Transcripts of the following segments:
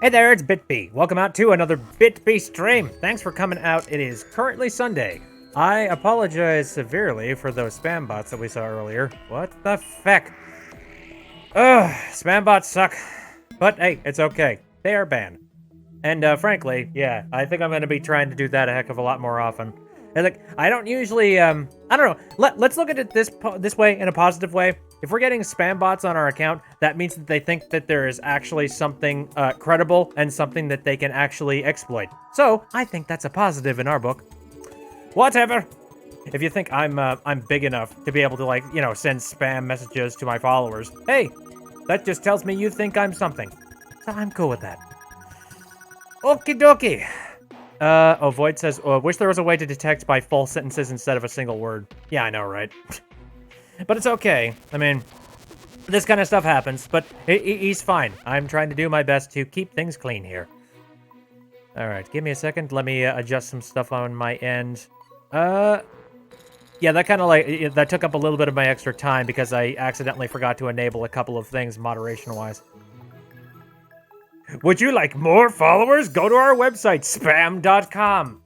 Hey there, it's BitB. Welcome out to another BitB stream. Thanks for coming out. It is currently Sunday. I apologize severely for those spam bots that we saw earlier. What the feck? Ugh, spam bots suck. But hey, it's okay. They are banned. And frankly, yeah, I think I'm going to be trying to do that a heck of a lot more often. And like, I don't usually, I don't know. Let's look at it this way, in a positive way. If we're getting spam bots on our account, that means that they think that there is actually something credible and something that they can actually exploit. So I think that's a positive in our book. Whatever. If you think I'm big enough to be able to, like, you know, send spam messages to my followers, hey, that just tells me you think I'm something. So I'm cool with that. Okie dokie. Void says, wish there was a way to detect by full sentences instead of a single word. Yeah, I know, right? But it's okay. I mean, this kind of stuff happens, but he's fine. I'm trying to do my best to keep things clean here. All right, give me a second. Let me adjust some stuff on my end. Yeah, that kind of like, that took up a little bit of my extra time because I accidentally forgot to enable a couple of things moderation-wise. Would you like more followers? Go to our website, spam.com.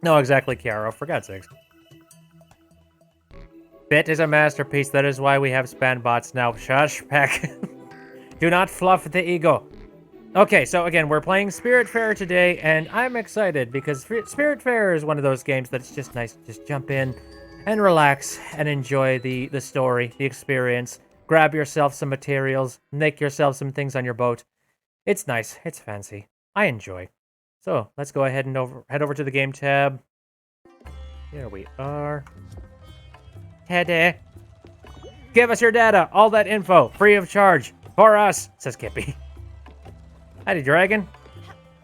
No, exactly, Chiaro, for God's sakes. Bit is a masterpiece. That is why we have spam bots now. Shush, Peck. Do not fluff the ego. Okay, so again, we're playing Spiritfarer today, and I'm excited because Spiritfarer is one of those games that's just nice to just jump in and relax and enjoy the story, the experience. Grab yourself some materials, make yourself some things on your boat. It's nice. It's fancy. I enjoy. So, let's go ahead and head over to the game tab. Here we are. Teddy. Give us your data. All that info. Free of charge. For us, says Kippy. Howdy, Dragon.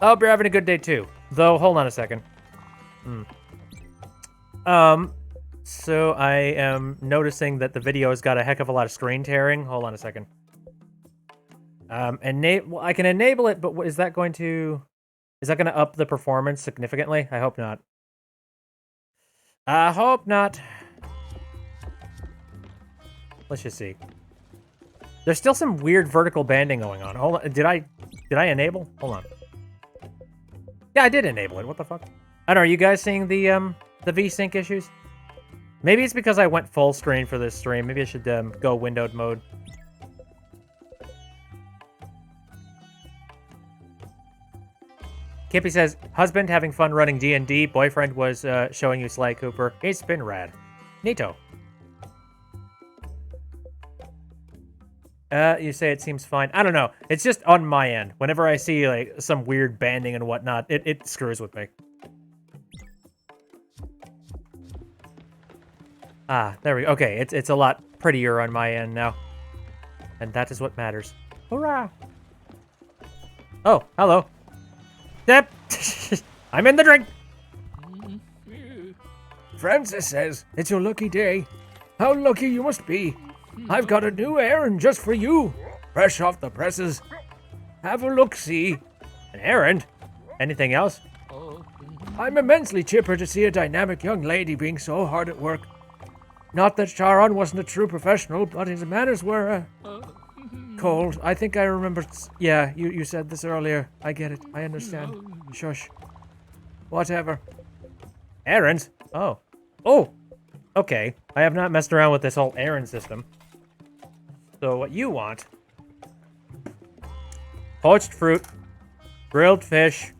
I hope you're having a good day, too. Though, hold on a second. So I am noticing that the video has got a heck of a lot of screen tearing. Hold on a second. Well, I can enable it, but is that going to up the performance significantly? I hope not. I hope not. Let's just see. There's still some weird vertical banding going on. Hold on. Did I enable? Hold on. Yeah, I did enable it. What the fuck? I don't know. Are you guys seeing the VSync issues? Maybe it's because I went full screen for this stream. Maybe I should go windowed mode. Kippy says, husband having fun running D&D. Boyfriend was showing you Sly Cooper. It's been rad. Neato. You say it seems fine. I don't know. It's just on my end. Whenever I see like some weird banding and whatnot, it screws with me. Ah, there we go. Okay, it's a lot prettier on my end now. And that is what matters. Hurrah! Oh, hello. Yep. I'm in the drink. Francis says, it's your lucky day. How lucky you must be. I've got a new errand just for you. Fresh off the presses. Have a look-see. An errand? Anything else? I'm immensely chipper to see a dynamic young lady being so hard at work. Not that Charon wasn't a true professional, but his manners were, cold. I think I remember. Yeah, you said this earlier. I get it. I understand. Shush. Whatever. Errands? Oh. Oh! Okay. I have not messed around with this whole errand system. So what you want... poached fruit, grilled fish,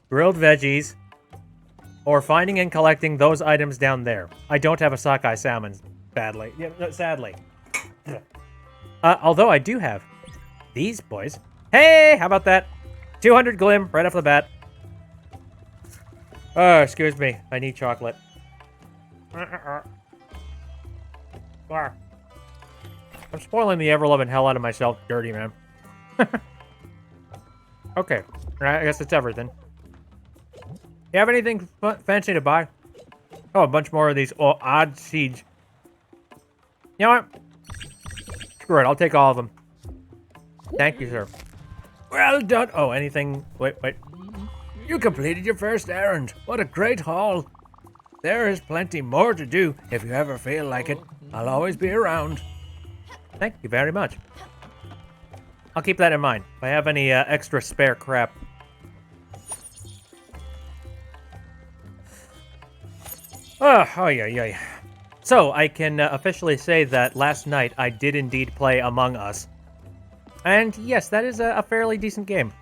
grilled veggies, or finding and collecting those items down there. I don't have a sockeye salmon, badly. Yeah, no, sadly. Although I do have these boys. Hey, how about that? 200 glim right off the bat. Oh, excuse me. I need chocolate. I'm spoiling the ever-loving hell out of myself, dirty man. Okay, I guess that's everything. You have anything fancy to buy? Oh, a bunch more of these odd seeds. You know what? Screw it, I'll take all of them. Thank you, sir. Well done. Oh, anything? Wait. You completed your first errand. What a great haul. There is plenty more to do if you ever feel like it. I'll always be around. Thank you very much. I'll keep that in mind. If I have any extra spare crap. Oh, yeah. So, I can officially say that last night I did indeed play Among Us. And yes, that is a fairly decent game.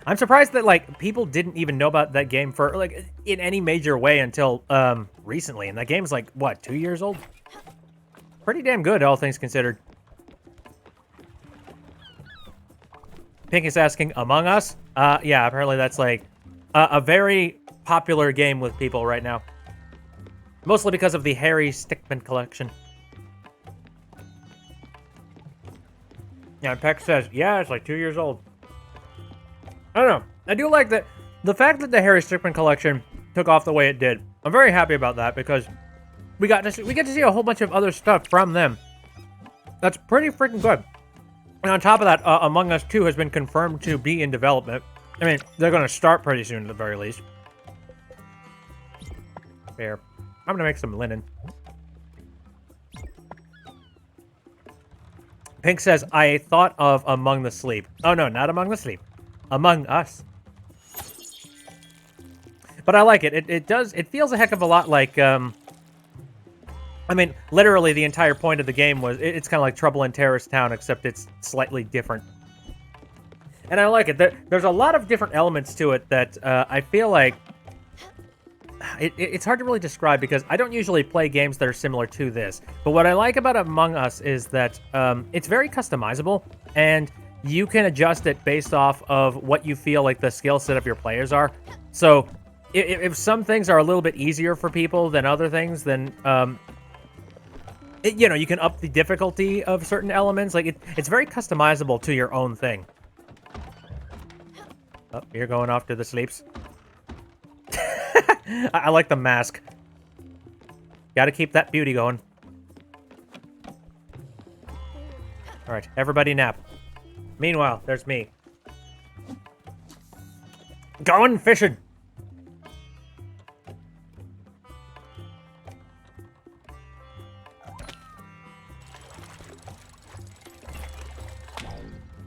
I'm surprised that, like, people didn't even know about that game for, like, in any major way until, recently. And that game's, like, what, 2 years old? Pretty damn good, all things considered. Pink is asking, Among Us? Yeah, apparently that's, like, a very popular game with people right now. Mostly because of the Harry Stickmin collection. Yeah, Peck says, yeah, it's like 2 years old. I don't know. I do like that. The fact that the Harry Stickmin collection took off the way it did. I'm very happy about that because we get to see a whole bunch of other stuff from them. That's pretty freaking good. And on top of that, Among Us 2 has been confirmed to be in development. I mean, they're going to start pretty soon at the very least. There. I'm going to make some linen. Pink says, I thought of Among the Sleep. Oh, no, not Among the Sleep. Among Us. But I like it. It feels a heck of a lot like, I mean, literally the entire point of the game was, it's kind of like Trouble in Terrorist Town, except it's slightly different. And I like it. There's a lot of different elements to it that I feel like, it's hard to really describe because I don't usually play games that are similar to this. But what I like about Among Us is that it's very customizable, and you can adjust it based off of what you feel like the skill set of your players are. So if some things are a little bit easier for people than other things, then you know, you can up the difficulty of certain elements. Like it's very customizable to your own thing. Oh, you're going off to the sleeps. I like the mask. Gotta keep that beauty going. Alright, everybody nap. Meanwhile, there's me. Going fishing!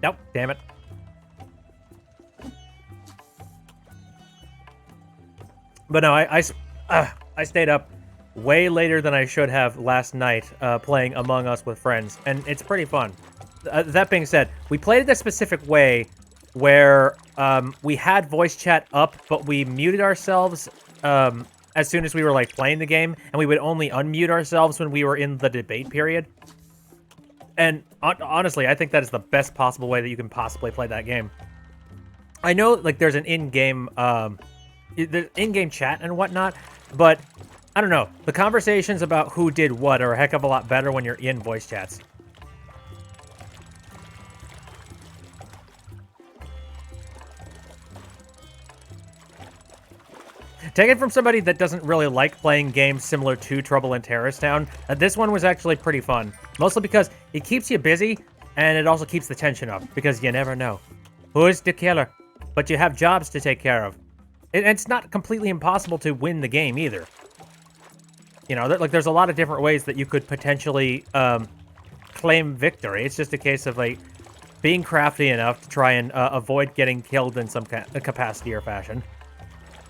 Nope, damn it. But no, I stayed up way later than I should have last night playing Among Us with friends, and it's pretty fun. That being said, we played it a specific way where we had voice chat up, but we muted ourselves as soon as we were like playing the game, and we would only unmute ourselves when we were in the debate period. And honestly, I think that is the best possible way that you can possibly play that game. I know like there's an in-game chat and whatnot, but I don't know. The conversations about who did what are a heck of a lot better when you're in voice chats. Take it from somebody that doesn't really like playing games similar to Trouble in Terrorist Town. This one was actually pretty fun. Mostly because it keeps you busy, and it also keeps the tension up, because you never know. Who is the killer? But you have jobs to take care of. And it's not completely impossible to win the game, either. You know, like there's a lot of different ways that you could potentially claim victory. It's just a case of, like, being crafty enough to try and avoid getting killed in some capacity or fashion.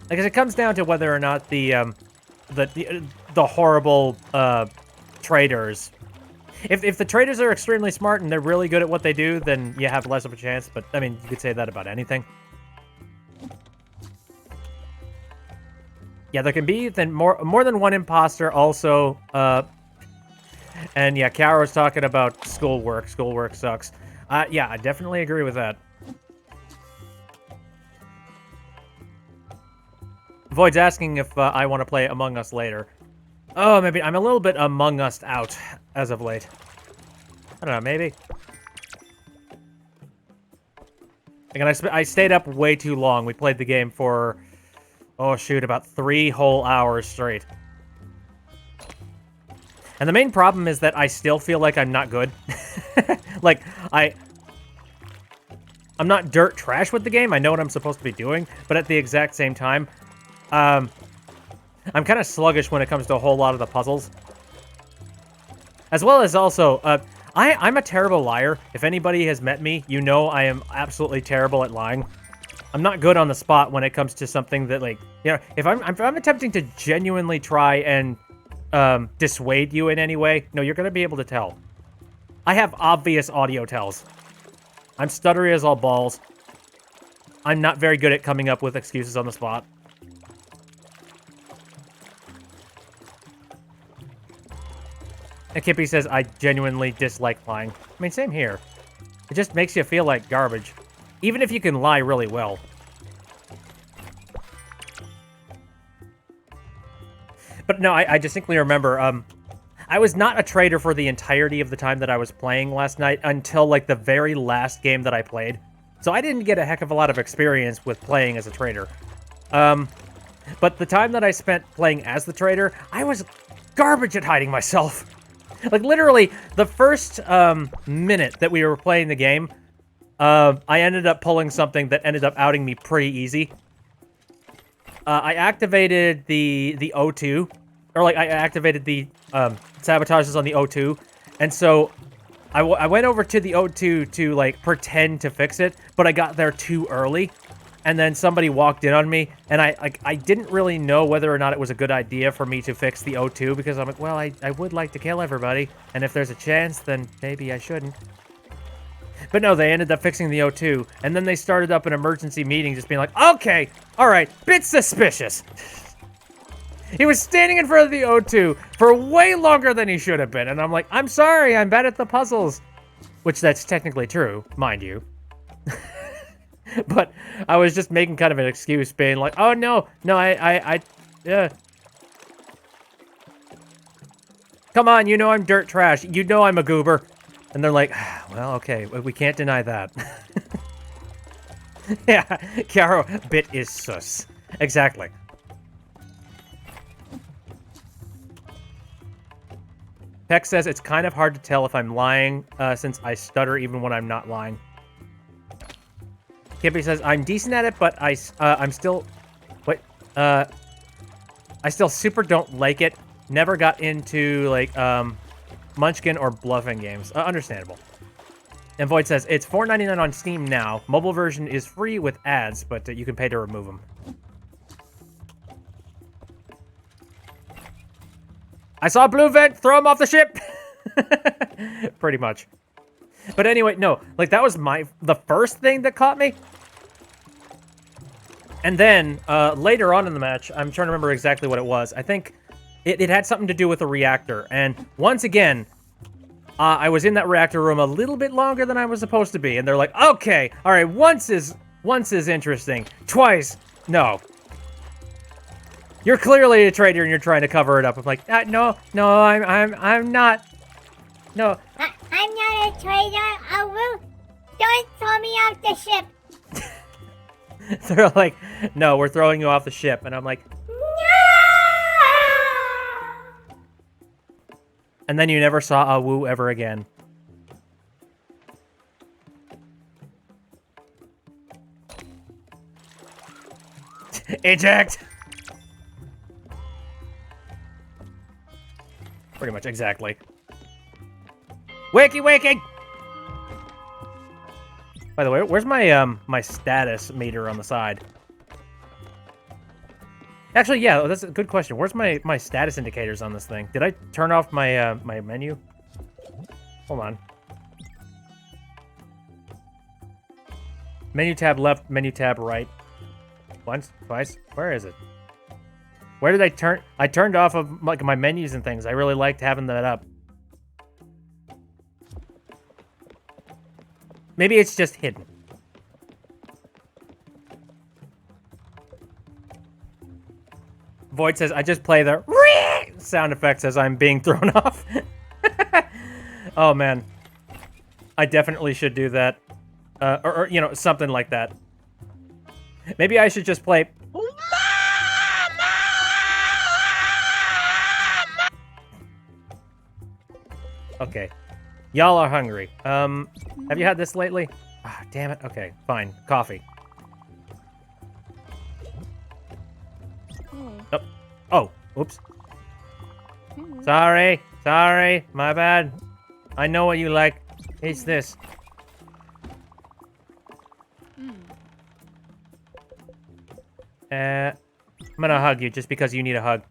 Because it comes down to whether or not the horrible traders. If the traders are extremely smart and they're really good at what they do, then you have less of a chance. But I mean, you could say that about anything. Yeah, there can be more than one imposter. Also, and yeah, Karo's talking about schoolwork. Schoolwork sucks. Yeah, I definitely agree with that. Void's asking if I want to play Among Us later. Oh, maybe. I'm a little bit Among Us out as of late. I don't know, maybe. Again, I stayed up way too long. We played the game for, oh shoot, about 3 whole hours straight. And the main problem is that I still feel like I'm not good. Like, I'm not dirt trash with the game. I know what I'm supposed to be doing, but at the exact same time, I'm kind of sluggish when it comes to a whole lot of the puzzles. As well as also, I'm a terrible liar. If anybody has met me, you know I am absolutely terrible at lying. I'm not good on the spot when it comes to something that, like, you know, if I'm attempting to genuinely try and dissuade you in any way, no, you're gonna be able to tell. I have obvious audio tells. I'm stuttery as all balls. I'm not very good at coming up with excuses on the spot. And Kippy says, I genuinely dislike lying. I mean, same here. It just makes you feel like garbage. Even if you can lie really well. But no, I distinctly remember, I was not a trader for the entirety of the time that I was playing last night until, like, the very last game that I played. So I didn't get a heck of a lot of experience with playing as a trader. But the time that I spent playing as the trader, I was garbage at hiding myself. Like, literally, the first minute that we were playing the game, I ended up pulling something that ended up outing me pretty easy. I activated the O2, or, like, I activated the sabotages on the O2, and so I went over to the O2 to, like, pretend to fix it, but I got there too early. And then somebody walked in on me, and I didn't really know whether or not it was a good idea for me to fix the O2, because I'm like, well, I would like to kill everybody, and if there's a chance, then maybe I shouldn't. But no, they ended up fixing the O2, and then they started up an emergency meeting just being like, okay, all right, bit suspicious. He was standing in front of the O2 for way longer than he should have been, and I'm like, I'm sorry, I'm bad at the puzzles. Which that's technically true, mind you. But I was just making kind of an excuse, being like, oh, no, yeah. Come on, you know I'm dirt trash. You know I'm a goober. And they're like, well, okay, we can't deny that. Yeah, Caro, bit is sus. Exactly. Peck says it's kind of hard to tell if I'm lying, since I stutter even when I'm not lying. Kippy says, I'm decent at it, but I'm still... Wait, I still super don't like it. Never got into, like, Munchkin or bluffing games. Understandable. And Void says, it's $4.99 on Steam now. Mobile version is free with ads, but you can pay to remove them. I saw a blue vent! Throw him off the ship! Pretty much. But anyway, no. Like, that was the first thing that caught me. And then, later on in the match, I'm trying to remember exactly what it was. I think it had something to do with a reactor. And once again, I was in that reactor room a little bit longer than I was supposed to be. And they're like, okay, all right, once is interesting. Twice, no. You're clearly a traitor and you're trying to cover it up. I'm like, no, I'm not. No. I'm not a traitor. Don't throw me off the ship. They're like, no, we're throwing you off the ship. And I'm like, No! And then you never saw a woo ever again. Eject! Pretty much, exactly. Wakey! By the way, where's my my status meter on the side? Actually, yeah, that's a good question. Where's my status indicators on this thing? Did I turn off my my menu? Hold on. Menu tab left, menu tab right. Once, twice. Where is it? Where did I turn? I turned off of like my menus and things. I really liked having that up. Maybe it's just hidden. Void says, I just play the sound effects as I'm being thrown off. Oh, man. I definitely should do that. Or, you know, something like that. Maybe I should just play... Okay. Y'all are hungry. Have you had this lately? Ah, damn it. Okay, fine. Coffee. Oh. Oh, oops. Sorry. My bad. I know what you like. It's this. I'm gonna hug you just because you need a hug.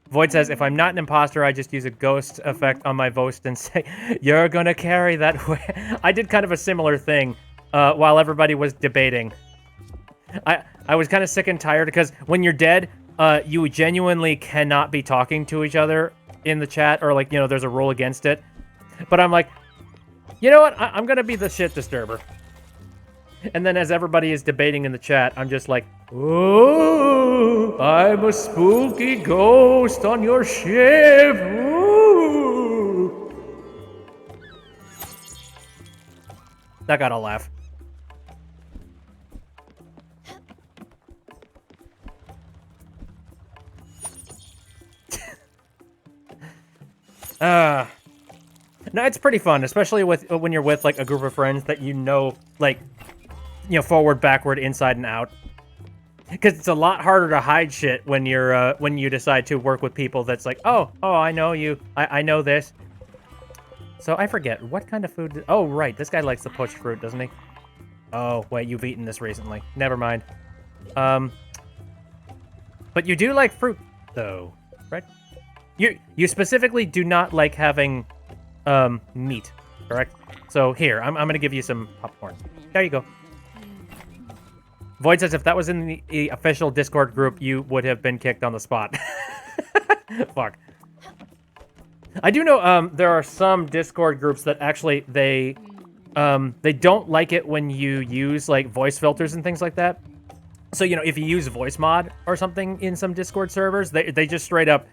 Void says, if I'm not an imposter, I just use a ghost effect on my voice and say, you're gonna carry that way. I did kind of a similar thing while everybody was debating. I was kind of sick and tired because when you're dead, you genuinely cannot be talking to each other in the chat, or like, you know, there's a rule against it. But I'm like, you know what? I'm gonna be the shit disturber. And then as everybody is debating in the chat, I'm just like, oh, I'm a spooky ghost on your ship. Ooh. That got a laugh. No, it's pretty fun, especially when you're with like a group of friends that you know, like, you know, forward, backward, inside, and out. Because it's a lot harder to hide shit when you're when you decide to work with people that's like, oh, I know you, I know this. So I forget what kind of food. Oh, right, this guy likes the poached fruit, doesn't he? Oh, wait, you've eaten this recently. Never mind. But you do like fruit, though, right? You specifically do not like having meat, correct? So here, I'm gonna give you some popcorn. There you go. Void says if that was in the official Discord group, you would have been kicked on the spot. Fuck. I do know there are some Discord groups that actually they don't like it when you use like voice filters and things like that. So, you know, if you use voice mod or something in some Discord servers, they just straight up,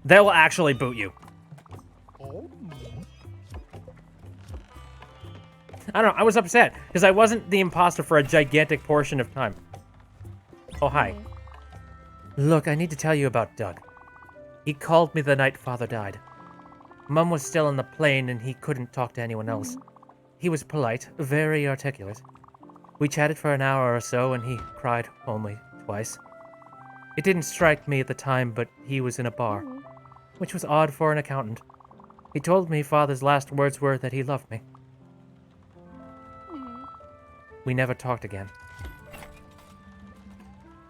they'll actually boot you. I don't know, I was upset, because I wasn't the imposter for a gigantic portion of time. Oh, hi. Look, I need to tell you about Doug. He called me the night Father died. Mum was still on the plane and he couldn't talk to anyone else. He was polite, very articulate. We chatted for an hour or so and he cried only twice. It didn't strike me at the time, but he was in a bar, which was odd for an accountant. He told me Father's last words were that he loved me. We never talked again.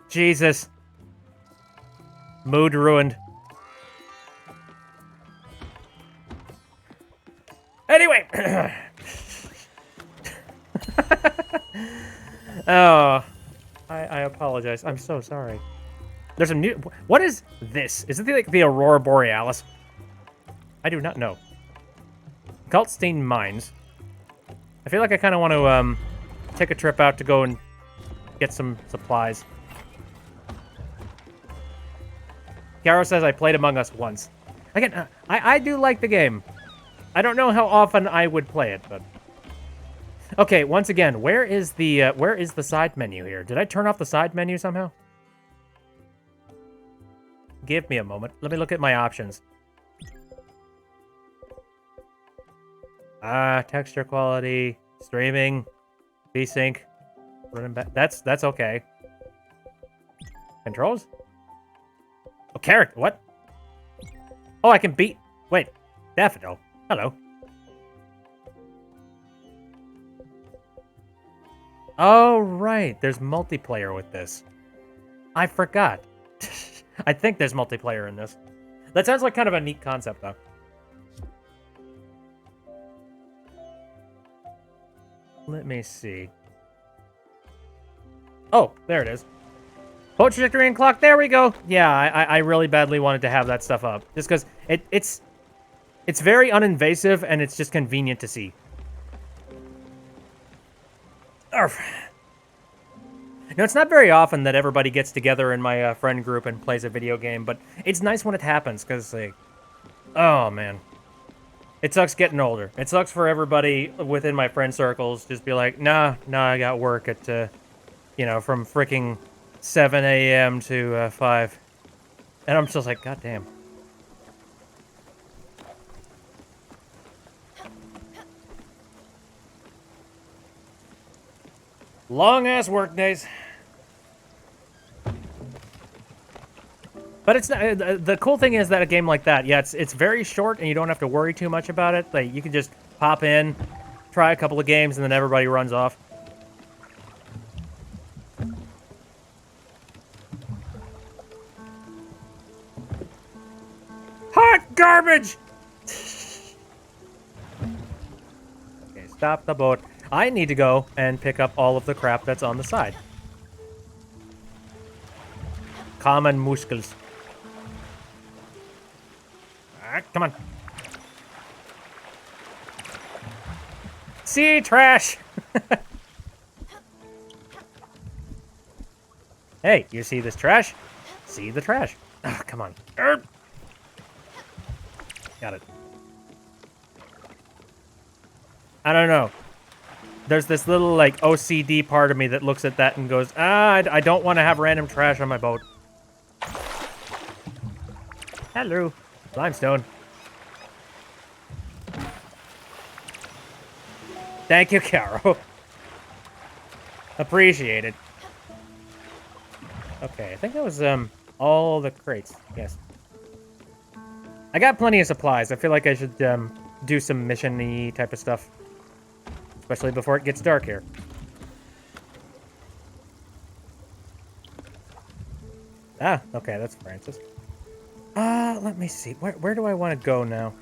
Jesus. Mood ruined. Anyway. Oh. I apologize. I'm so sorry. There's some new... What is this? Is it like the Aurora Borealis? I do not know. Cultstein Mines. I feel like I kind of want to take a trip out to go and get some supplies. Caro says I played Among Us once. Again, I do like the game. I don't know how often I would play it, but... Okay, once again, where is the side menu here? Did I turn off the side menu somehow? Give me a moment. Let me look at my options. Texture quality, streaming, VSync, running back. That's okay. Controls? Oh, character. What? Oh, I can beat. Wait, Daffodil. Hello. Oh, right. There's multiplayer with this. I forgot. I think there's multiplayer in this. That sounds like kind of a neat concept, though. Let me see. Oh, there it is. Boat trajectory and clock. There we go. Yeah, I really badly wanted to have that stuff up. Just because it's very uninvasive and it's just convenient to see. Arf. Now, it's not very often that everybody gets together in my friend group and plays a video game, but it's nice when it happens, because, like, oh, man. It sucks getting older. It sucks for everybody within my friend circles just be like, nah, I got work at, you know, from freaking 7 a.m. to 5. And I'm just like, god damn. Long-ass work days. But it's not, the cool thing is that a game like that, yeah, it's very short and you don't have to worry too much about it. Like, you can just pop in, try a couple of games, and then everybody runs off. Hot garbage! Okay, stop the boat. I need to go and pick up all of the crap that's on the side. Common muscles. Come on. Sea trash! Hey, you see this trash? See the trash. Oh, come on. Got it. I don't know. There's this little, like, OCD part of me that looks at that and goes, I don't want to have random trash on my boat. Hello. Limestone. Thank you, Caro. Appreciate it. Okay, I think that was, all the crates. Yes. I got plenty of supplies. I feel like I should, do some mission-y type of stuff. Especially before it gets dark here. Ah, okay, that's Francis. Let me see. Where do I want to go now?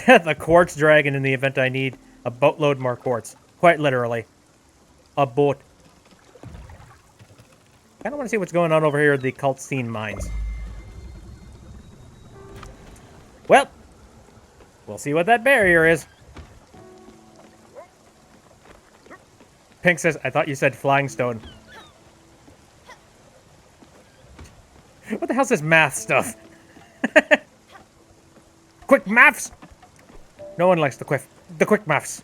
The quartz dragon in the event I need a boatload more quartz. Quite literally. A boat. I kind of want to see what's going on over here at the Cultstein mines. Well, we'll see what that barrier is. Pink says, I thought you said flying stone. What the hell's this math stuff? Quick maths! No one likes the quick maths.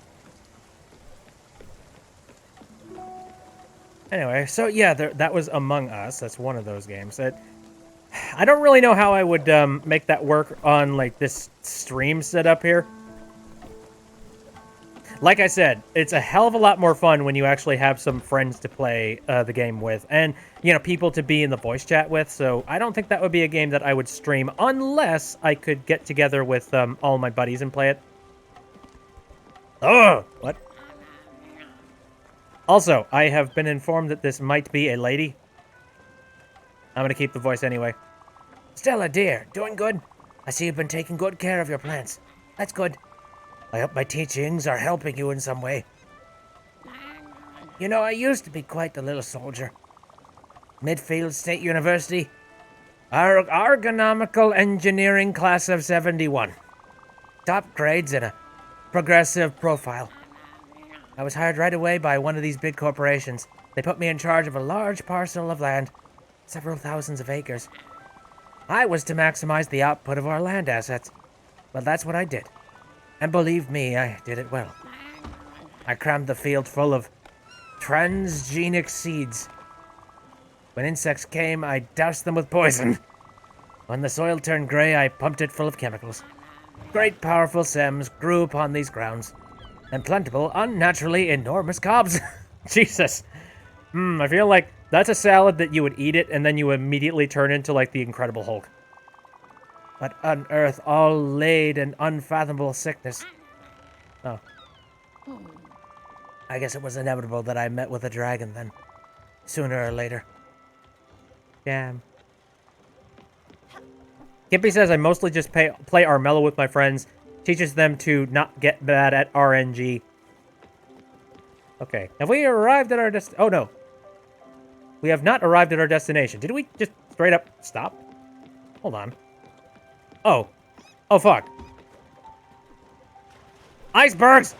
Anyway, so yeah, that was Among Us. That's one of those games. I don't really know how I would make that work on like this stream setup here. Like I said, it's a hell of a lot more fun when you actually have some friends to play the game with. And, you know, people to be in the voice chat with. So I don't think that would be a game that I would stream unless I could get together with all my buddies and play it. Oh, what? Also, I have been informed that this might be a lady. I'm going to keep the voice anyway. Stella, dear, doing good? I see you've been taking good care of your plants. That's good. I hope my teachings are helping you in some way. You know, I used to be quite the little soldier. Midfield State University. Our ergonomical engineering class of 71. Top grades and a progressive profile. I was hired right away by one of these big corporations. They put me in charge of a large parcel of land, several thousands of acres. I was to maximize the output of our land assets. Well, that's what I did. And believe me, I did it well. I crammed the field full of transgenic seeds. When insects came, I doused them with poison. When the soil turned gray, I pumped it full of chemicals. Great powerful stems grew upon these grounds, and plentiful, unnaturally enormous cobs. Jesus. I feel like that's a salad that you would eat it, and then you immediately turn into, like, the Incredible Hulk. But unearth all laid and unfathomable sickness. Oh. I guess it was inevitable that I met with a dragon then. Sooner or later. Damn. Kippy says, I mostly just play Armello with my friends. Teaches them to not get bad at RNG. Okay. Have we arrived at our oh, no. We have not arrived at our destination. Did we just straight up stop? Hold on. Oh. Oh, fuck. Icebergs!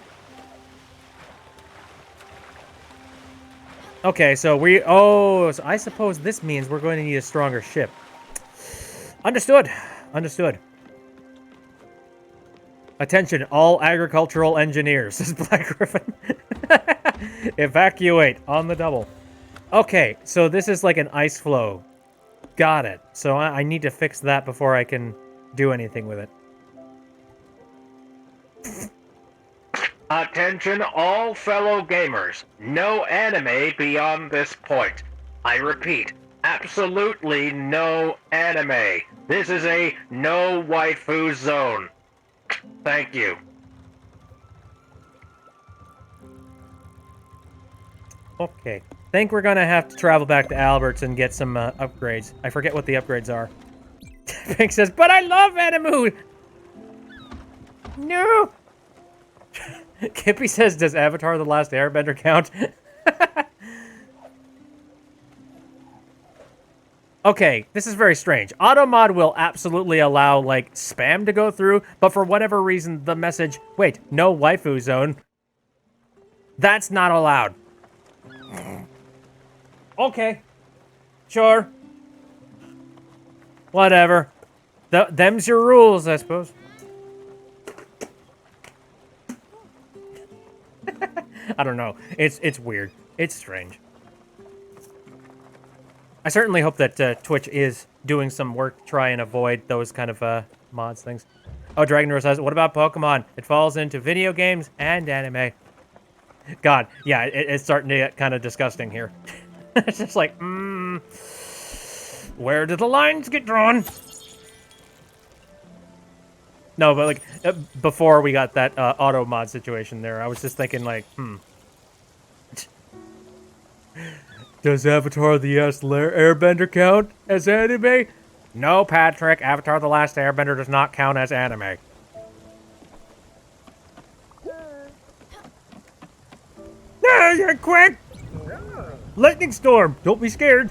Okay, so we... Oh, so I suppose this means we're going to need a stronger ship. Understood. Understood. Attention, all agricultural engineers, says Black Griffin. Evacuate on the double. Okay, so this is like an ice flow. Got it. So I need to fix that before I can do anything with it. Attention all fellow gamers. No anime beyond this point. I repeat, absolutely no anime. This is a no waifu zone. Thank you. Okay. Think we're gonna have to travel back to Albert's and get some upgrades. I forget what the upgrades are. Pink says, but I love Animu! No! Kippy says, does Avatar The Last Airbender count? Okay, this is very strange. Automod will absolutely allow, like, spam to go through, but for whatever reason, the message, wait, no waifu zone, that's not allowed. Okay. Sure. Whatever. Them's your rules, I suppose. I don't know. It's weird. It's strange. I certainly hope that Twitch is doing some work to try and avoid those kind of mods things. Oh, Dragon Roar says, what about Pokemon? It falls into video games and anime. God, yeah, it's starting to get kind of disgusting here. It's just like, where do the lines get drawn? No, but like, before we got that auto mod situation there, I was just thinking like, Does Avatar The Last Airbender count as anime? No, Patrick, Avatar The Last Airbender does not count as anime. Ah, you're quick! Lightning storm! Don't be scared!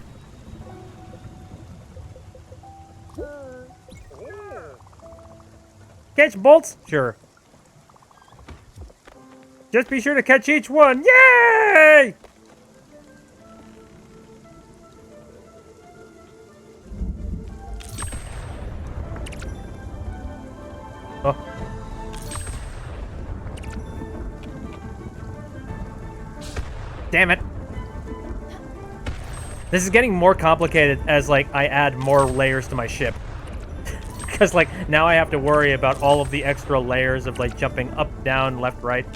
Catch bolts? Sure. Just be sure to catch each one. Yay! Oh. Damn it. This is getting more complicated as, like, I add more layers to my ship. Because, like, now I have to worry about all of the extra layers of, like, jumping up, down, left, right.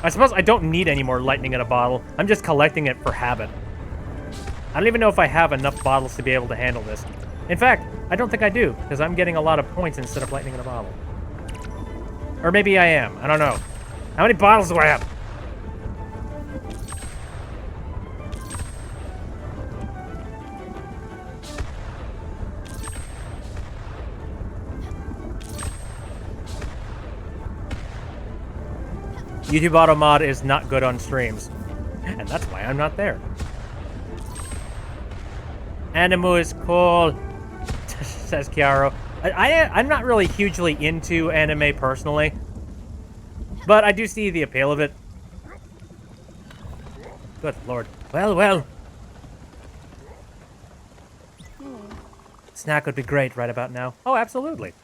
I suppose I don't need any more lightning in a bottle. I'm just collecting it for habit. I don't even know if I have enough bottles to be able to handle this. In fact, I don't think I do, because I'm getting a lot of points instead of lightning in a bottle. Or maybe I am. I don't know. How many bottles do I have? YouTube Auto Mod is not good on streams. And that's why I'm not there. Animu is cool, says Chiaro. I'm not really hugely into anime personally, but I do see the appeal of it. Good lord. Well, well. Snack would be great right about now. Oh, absolutely.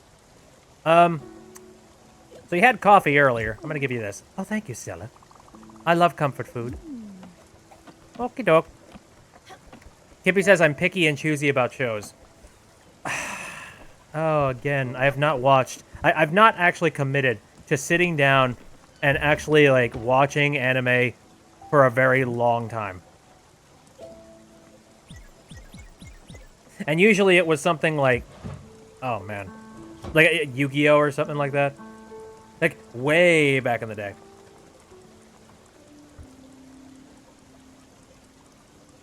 So you had coffee earlier. I'm gonna give you this. Oh, thank you, Stella. I love comfort food. Okie doke. Kippy says I'm picky and choosy about shows. Oh, again, I have not watched. I've not actually committed to sitting down and actually, like, watching anime for a very long time. And usually it was something like, oh man, like Yu-Gi-Oh! Or something like that. Like, way back in the day.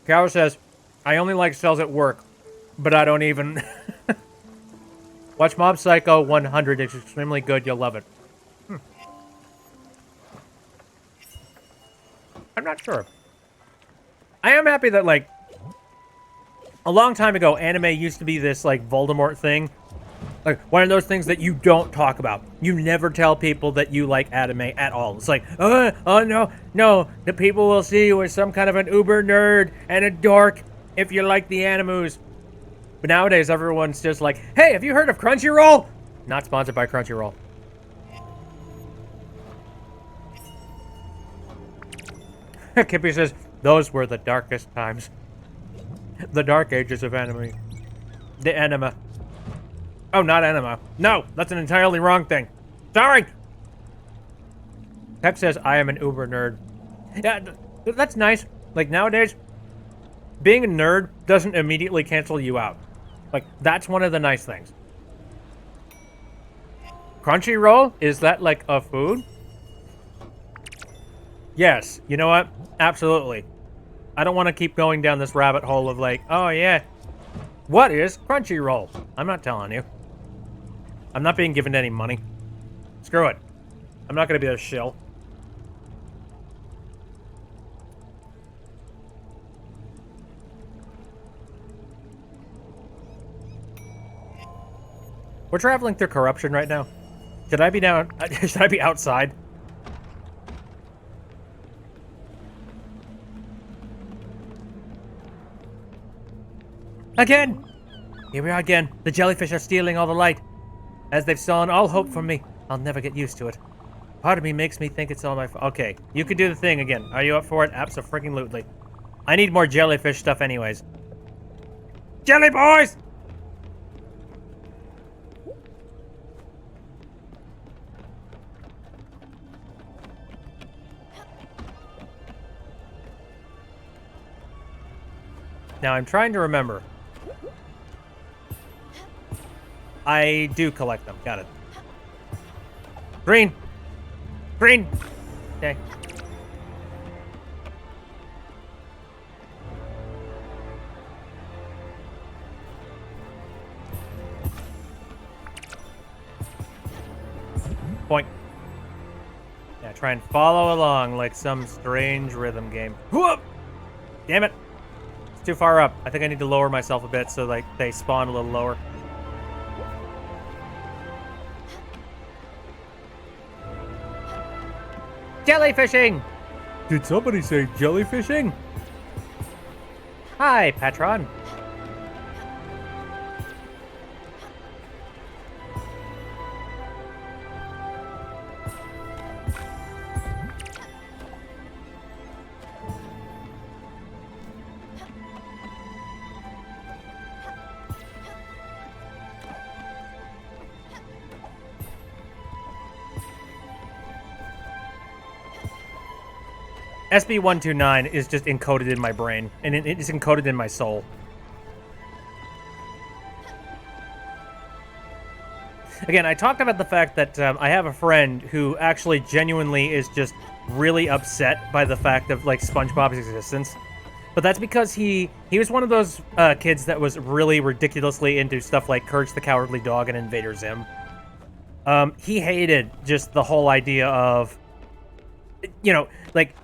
Cow says, I only like cells at work, but I don't even... Watch Mob Psycho 100. It's extremely good. You'll love it. I'm not sure. I am happy that, like, a long time ago, anime used to be this, like, Voldemort thing. Like, one of those things that you don't talk about. You never tell people that you like anime at all. It's like, oh no, the people will see you as some kind of an uber nerd and a dork if you like the animus. But nowadays, everyone's just like, hey, have you heard of Crunchyroll? Not sponsored by Crunchyroll. Kippy says, those were the darkest times. The dark ages of anime. The anima. Oh, not anima. No, that's an entirely wrong thing. Sorry! Tech says I am an uber nerd. Yeah, that's nice. Like, nowadays, being a nerd doesn't immediately cancel you out. Like, that's one of the nice things. Crunchyroll? Is that, like, a food? Yes. You know what? Absolutely. I don't want to keep going down this rabbit hole of, like, oh, yeah. What is Crunchyroll? I'm not telling you. I'm not being given any money. Screw it. I'm not going to be a shill. We're traveling through corruption right now. Should I be down? Should I be outside? Again! Here we are again. The jellyfish are stealing all the light. As they've stolen all hope from me, I'll never get used to it. Part of me makes me think it's all my fault. Okay, you can do the thing again. Are you up for it? Abso-freaking-lutely. I need more jellyfish stuff anyways. Jelly boys! Now, I'm trying to remember. I do collect them. Got it. Green! Green! Okay. Point. Yeah, try and follow along like some strange rhythm game. Whoop! Damn it! It's too far up. I think I need to lower myself a bit so like they spawn a little lower. Jellyfishing! Did somebody say jellyfishing? Hi, Patron. SB129 is just encoded in my brain, and it is encoded in my soul. Again, I talked about the fact that I have a friend who actually genuinely is just really upset by the fact of, like, SpongeBob's existence. But that's because he was one of those kids that was really ridiculously into stuff like Courage the Cowardly Dog and Invader Zim. He hated just the whole idea of, you know, like,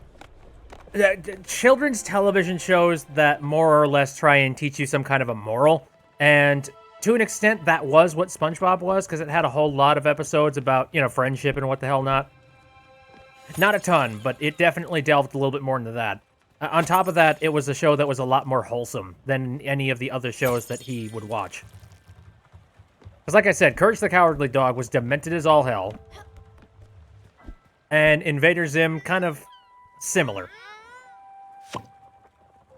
children's television shows that more or less try and teach you some kind of a moral. And to an extent, that was what SpongeBob was, because it had a whole lot of episodes about, you know, friendship and what the hell not. Not a ton, but it definitely delved a little bit more into that. On top of that, it was a show that was a lot more wholesome than any of the other shows that he would watch. Because like I said, Courage the Cowardly Dog was demented as all hell. And Invader Zim, kind of similar.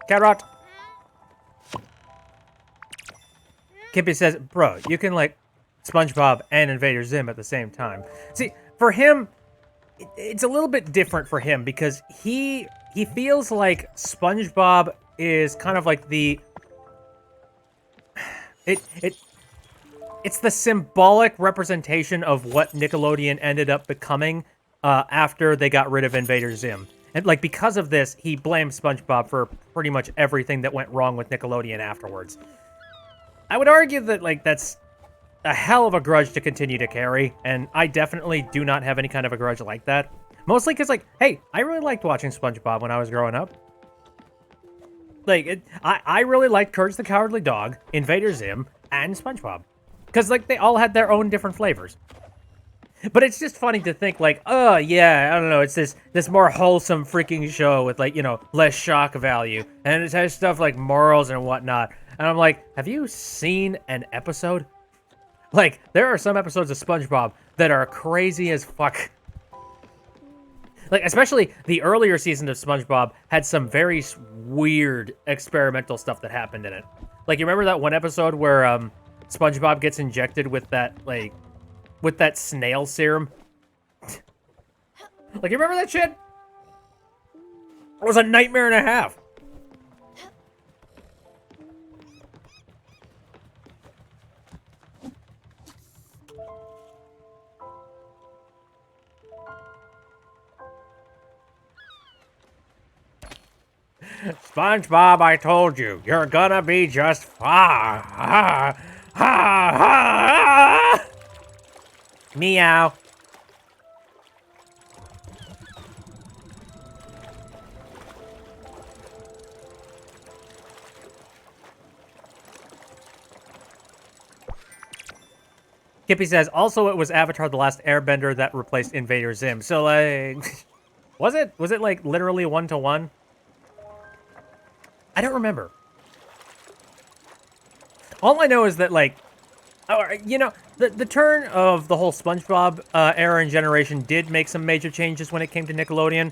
Carrot! Kippy says, bro, you can like SpongeBob and Invader Zim at the same time. See, for him, it's a little bit different for him because he feels like SpongeBob is kind of like the... It's the symbolic representation of what Nickelodeon ended up becoming after they got rid of Invader Zim. And, like, because of this, he blames SpongeBob for pretty much everything that went wrong with Nickelodeon afterwards. I would argue that, like, that's a hell of a grudge to continue to carry, and I definitely do not have any kind of a grudge like that. Mostly because, like, hey, I really liked watching SpongeBob when I was growing up. Like, I really liked Courage the Cowardly Dog, Invader Zim, and SpongeBob. Because, like, they all had their own different flavors. But it's just funny to think, like, oh, yeah, I don't know, it's this more wholesome freaking show with, like, you know, less shock value. And it has stuff like morals and whatnot. And I'm like, have you seen an episode? Like, there are some episodes of SpongeBob that are crazy as fuck. Like, especially the earlier season of SpongeBob had some very weird experimental stuff that happened in it. Like, you remember that one episode where SpongeBob gets injected with that, like, with that snail serum. Like, you remember that shit? It was a nightmare and a half. SpongeBob, I told you, you're gonna be just fine. Ha, ha, ha, ha. Meow. Kippy says, also it was Avatar The Last Airbender that replaced Invader Zim. So, like, was it? Was it, like, literally 1-to-1? I don't remember. All I know is that, like, you know, the turn of the whole SpongeBob era and generation did make some major changes when it came to Nickelodeon.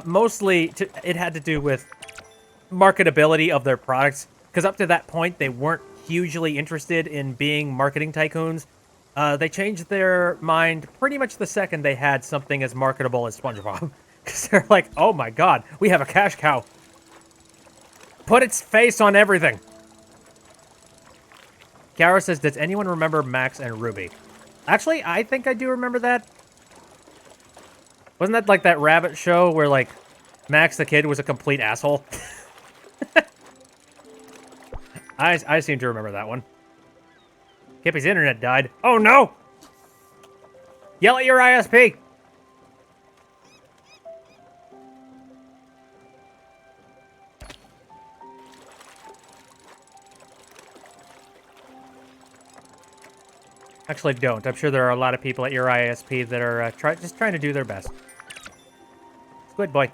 Mostly, it had to do with marketability of their products. Because up to that point, they weren't hugely interested in being marketing tycoons. They changed their mind pretty much the second they had something as marketable as SpongeBob. Because they're like, oh my god, we have a cash cow. Put its face on everything. Kara says, does anyone remember Max and Ruby? Actually, I think I do remember that. Wasn't that like that rabbit show where, like, Max the kid was a complete asshole? I seem to remember that one. Kippy's internet died. Oh, no! Yell at your ISP! Actually, don't. I'm sure there are a lot of people at your ISP that are just trying to do their best. Good boy.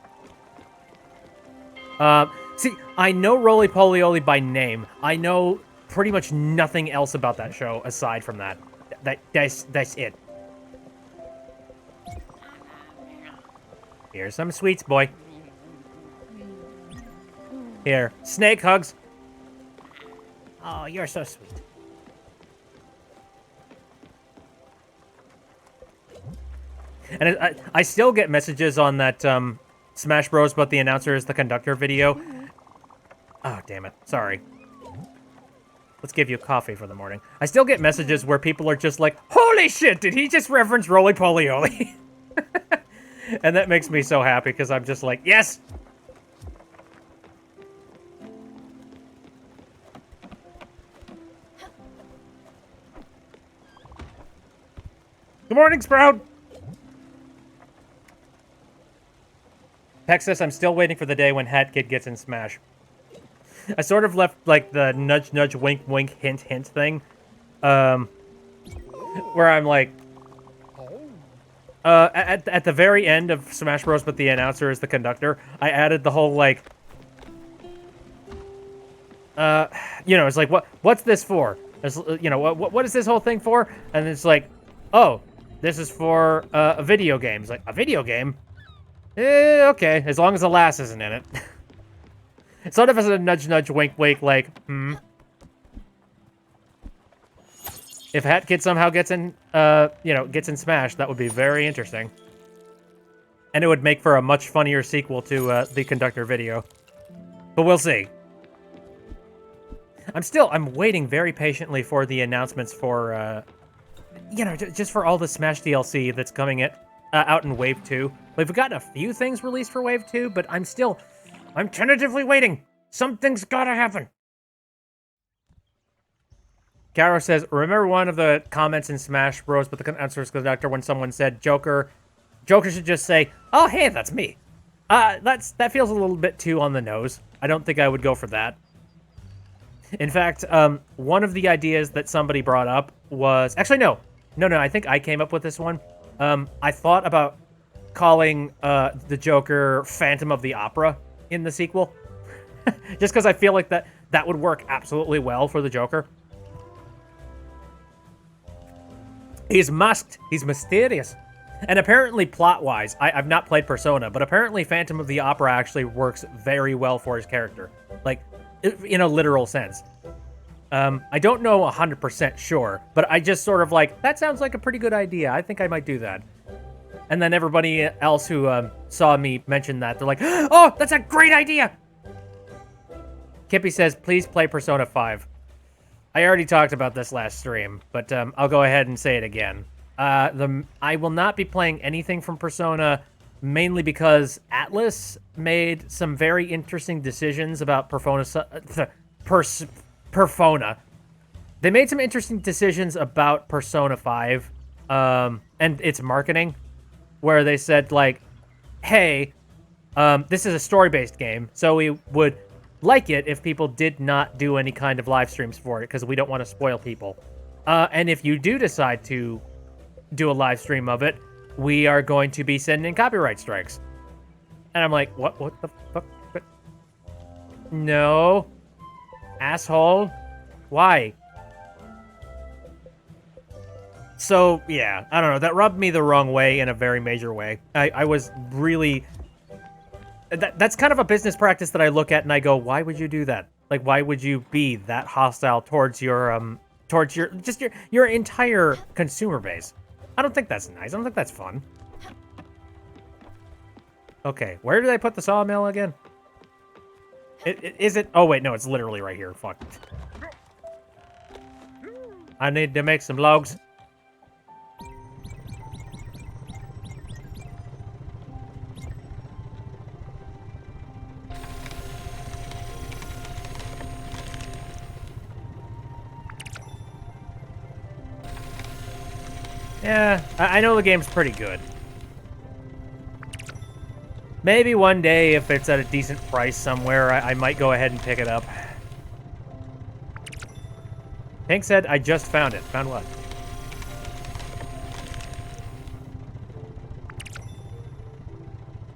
See, I know Roly Poly Oly by name. I know pretty much nothing else about that show aside from that. That's it. Here's some sweets, boy. Here, snake hugs. Oh, you're so sweet. And I still get messages on that Smash Bros. But the announcer is the conductor video. Oh, damn it. Sorry. Let's give you coffee for the morning. I still get messages where people are just like, holy shit, did he just reference Roly Poly Oly? And that makes me so happy because I'm just like, yes! Good morning, Sprout! Peck says, I'm still waiting for the day when Hat Kid gets in Smash. I sort of left, like, the nudge, nudge, wink, wink, hint, hint thing. Where I'm like... at the very end of Smash Bros. But the announcer is the conductor, I added the whole, like... you know, it's like, what's this for? It's, you know, what is this whole thing for? And it's like, oh, this is for a video game. It's like, a video game? Okay, as long as the lass isn't in it. Sort of as a nudge, nudge, wink, wink, like, If Hat Kid somehow gets in, you know, gets in Smash, that would be very interesting. And it would make for a much funnier sequel to the conductor video. But we'll see. I'm waiting very patiently for the announcements for, you know, just for all the Smash DLC that's coming out in Wave 2. We've gotten a few things released for Wave 2, but I'm tentatively waiting. Something's gotta happen. Caro says, remember one of the comments in Smash Bros. But the answer is conductor when someone said Joker should just say, oh, hey, that's me. That feels a little bit too on the nose. I don't think I would go for that. In fact, one of the ideas that somebody brought up was... Actually, no, I think I came up with this one. I thought about calling the Joker Phantom of the Opera in the sequel. Just because I feel like that would work absolutely well for the Joker. He's masked. He's mysterious. And apparently, plot-wise, I've not played Persona, but apparently Phantom of the Opera actually works very well for his character. Like, in a literal sense. I don't know 100% sure, but I just sort of like, that sounds like a pretty good idea. I think I might do that. And then everybody else who saw me mention that, they're like, oh, that's a great idea! Kippy says, please play Persona 5. I already talked about this last stream, but I'll go ahead and say it again. I will not be playing anything from Persona, mainly because Atlas made some very interesting decisions about Persona. They made some interesting decisions about Persona 5 and its marketing, where they said, like, hey, this is a story-based game, so we would like it if people did not do any kind of live streams for it, because we don't want to spoil people. And if you do decide to do a live stream of it, we are going to be sending copyright strikes. And I'm like, what the fuck? No. Asshole. Why? So, yeah, I don't know. That rubbed me the wrong way in a very major way. I was really... That's kind of a business practice that I look at and I go, why would you do that? Like, why would you be that hostile towards your, your entire consumer base? I don't think that's nice. I don't think that's fun. Okay, where did I put the sawmill again? Is it? Oh, wait, no, it's literally right here. Fuck. I need to make some logs. Yeah, I know the game's pretty good. Maybe one day, if it's at a decent price somewhere, I might go ahead and pick it up. Pink said, I just found it. Found what?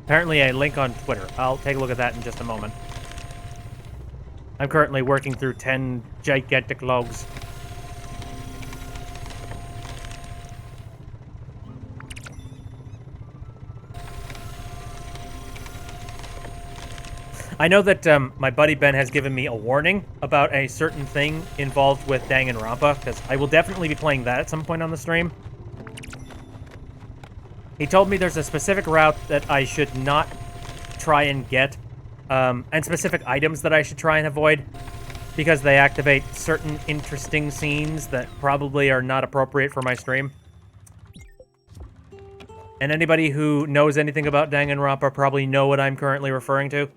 Apparently a link on Twitter. I'll take a look at that in just a moment. I'm currently working through 10 gigantic logs. I know that my buddy Ben has given me a warning about a certain thing involved with Danganronpa, because I will definitely be playing that at some point on the stream. He told me there's a specific route that I should not try and get, and specific items that I should try and avoid, because they activate certain interesting scenes that probably are not appropriate for my stream. And anybody who knows anything about Danganronpa probably know what I'm currently referring to.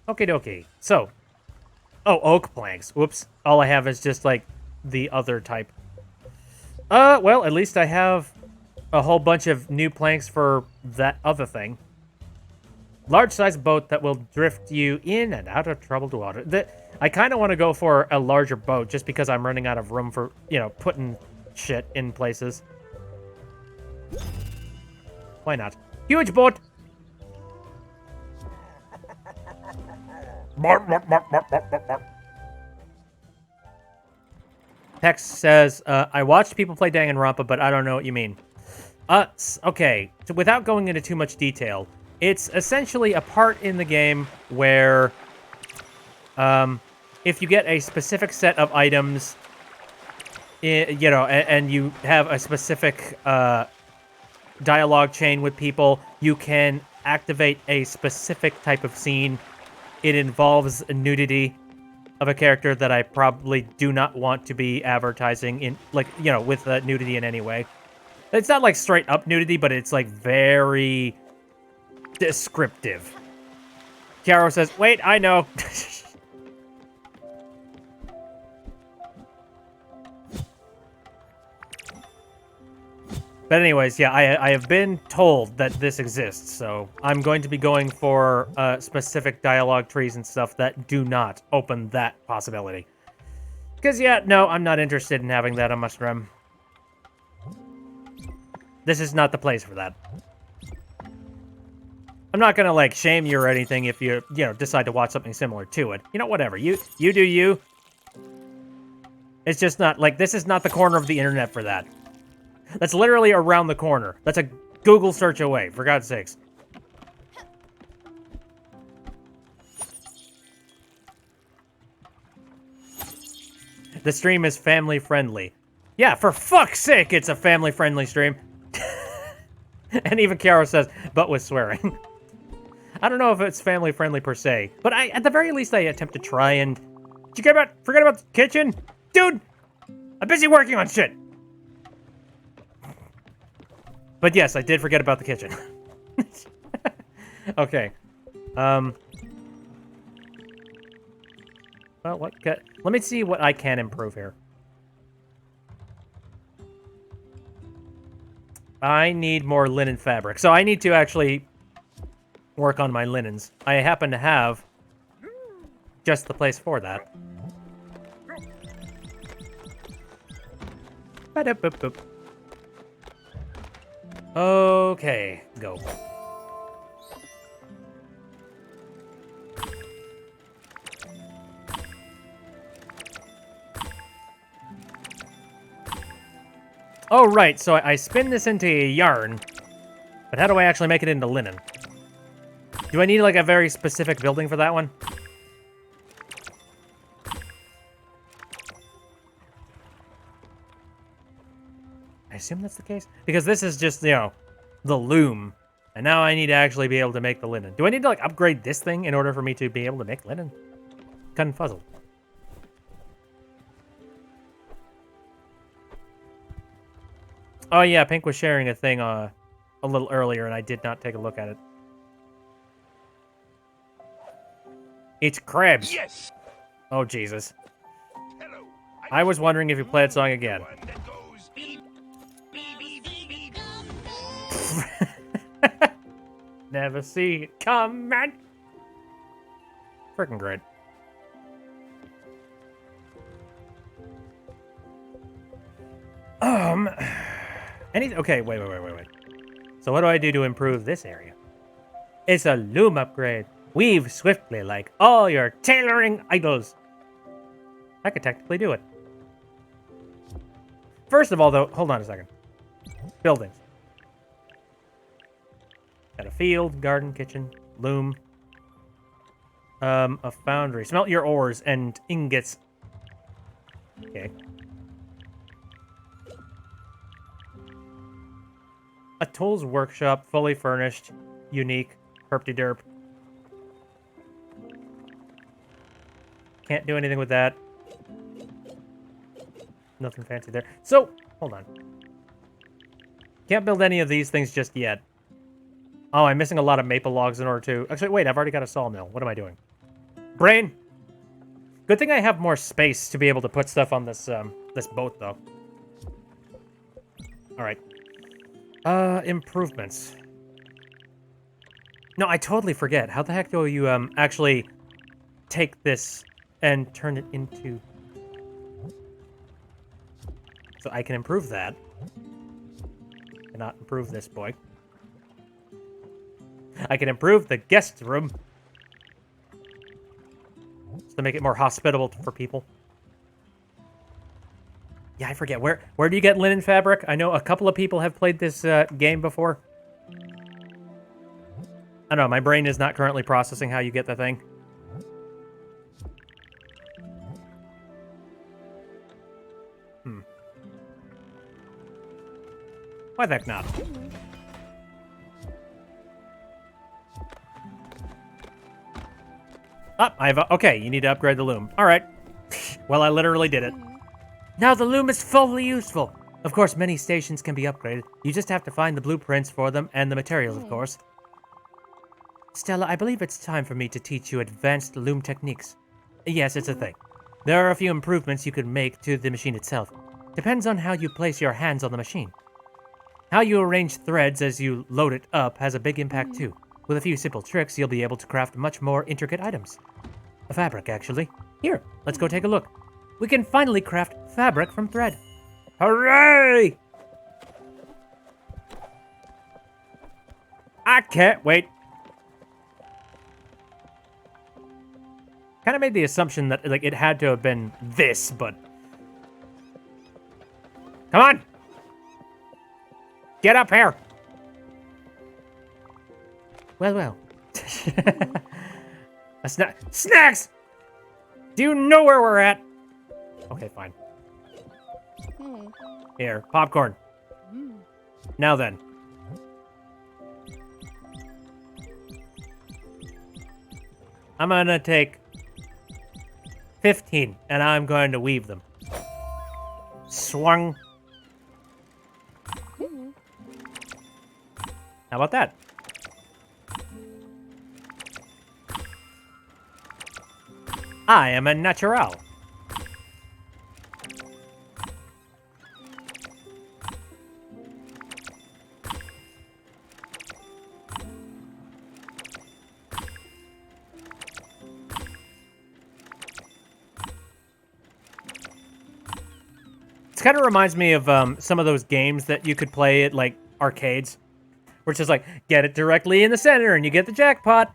Okie dokie. So, oh, oak planks. Whoops. All I have is just, like, the other type. Well, at least I have a whole bunch of new planks for that other thing. Large-sized boat that will drift you in and out of troubled water. I kind of want to go for a larger boat just because I'm running out of room for, you know, putting shit in places. Why not? Huge boat! Pex says, I watched people play Danganronpa, but I don't know what you mean. Okay, so without going into too much detail, it's essentially a part in the game where, if you get a specific set of items, you know, and you have a specific, dialogue chain with people, you can activate a specific type of scene. It involves nudity of a character that I probably do not want to be advertising in, like, you know, with nudity in any way. It's not like straight up nudity, but it's like very descriptive. Caro says, wait, I know. But anyways, yeah, I have been told that this exists, so I'm going to be going for specific dialogue trees and stuff that do not open that possibility. Because, yeah, no, I'm not interested in having that on my stream. This is not the place for that. I'm not gonna, like, shame you or anything if you know, decide to watch something similar to it. You know, whatever. You do you. It's just not, like, this is not the corner of the internet for that. That's literally around the corner. That's a Google search away, for God's sakes. The stream is family friendly. Yeah, for fuck's sake, it's a family friendly stream. And even Kiara says, but with swearing. I don't know if it's family friendly per se, but at the very least, I attempt to try and... Did you forget about the kitchen? Dude, I'm busy working on shit. But yes, I did forget about the kitchen. Okay. Well, let me see what I can improve here. I need more linen fabric. So I need to actually work on my linens. I happen to have just the place for that. Ba-da-boop-boop. Okay, go. Oh, right, so I spin this into yarn, but how do I actually make it into linen? Do I need, like, a very specific building for that one? I assume that's the case? Because this is just, you know, the loom, and now I need to actually be able to make the linen. Do I need to, like, upgrade this thing in order for me to be able to make linen? Confuzzled. Oh yeah, Pink was sharing a thing a little earlier, and I did not take a look at it. It's crabs. Yes. Oh Jesus. Hello. I was wondering if you play that song again. One that goes beep, beep, beep, beep, beep. Never see it come, man. Freaking great. Okay, wait. So what do I do to improve this area? It's a loom upgrade. Weave swiftly like all your tailoring idols. I could technically do it. First of all, though, hold on a second. Buildings. Got a field, garden, kitchen, loom. A foundry. Smelt your ores and ingots. Okay. A tools workshop, fully furnished, unique, herpty-derp. Can't do anything with that. Nothing fancy there. So, hold on. Can't build any of these things just yet. Oh, I'm missing a lot of maple logs in order to... Actually, wait, I've already got a sawmill. What am I doing? Brain! Good thing I have more space to be able to put stuff on this, this boat, though. Alright. Improvements. No, I totally forget. How the heck do you, actually take this and turn it into... So I can improve that. Cannot improve this boy. I can improve the guest room. Just to make it more hospitable for people. Yeah, I forget. Where do you get linen fabric? I know a couple of people have played this game before. I don't know, my brain is not currently processing how you get the thing. Why the heck not? Okay, you need to upgrade the loom. Alright. Well, I literally did it. Now the loom is fully useful. Of course, many stations can be upgraded. You just have to find the blueprints for them and the materials, of course. Stella, I believe it's time for me to teach you advanced loom techniques. Yes, it's a thing. There are a few improvements you can make to the machine itself. Depends on how you place your hands on the machine. How you arrange threads as you load it up has a big impact too. With a few simple tricks, you'll be able to craft much more intricate items. A fabric, actually. Here, let's go take a look. We can finally craft fabric from thread. Hooray! I can't wait. Kind of made the assumption that like it had to have been this, but Come on! Get up here! Well, well. A snacks! Do you know where we're at? Okay, fine. Here, popcorn. Now then. I'm gonna take 15, and I'm going to weave them. Swung. How about that? I am a natural. It kind of reminds me of some of those games that you could play at like arcades, where it's just like, get it directly in the center and you get the jackpot.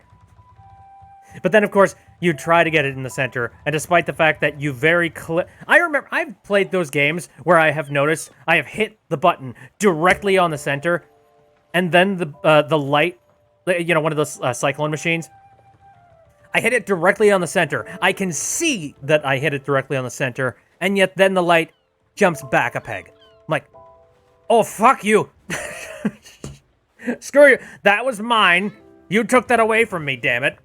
But then, of course, you try to get it in the center, and despite the fact that you I remember, I've played those games where I have noticed I have hit the button directly on the center, and then the light, you know, one of those cyclone machines, I hit it directly on the center. I can see that I hit it directly on the center, and yet then the light jumps back a peg. I'm like, oh, fuck you. Screw you. That was mine. You took that away from me, damn it.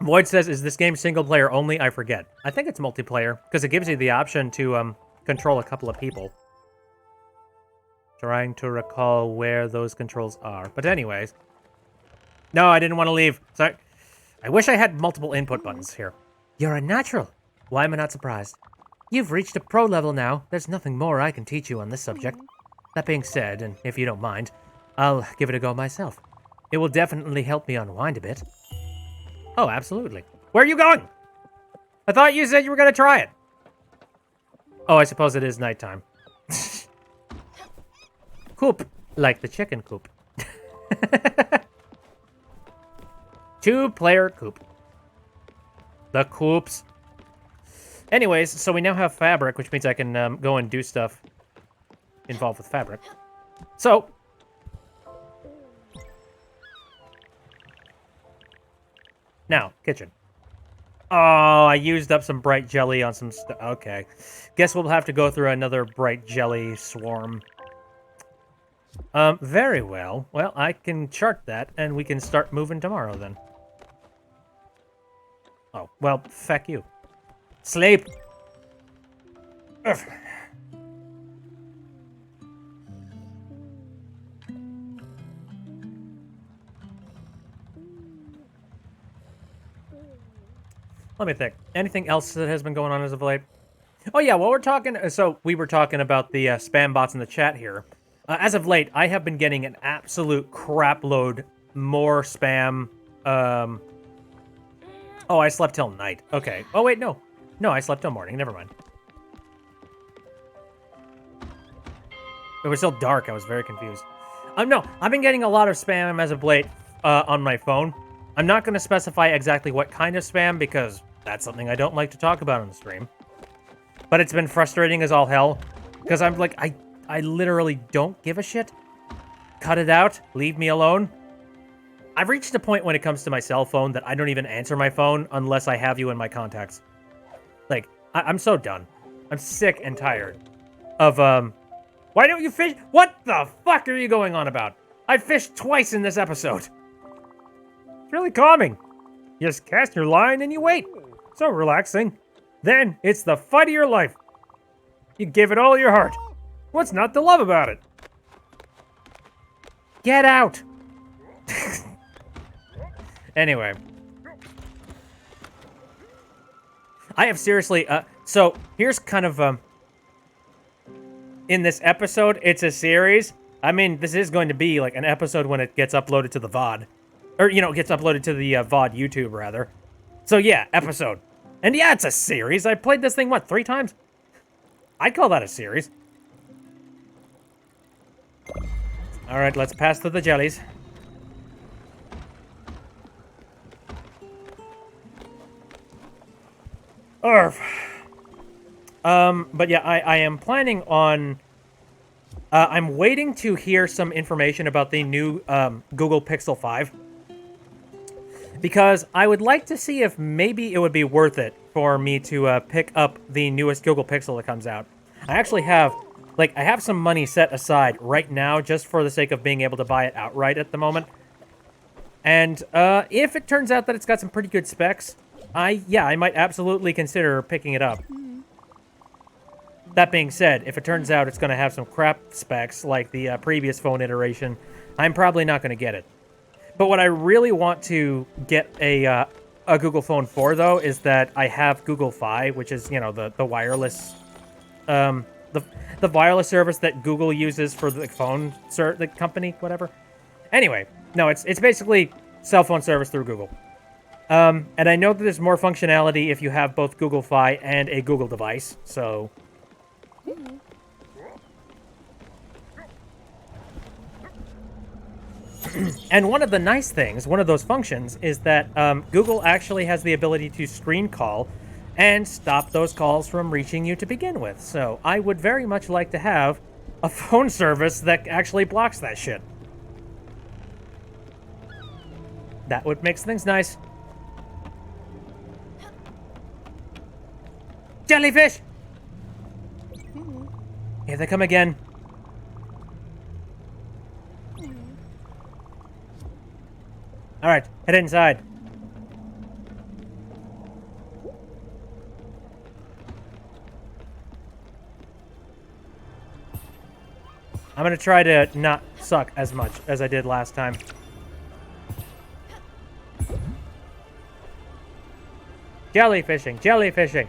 Void says, is this game single player only? I forget. I think it's multiplayer, because it gives you the option to control a couple of people. Trying to recall where those controls are. But anyways. No, I didn't want to leave. Sorry. I wish I had multiple input buttons here. You're a natural. Why am I not surprised? You've reached a pro level now. There's nothing more I can teach you on this subject. That being said, and if you don't mind, I'll give it a go myself. It will definitely help me unwind a bit. Oh, absolutely. Where are you going? I thought you said you were going to try it. Oh, I suppose it is nighttime. Coop. Like the chicken coop. 2-player coop. The coops. Anyways, so we now have fabric, which means I can go and do stuff involved with fabric. So... now, kitchen. Oh, I used up some bright jelly on some stuff. Okay. Guess we'll have to go through another bright jelly swarm. Very well. Well, I can chart that, and we can start moving tomorrow, then. Oh, well, feck you. Sleep! Ugh. Let me think. Anything else that has been going on as of late? Oh yeah, well we're talking, so we were talking about the spam bots in the chat here. As of late, I have been getting an absolute crap load more spam. Oh, I slept till night. Okay. Oh wait, no. No, I slept till morning. Never mind. It was still dark. I was very confused. No, I've been getting a lot of spam as of late on my phone. I'm not going to specify exactly what kind of spam because that's something I don't like to talk about on the stream. But it's been frustrating as all hell because I'm like, I literally don't give a shit. Cut it out. Leave me alone. I've reached a point when it comes to my cell phone that I don't even answer my phone unless I have you in my contacts. Like, I'm so done. I'm sick and tired of, why don't you fish? What the fuck are you going on about? I fished twice in this episode. It's really calming. You just cast your line and you wait. So relaxing. Then, it's the fight of your life. You give it all your heart. What's not to love about it? Get out! Anyway. I have seriously, so, here's kind of, in this episode, it's a series. I mean, this is going to be, like, an episode when it gets uploaded to the VOD. Or, you know, gets uploaded to the VOD YouTube, rather. So, yeah, episode. And yeah, it's a series. I played this thing, what, 3 times? I'd call that a series. Alright, let's pass through the jellies. Arf. But yeah, I am planning on... I'm waiting to hear some information about the new Google Pixel 5. Because I would like to see if maybe it would be worth it for me to pick up the newest Google Pixel that comes out. I actually have, like, I have some money set aside right now just for the sake of being able to buy it outright at the moment. And if it turns out that it's got some pretty good specs, I might absolutely consider picking it up. That being said, if it turns out it's going to have some crap specs like the previous phone iteration, I'm probably not going to get it. But what I really want to get a Google phone for, though, is that I have Google Fi, which is, you know, the wireless, the wireless service that Google uses for the phone, the company, whatever. Anyway, no, it's basically cell phone service through Google. And I know that there's more functionality if you have both Google Fi and a Google device, so... And one of the nice things, one of those functions, is that Google actually has the ability to screen call and stop those calls from reaching you to begin with. So I would very much like to have a phone service that actually blocks that shit. That would make things nice. Jellyfish! Here they come again. All right, head inside. I'm gonna try to not suck as much as I did last time. Jellyfishing, jellyfishing.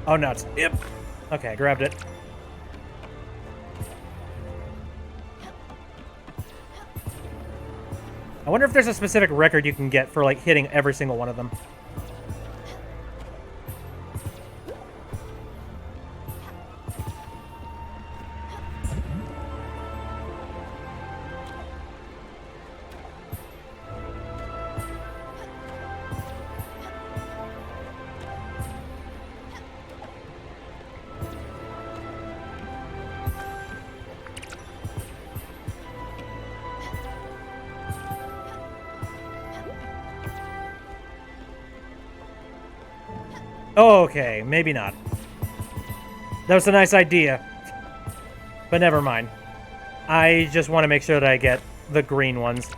Oh, nuts. Yep. Okay, I grabbed it. I wonder if there's a specific record you can get for, like, hitting every single one of them. Okay, maybe not. That was a nice idea. But never mind. I just want to make sure that I get the green ones.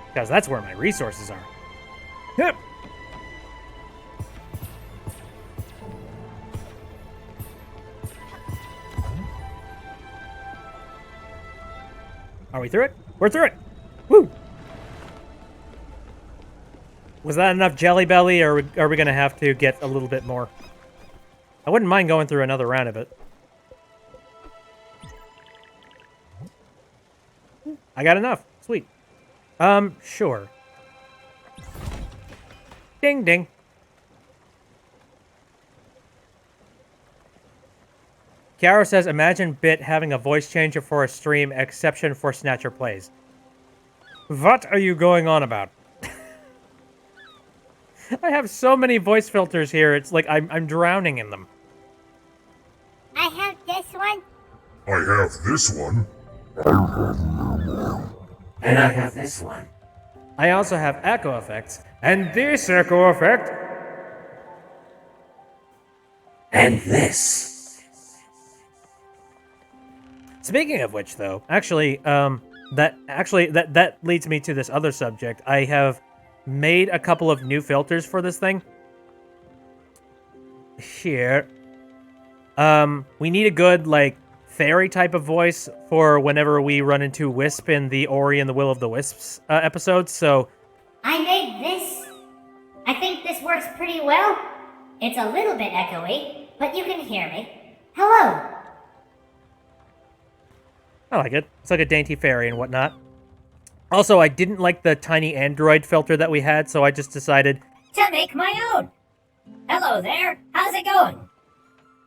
Because that's where my resources are. Yep. Are we through it? We're through it! Woo! Was that enough Jelly Belly, or are we going to have to get a little bit more? I wouldn't mind going through another round of it. I got enough. Sweet. Sure. Ding, ding. Kiara says, imagine Bit having a voice changer for a stream, exception for Snatcher Plays. What are you going on about? I have so many voice filters here, it's like I'm drowning in them. I have this one. I have this one. And I have this one. I also have echo effects, and this echo effect. And this. Speaking of which, though, actually, that leads me to this other subject. I have made a couple of new filters for this thing. Here. We need a good, like, fairy type of voice for whenever we run into Wisp in the Ori and the Will of the Wisps episodes, so... I made this. I think this works pretty well. It's a little bit echoey, but you can hear me. Hello. I like it. It's like a dainty fairy and whatnot. Also, I didn't like the tiny android filter that we had, so I just decided... to make my own. Hello there, how's it going?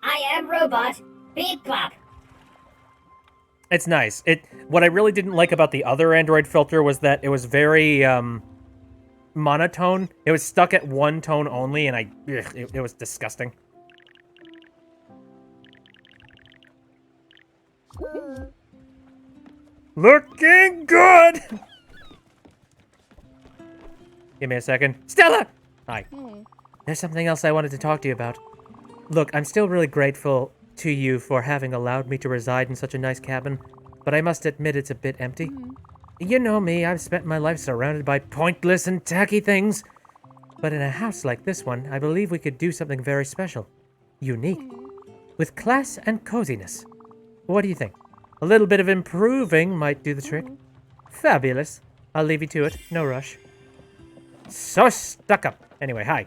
I am Robot Beep Bop. It's nice. What I really didn't like about the other Android filter was that it was very monotone. It was stuck at one tone only, and it was disgusting. Looking good! Give me a second. Stella! Hi. There's something else I wanted to talk to you about. Look, I'm still really grateful to you for having allowed me to reside in such a nice cabin, but I must admit it's a bit empty. You know me, I've spent my life surrounded by pointless and tacky things. But in a house like this one, I believe we could do something very special. Unique. With class and coziness. What do you think? A little bit of improving might do the trick. Fabulous. I'll leave you to it. No rush. So stuck up. Anyway, hi.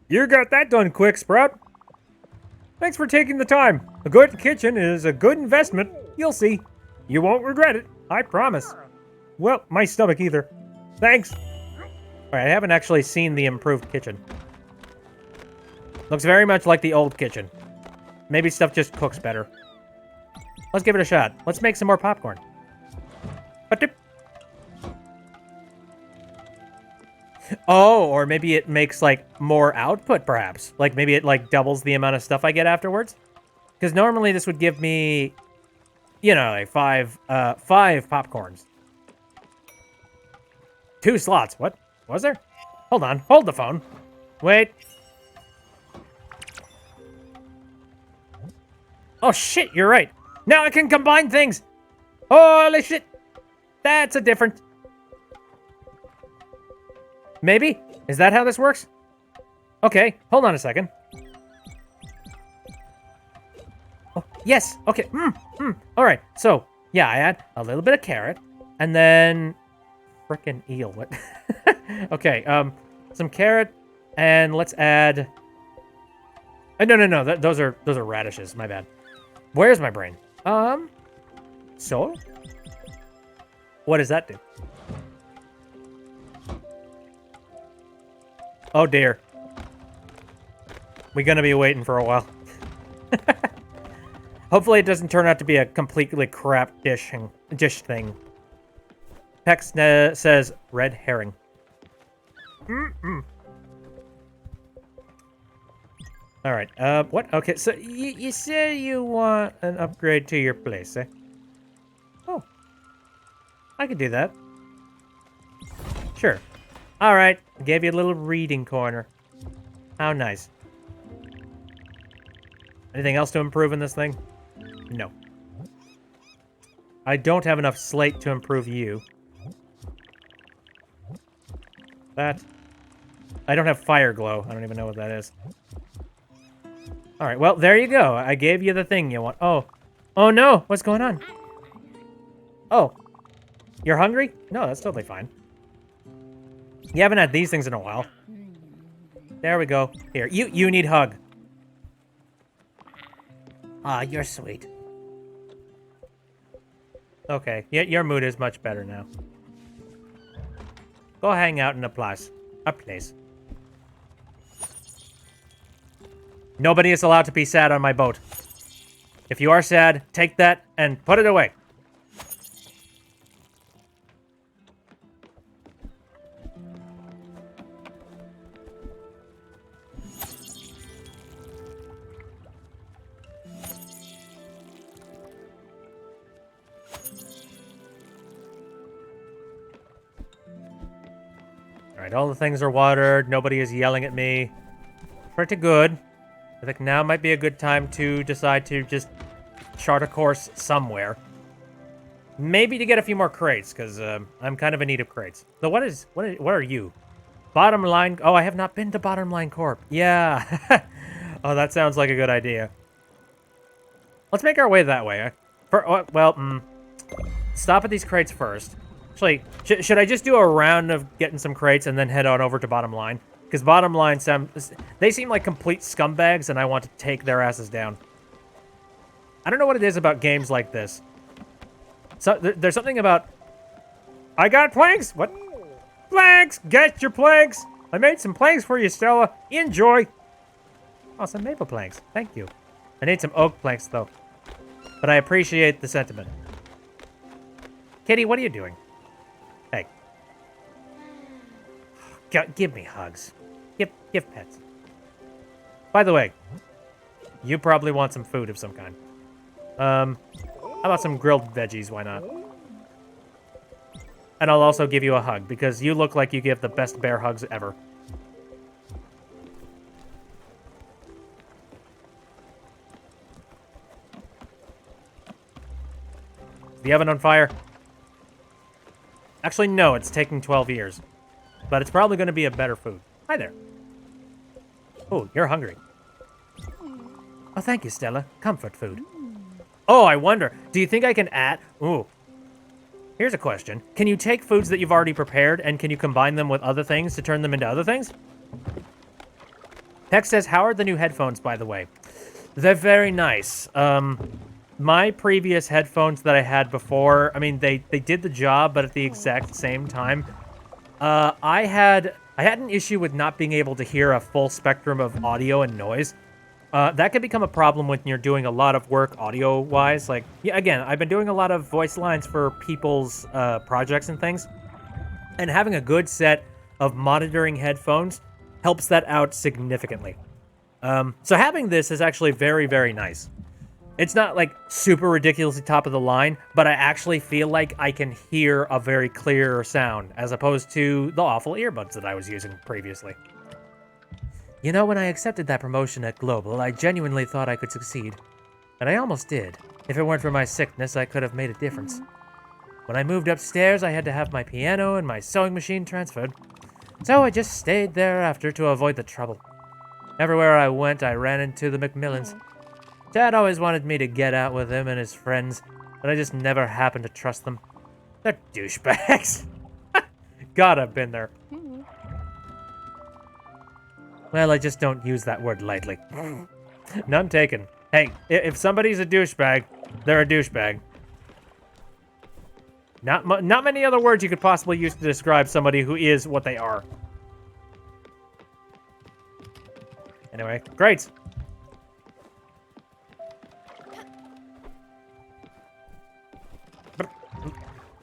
You got that done quick, Sprout. Thanks for taking the time. A good kitchen is a good investment. You'll see. You won't regret it. I promise. Well, my stomach either. Thanks. Alright, I haven't actually seen the improved kitchen. Looks very much like the old kitchen. Maybe stuff just cooks better. Let's give it a shot. Let's make some more popcorn. Oh, or maybe it makes, like, more output, perhaps. Like, maybe it, like, doubles the amount of stuff I get afterwards. Because normally this would give me, you know, like, five popcorns. 2 slots. What? Was there? Hold on. Hold the phone. Wait. Oh, shit, you're right. Now I can combine things. Holy shit. That's a different... Maybe? Is that how this works? Okay, hold on a second. Oh, yes, okay. All right, so, yeah, I add a little bit of carrot, and then... Frickin' eel, what? Okay, some carrot, and let's add... No, those are radishes, my bad. Where's my brain? So? What does that do? Oh dear. We're gonna be waiting for a while. Hopefully it doesn't turn out to be a completely crap dish thing. Pex says red herring. Alright, what? Okay, so you said you want an upgrade to your place, eh? Oh. I could do that. Sure. Alright, gave you a little reading corner. How nice. Anything else to improve in this thing? No. I don't have enough slate to improve you. That. I don't have fire glow. I don't even know what that is. Alright, well, there you go. I gave you the thing you want. Oh. Oh no! What's going on? Oh. You're hungry? No, that's totally fine. You haven't had these things in a while. There we go. Here, you need hug. Ah, you're sweet. Okay, your mood is much better now. Go hang out in a place. Nobody is allowed to be sad on my boat. If you are sad, take that and put it away. Alright, all the things are watered. Nobody is yelling at me. Pretty good. I think now might be a good time to decide to just chart a course somewhere. Maybe to get a few more crates, because I'm kind of in need of crates. So what are you? Bottom line... Oh, I have not been to Bottom Line Corp. Yeah. Oh, that sounds like a good idea. Let's make our way that way. Stop at these crates first. Actually, should I just do a round of getting some crates and then head on over to Bottom Line? Because Bottom Line, they seem like complete scumbags, and I want to take their asses down. I don't know what it is about games like this. So there's something about... I got planks! What? Planks! Get your planks! I made some planks for you, Stella. Enjoy! Oh, some maple planks. Thank you. I need some oak planks, though. But I appreciate the sentiment. Kitty, what are you doing? Hey. Give me hugs. Give pets. By the way, you probably want some food of some kind. How about some grilled veggies? Why not? And I'll also give you a hug, because you look like you give the best bear hugs ever. Is the oven on fire? Actually, no, it's taking 12 years. But it's probably going to be a better food. Hi there. Oh, you're hungry. Oh, thank you, Stella. Comfort food. Oh, I wonder. Do you think I can add... Ooh. Here's a question. Can you take foods that you've already prepared and can you combine them with other things to turn them into other things? Peck says, how are the new headphones, by the way? They're very nice. My previous headphones that I had before, I mean, they did the job, but at the exact same time, I had an issue with not being able to hear a full spectrum of audio and noise. That can become a problem when you're doing a lot of work audio-wise. Like, yeah, again, I've been doing a lot of voice lines for people's projects and things, and having a good set of monitoring headphones helps that out significantly. So having this is actually very, very nice. It's not, like, super ridiculously top of the line, but I actually feel like I can hear a very clear sound, as opposed to the awful earbuds that I was using previously. You know, when I accepted that promotion at Global, I genuinely thought I could succeed. And I almost did. If it weren't for my sickness, I could have made a difference. When I moved upstairs, I had to have my piano and my sewing machine transferred. So I just stayed there after to avoid the trouble. Everywhere I went, I ran into the Macmillans. Dad always wanted me to get out with him and his friends, but I just never happened to trust them. They're douchebags. God, I've been there. Well, I just don't use that word lightly. None taken. Hey, if somebody's a douchebag, they're a douchebag. Not many other words you could possibly use to describe somebody who is what they are. Anyway, great.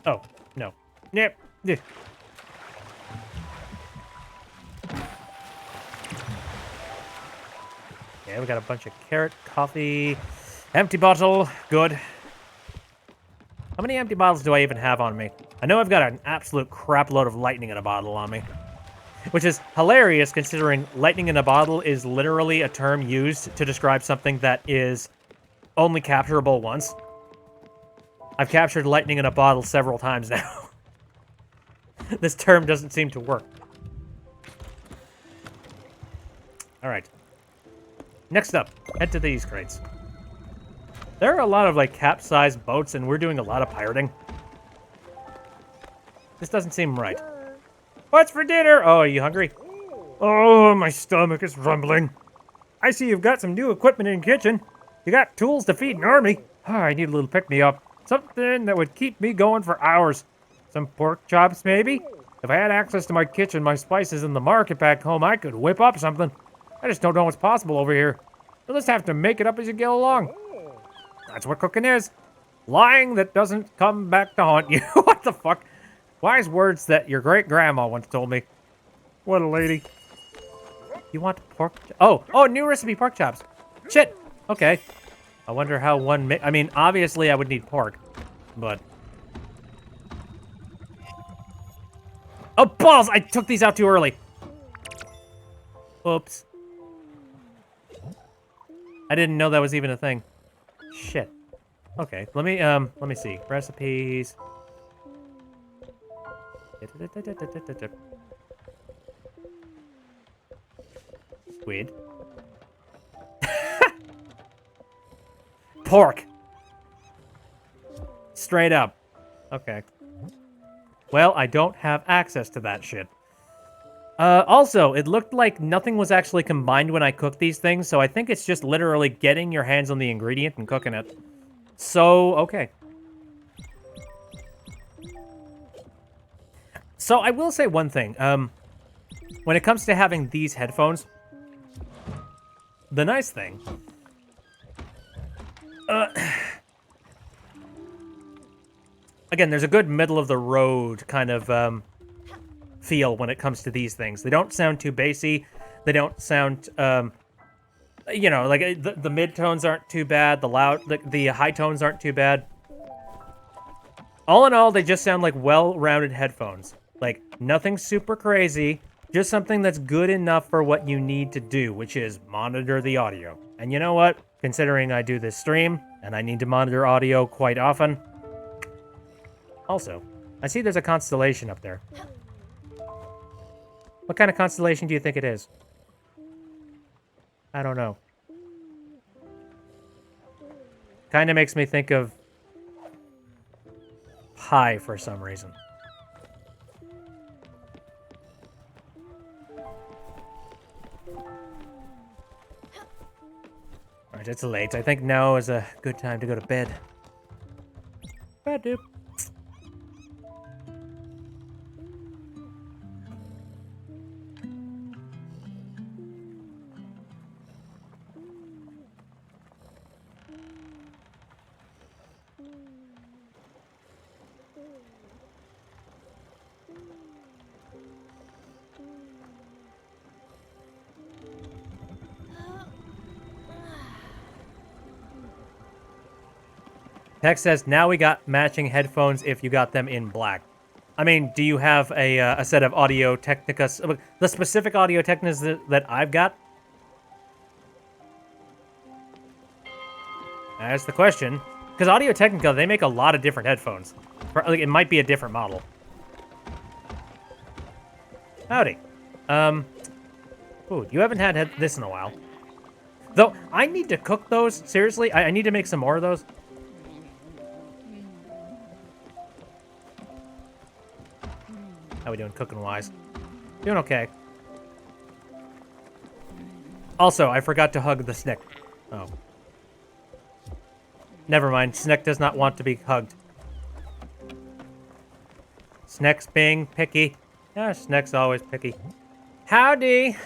Oh, no. Yep. Yeah. Okay, we got a bunch of carrot, coffee, empty bottle, good. How many empty bottles do I even have on me? I know I've got an absolute crap load of lightning in a bottle on me. Which is hilarious considering lightning in a bottle is literally a term used to describe something that is only capturable once. I've captured lightning in a bottle several times now. This term doesn't seem to work. Alright. Next up, head to these crates. There are a lot of, like, capsized boats, and we're doing a lot of pirating. This doesn't seem right. What's for dinner? Oh, are you hungry? Oh, my stomach is rumbling. I see you've got some new equipment in the kitchen. You got tools to feed an army. Oh, I need a little pick-me-up. Something that would keep me going for hours. Some pork chops, maybe? If I had access to my kitchen, my spices, and the market back home, I could whip up something. I just don't know what's possible over here. You'll just have to make it up as you get along. That's what cooking is. Lying that doesn't come back to haunt you. What the fuck? Wise words that your great-grandma once told me. What a lady. You want pork... Oh, new recipe pork chops. Shit. Okay. I wonder how one... I mean, obviously I would need pork, but... Oh, balls! I took these out too early. Oops. I didn't know that was even a thing. Shit. Okay, let me see. Recipes. Squid. Pork. Straight up. Okay. Well, I don't have access to that shit. Also, it looked like nothing was actually combined when I cooked these things, so I think it's just literally getting your hands on the ingredient and cooking it. So, okay. So, I will say one thing. When it comes to having these headphones, the nice thing again, there's a good middle of the road kind of feel when it comes to these things. They don't sound too bassy. They don't sound, you know, like the mid tones aren't too bad. The high tones aren't too bad. All in all, they just sound like well-rounded headphones. Like, nothing super crazy, just something that's good enough for what you need to do, which is monitor the audio. And you know what? Considering I do this stream, and I need to monitor audio quite often. Also, I see there's a constellation up there. What kind of constellation do you think it is? I don't know. Kind of makes me think of Pi for some reason. Alright, it's late. I think now is a good time to go to bed. Bed, dude. Text says, now we got matching headphones if you got them in black. I mean, do you have a set of Audio Technicas, the specific Audio Technicas that I've got? That's the question. Because Audio Technica, they make a lot of different headphones. Like, it might be a different model. Howdy. Ooh, you haven't had this in a while. Though, I need to cook those. Seriously, I need to make some more of those. How we doing cooking-wise? Doing okay. Also, I forgot to hug the Snick. Oh. Never mind. Snick does not want to be hugged. Snick's being picky. Yeah, Snick's always picky. Howdy!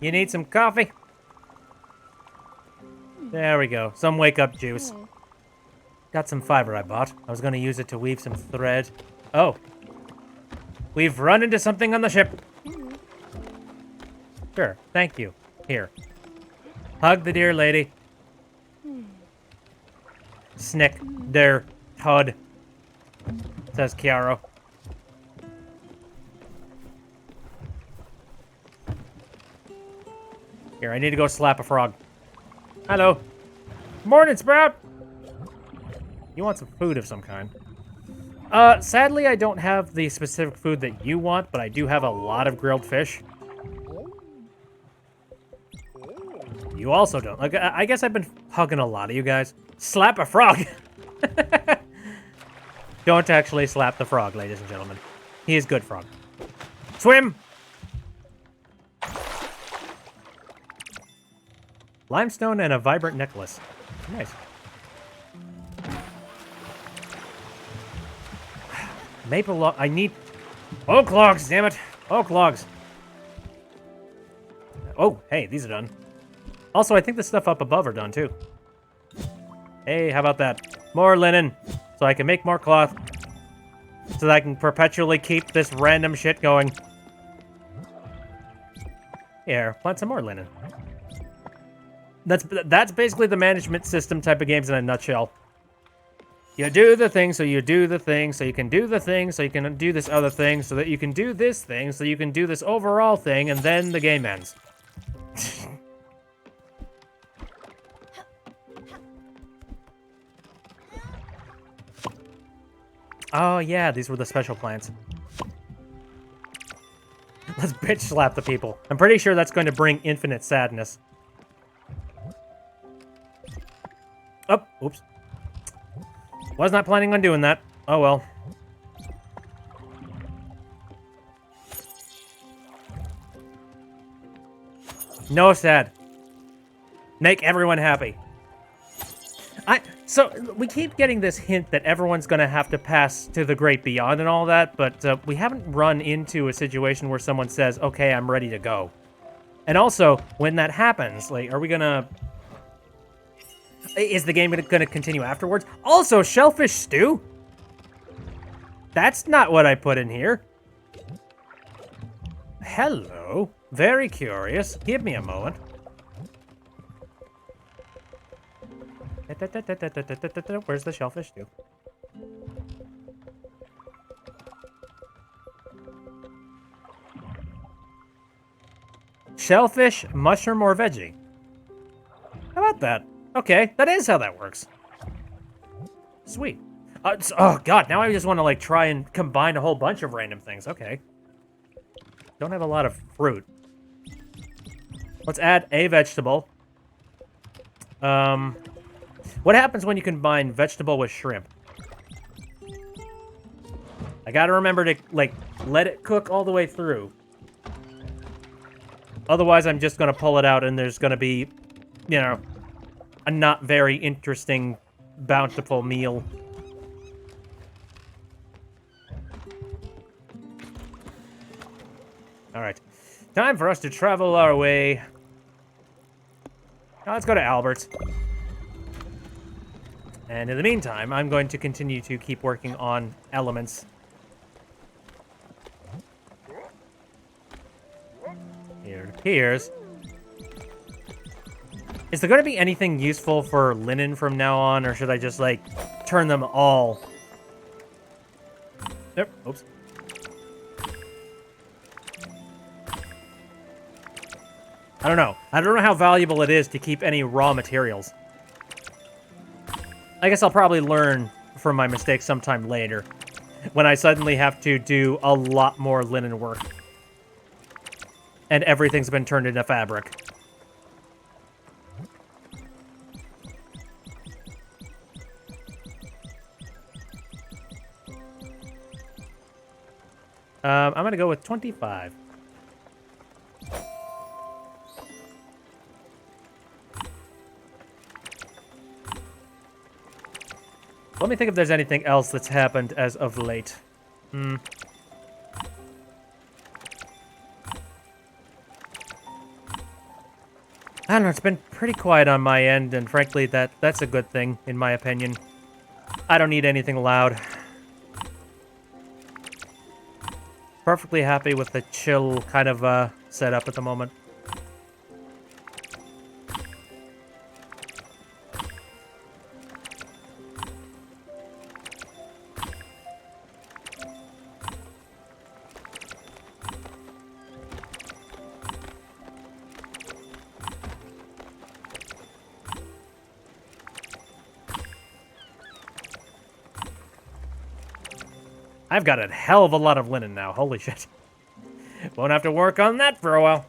You need some coffee? There we go. Some wake-up juice. Got some fiber I bought. I was going to use it to weave some thread. Oh. We've run into something on the ship. Sure, thank you. Here. Hug the dear lady. Snick der Todd, says Chiaro. Here, I need to go slap a frog. Hello. Morning, Sprout. You want some food of some kind. Sadly, I don't have the specific food that you want, but I do have a lot of grilled fish. You also don't. Like, I guess I've been hugging a lot of you guys. Slap a frog! Don't actually slap the frog, ladies and gentlemen. He is good frog. Swim! Limestone and a vibrant necklace. Nice. Maple log. I need oak logs, damn it. Oak logs. Oh, hey, these are done. Also, I think the stuff up above are done too. Hey, how about that? More linen, so I can make more cloth. So that I can perpetually keep this random shit going. Here, plant some more linen. That's basically the management system type of games in a nutshell. You do the thing, so you do the thing, so you can do the thing, so you can do this other thing, so that you can do this thing, so you can do this overall thing, and then the game ends. Oh, yeah, these were the special plants. Let's bitch slap the people. I'm pretty sure that's going to bring infinite sadness. Oh, oops. Was not planning on doing that. Oh, well. No sad. Make everyone happy. So, we keep getting this hint that everyone's going to have to pass to the great beyond and all that, but we haven't run into a situation where someone says, okay, I'm ready to go. And also, when that happens, like, are we going to... Is the game going to continue afterwards? Also, shellfish stew? That's not what I put in here. Hello. Very curious. Give me a moment. Where's the shellfish stew? Shellfish, mushroom, or veggie? How about that? Okay, that is how that works. Sweet. Oh god, now I just want to like try and combine a whole bunch of random things. Okay. Don't have a lot of fruit. Let's add a vegetable. What happens when you combine vegetable with shrimp? I gotta remember to, like, let it cook all the way through. Otherwise, I'm just gonna pull it out and there's gonna be, you know, a not very interesting, bountiful meal. Alright. Time for us to travel our way. Now let's go to Albert's. And in the meantime, I'm going to continue to keep working on elements. Here it appears. Is there going to be anything useful for linen from now on, or should I just, like, turn them all? Yep, oops. I don't know. I don't know how valuable it is to keep any raw materials. I guess I'll probably learn from my mistakes sometime later, when I suddenly have to do a lot more linen work. And everything's been turned into fabric. I'm gonna go with 25. Let me think if there's anything else that's happened as of late. I don't know, it's been pretty quiet on my end, and frankly, that's a good thing, in my opinion. I don't need anything loud. Perfectly happy with the chill kind of setup at the moment. I've got a hell of a lot of linen now. Holy shit. Won't have to work on that for a while.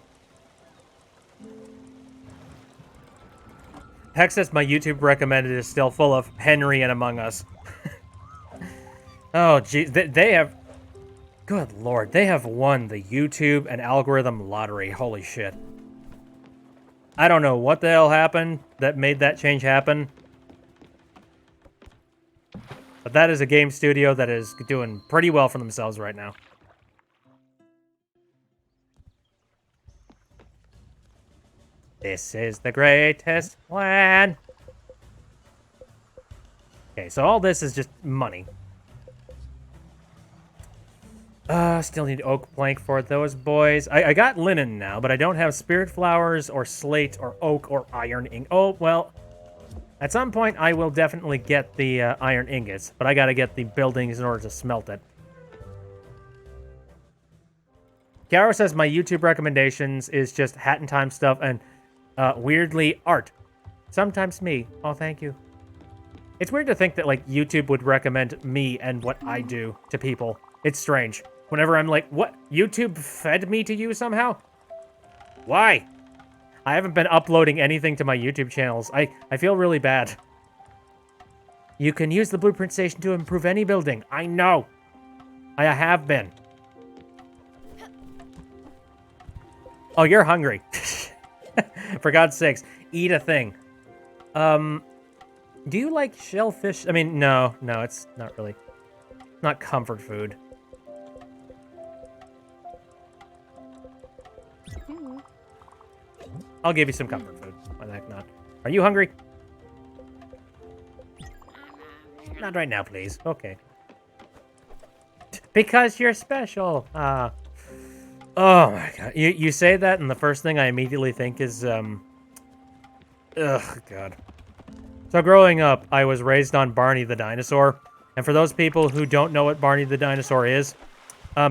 Hex says my YouTube recommended is still full of Henry and Among Us. Oh, geez. They have... Good lord. They have won the YouTube and algorithm lottery. Holy shit. I don't know what the hell happened that made that change happen. But that is a game studio that is doing pretty well for themselves right now. This is the greatest plan. Okay, so all this is just money. Still need oak plank for those boys. I got linen now, but I don't have spirit flowers or slate or oak or iron ink. Oh, well... At some point, I will definitely get the iron ingots, but I gotta get the buildings in order to smelt it. Garo says my YouTube recommendations is just Hat in Time stuff and, weirdly, art. Sometimes me. Oh, thank you. It's weird to think that, like, YouTube would recommend me and what I do to people. It's strange. Whenever I'm like, what? YouTube fed me to you somehow? Why? I haven't been uploading anything to my YouTube channels. I feel really bad. You can use the blueprint station to improve any building. I know. I have been. Oh, you're hungry. For God's sakes, eat a thing. Do you like shellfish? I mean, no, it's not really. Not comfort food. I'll give you some comfort food. Why the heck not? Are you hungry? Not right now, please. Okay. Because you're special. Oh my god. You say that, and the first thing I immediately think is, ugh, god. So growing up, I was raised on Barney the dinosaur. And for those people who don't know what Barney the dinosaur is,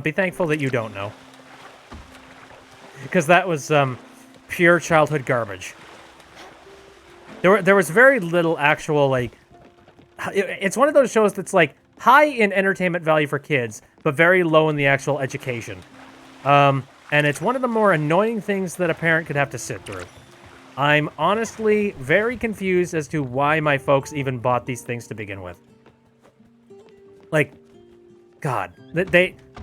be thankful that you don't know. Because that was, pure childhood garbage. There was very little actual, like... It's one of those shows that's, like, high in entertainment value for kids, but very low in the actual education. And it's one of the more annoying things that a parent could have to sit through. I'm honestly very confused as to why my folks even bought these things to begin with. Like, God,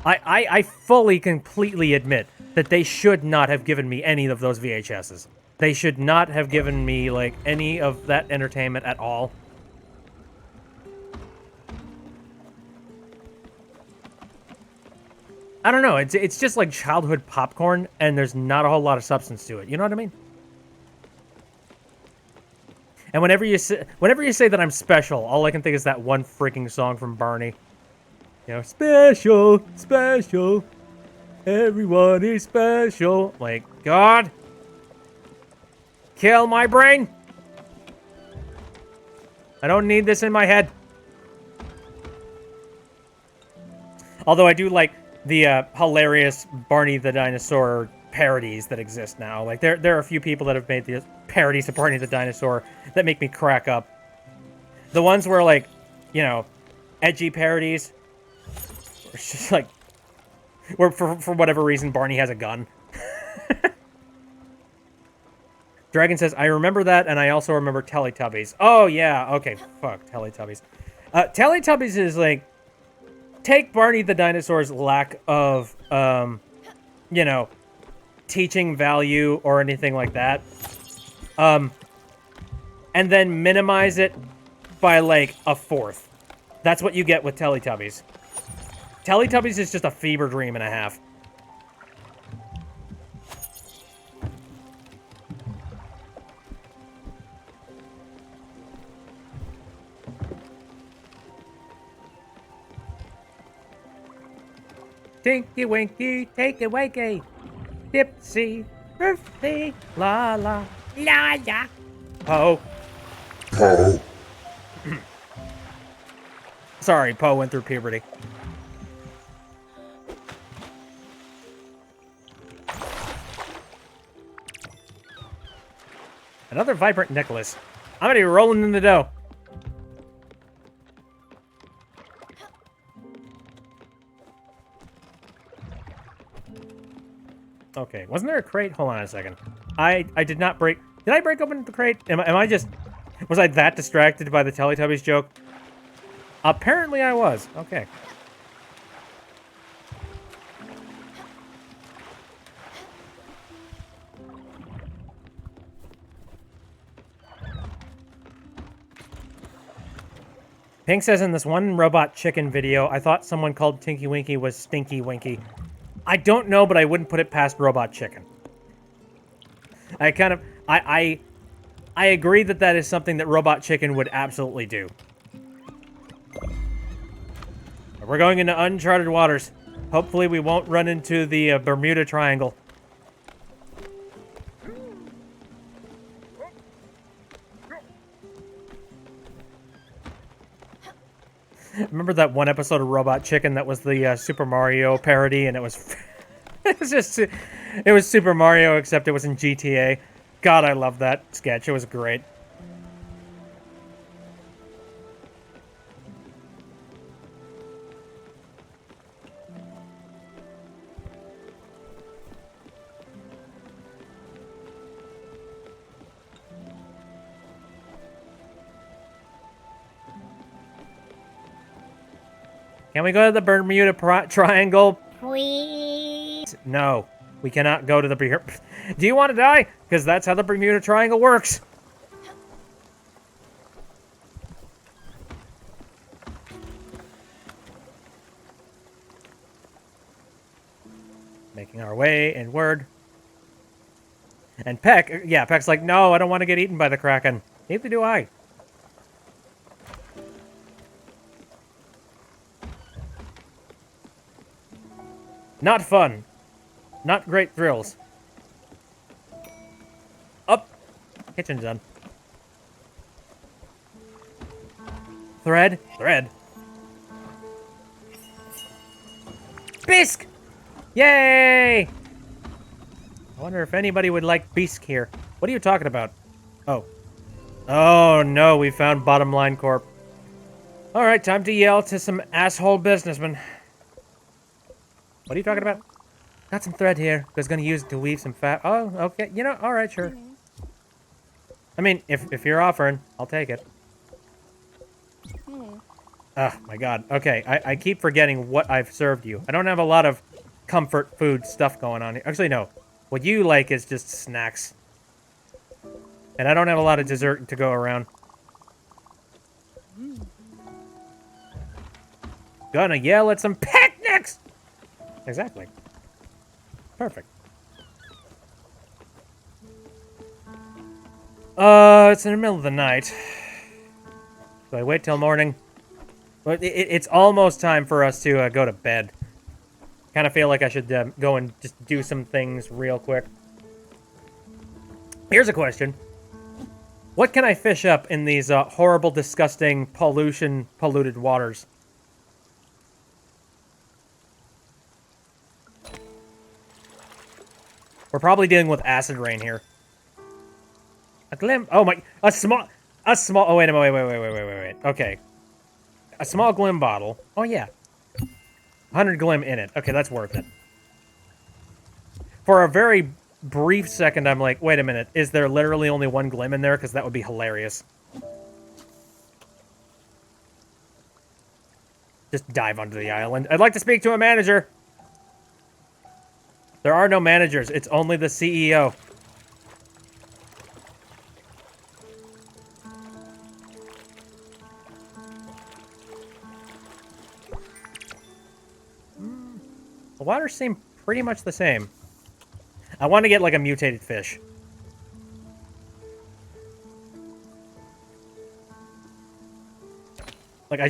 I fully, completely admit that they should not have given me any of those VHSs. They should not have given me, like, any of that entertainment at all. I don't know, it's just like childhood popcorn, and there's not a whole lot of substance to it, you know what I mean? And whenever you say that I'm special, all I can think is that one freaking song from Barney. You know, special, special, everyone is special. Like, God, kill my brain. I don't need this in my head. Although I do like the hilarious Barney the Dinosaur parodies that exist now. Like, there are a few people that have made the parodies of Barney the Dinosaur that make me crack up. The ones where, like, you know, edgy parodies. It's just like, where for whatever reason Barney has a gun. Dragon says, I remember that, and I also remember Teletubbies. Oh, yeah, okay, fuck, Teletubbies. Teletubbies is, like, take Barney the Dinosaur's lack of, you know, teaching value or anything like that, and then minimize it by, like, a fourth. That's what you get with Teletubbies. Teletubbies is just a fever dream and a half. Tinky Winky, take it wakey. Dipsy, Earthy, la la, la la. Poe. Poe. Sorry, Poe went through puberty. Another vibrant necklace. I'm gonna be rolling in the dough. Okay, wasn't there a crate? Hold on a second. I did not break... Did I break open the crate? Am I just... Was I that distracted by the Teletubbies joke? Apparently I was. Okay. Pink says in this one Robot Chicken video, I thought someone called Tinky Winky was Stinky Winky. I don't know, but I wouldn't put it past Robot Chicken. I agree that that is something that Robot Chicken would absolutely do. We're going into uncharted waters. Hopefully we won't run into the Bermuda Triangle. Remember that one episode of Robot Chicken that was the Super Mario parody, and it was it was Super Mario except it was in GTA. God, I love that sketch. It was great. Can we go to the Bermuda Triangle? Please. No, we cannot go to the... Do you want to die? Because that's how the Bermuda Triangle works. Making our way inward. And Peck, yeah, Peck's like, no, I don't want to get eaten by the Kraken. Neither do I. Not fun. Not great thrills. Up. Kitchen's done. Thread. Thread. Bisque! Yay! I wonder if anybody would like bisque here. What are you talking about? Oh. Oh no, we found Bottom Line Corp. Alright, time to yell to some asshole businessman. What are you talking about? Got some thread here. I was gonna use it to weave some fat. Oh, okay. You know, alright, sure. I mean, if you're offering, I'll take it. Oh, my God. Okay, I keep forgetting what I've served you. I don't have a lot of comfort food stuff going on here. Actually, no. What you like is just snacks. And I don't have a lot of dessert to go around. Gonna yell at some picnics! Exactly. Perfect. It's in the middle of the night. So I wait till morning. But it's almost time for us to go to bed. Kind of feel like I should go and just do some things real quick. Here's a question. What can I fish up in these horrible, disgusting, polluted waters? We're probably dealing with acid rain here. A glim. Oh my. A small. Oh wait a minute. Wait. Okay. A small glim bottle. Oh yeah. 100 glim in it. Okay, that's worth it. For a very brief second, I'm like, wait a minute. Is there literally only one glim in there? Because that would be hilarious. Just dive onto the island. I'd like to speak to a manager. There are no managers. It's only the CEO. The waters seem pretty much the same. I want to get like a mutated fish. Like I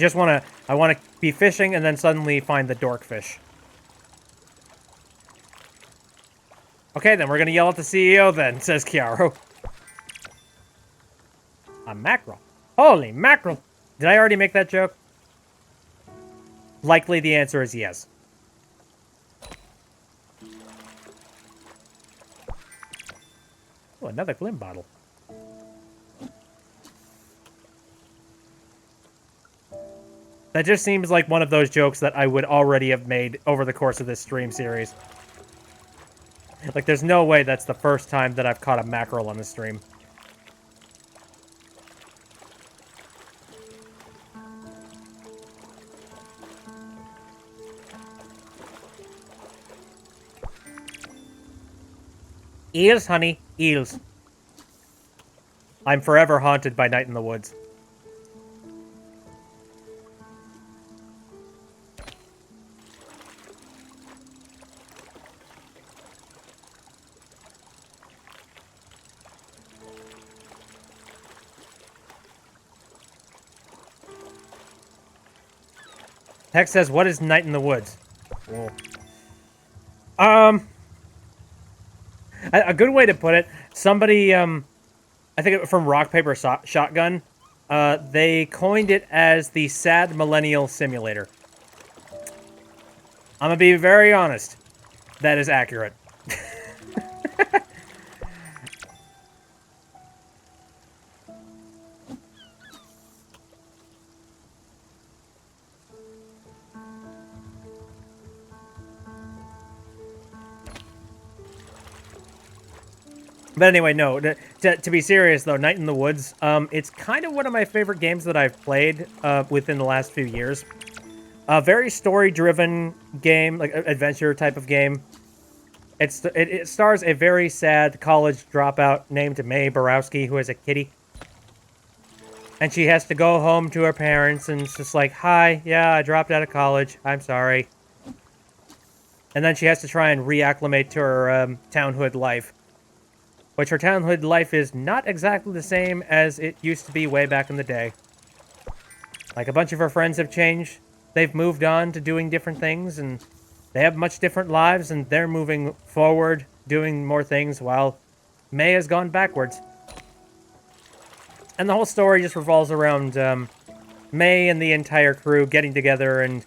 want to be fishing and then suddenly find the dork fish. Okay, then we're gonna yell at the CEO then, says Chiaro. A mackerel. Holy mackerel! Did I already make that joke? Likely the answer is yes. Oh, another glim bottle. That just seems like one of those jokes that I would already have made over the course of this stream series. Like, there's no way that's the first time that I've caught a mackerel on the stream. Eels, honey. Eels. I'm forever haunted by Night in the Woods. Hex says, what is Night in the Woods? Whoa. A good way to put it, somebody, I think from Rock, Paper, Shotgun, they coined it as the Sad Millennial Simulator. I'm gonna be very honest. That is accurate. But anyway, no, to be serious, though, Night in the Woods, it's kind of one of my favorite games that I've played within the last few years. A very story-driven game, like adventure type of game. It stars a very sad college dropout named Mae Borowski, who is a kitty. And she has to go home to her parents, and it's just like, hi, yeah, I dropped out of college, I'm sorry. And then she has to try and reacclimate to her townhood life. Which her townhood life is not exactly the same as it used to be way back in the day. Like, a bunch of her friends have changed. They've moved on to doing different things, and they have much different lives, and they're moving forward, doing more things, while May has gone backwards. And the whole story just revolves around May and the entire crew getting together and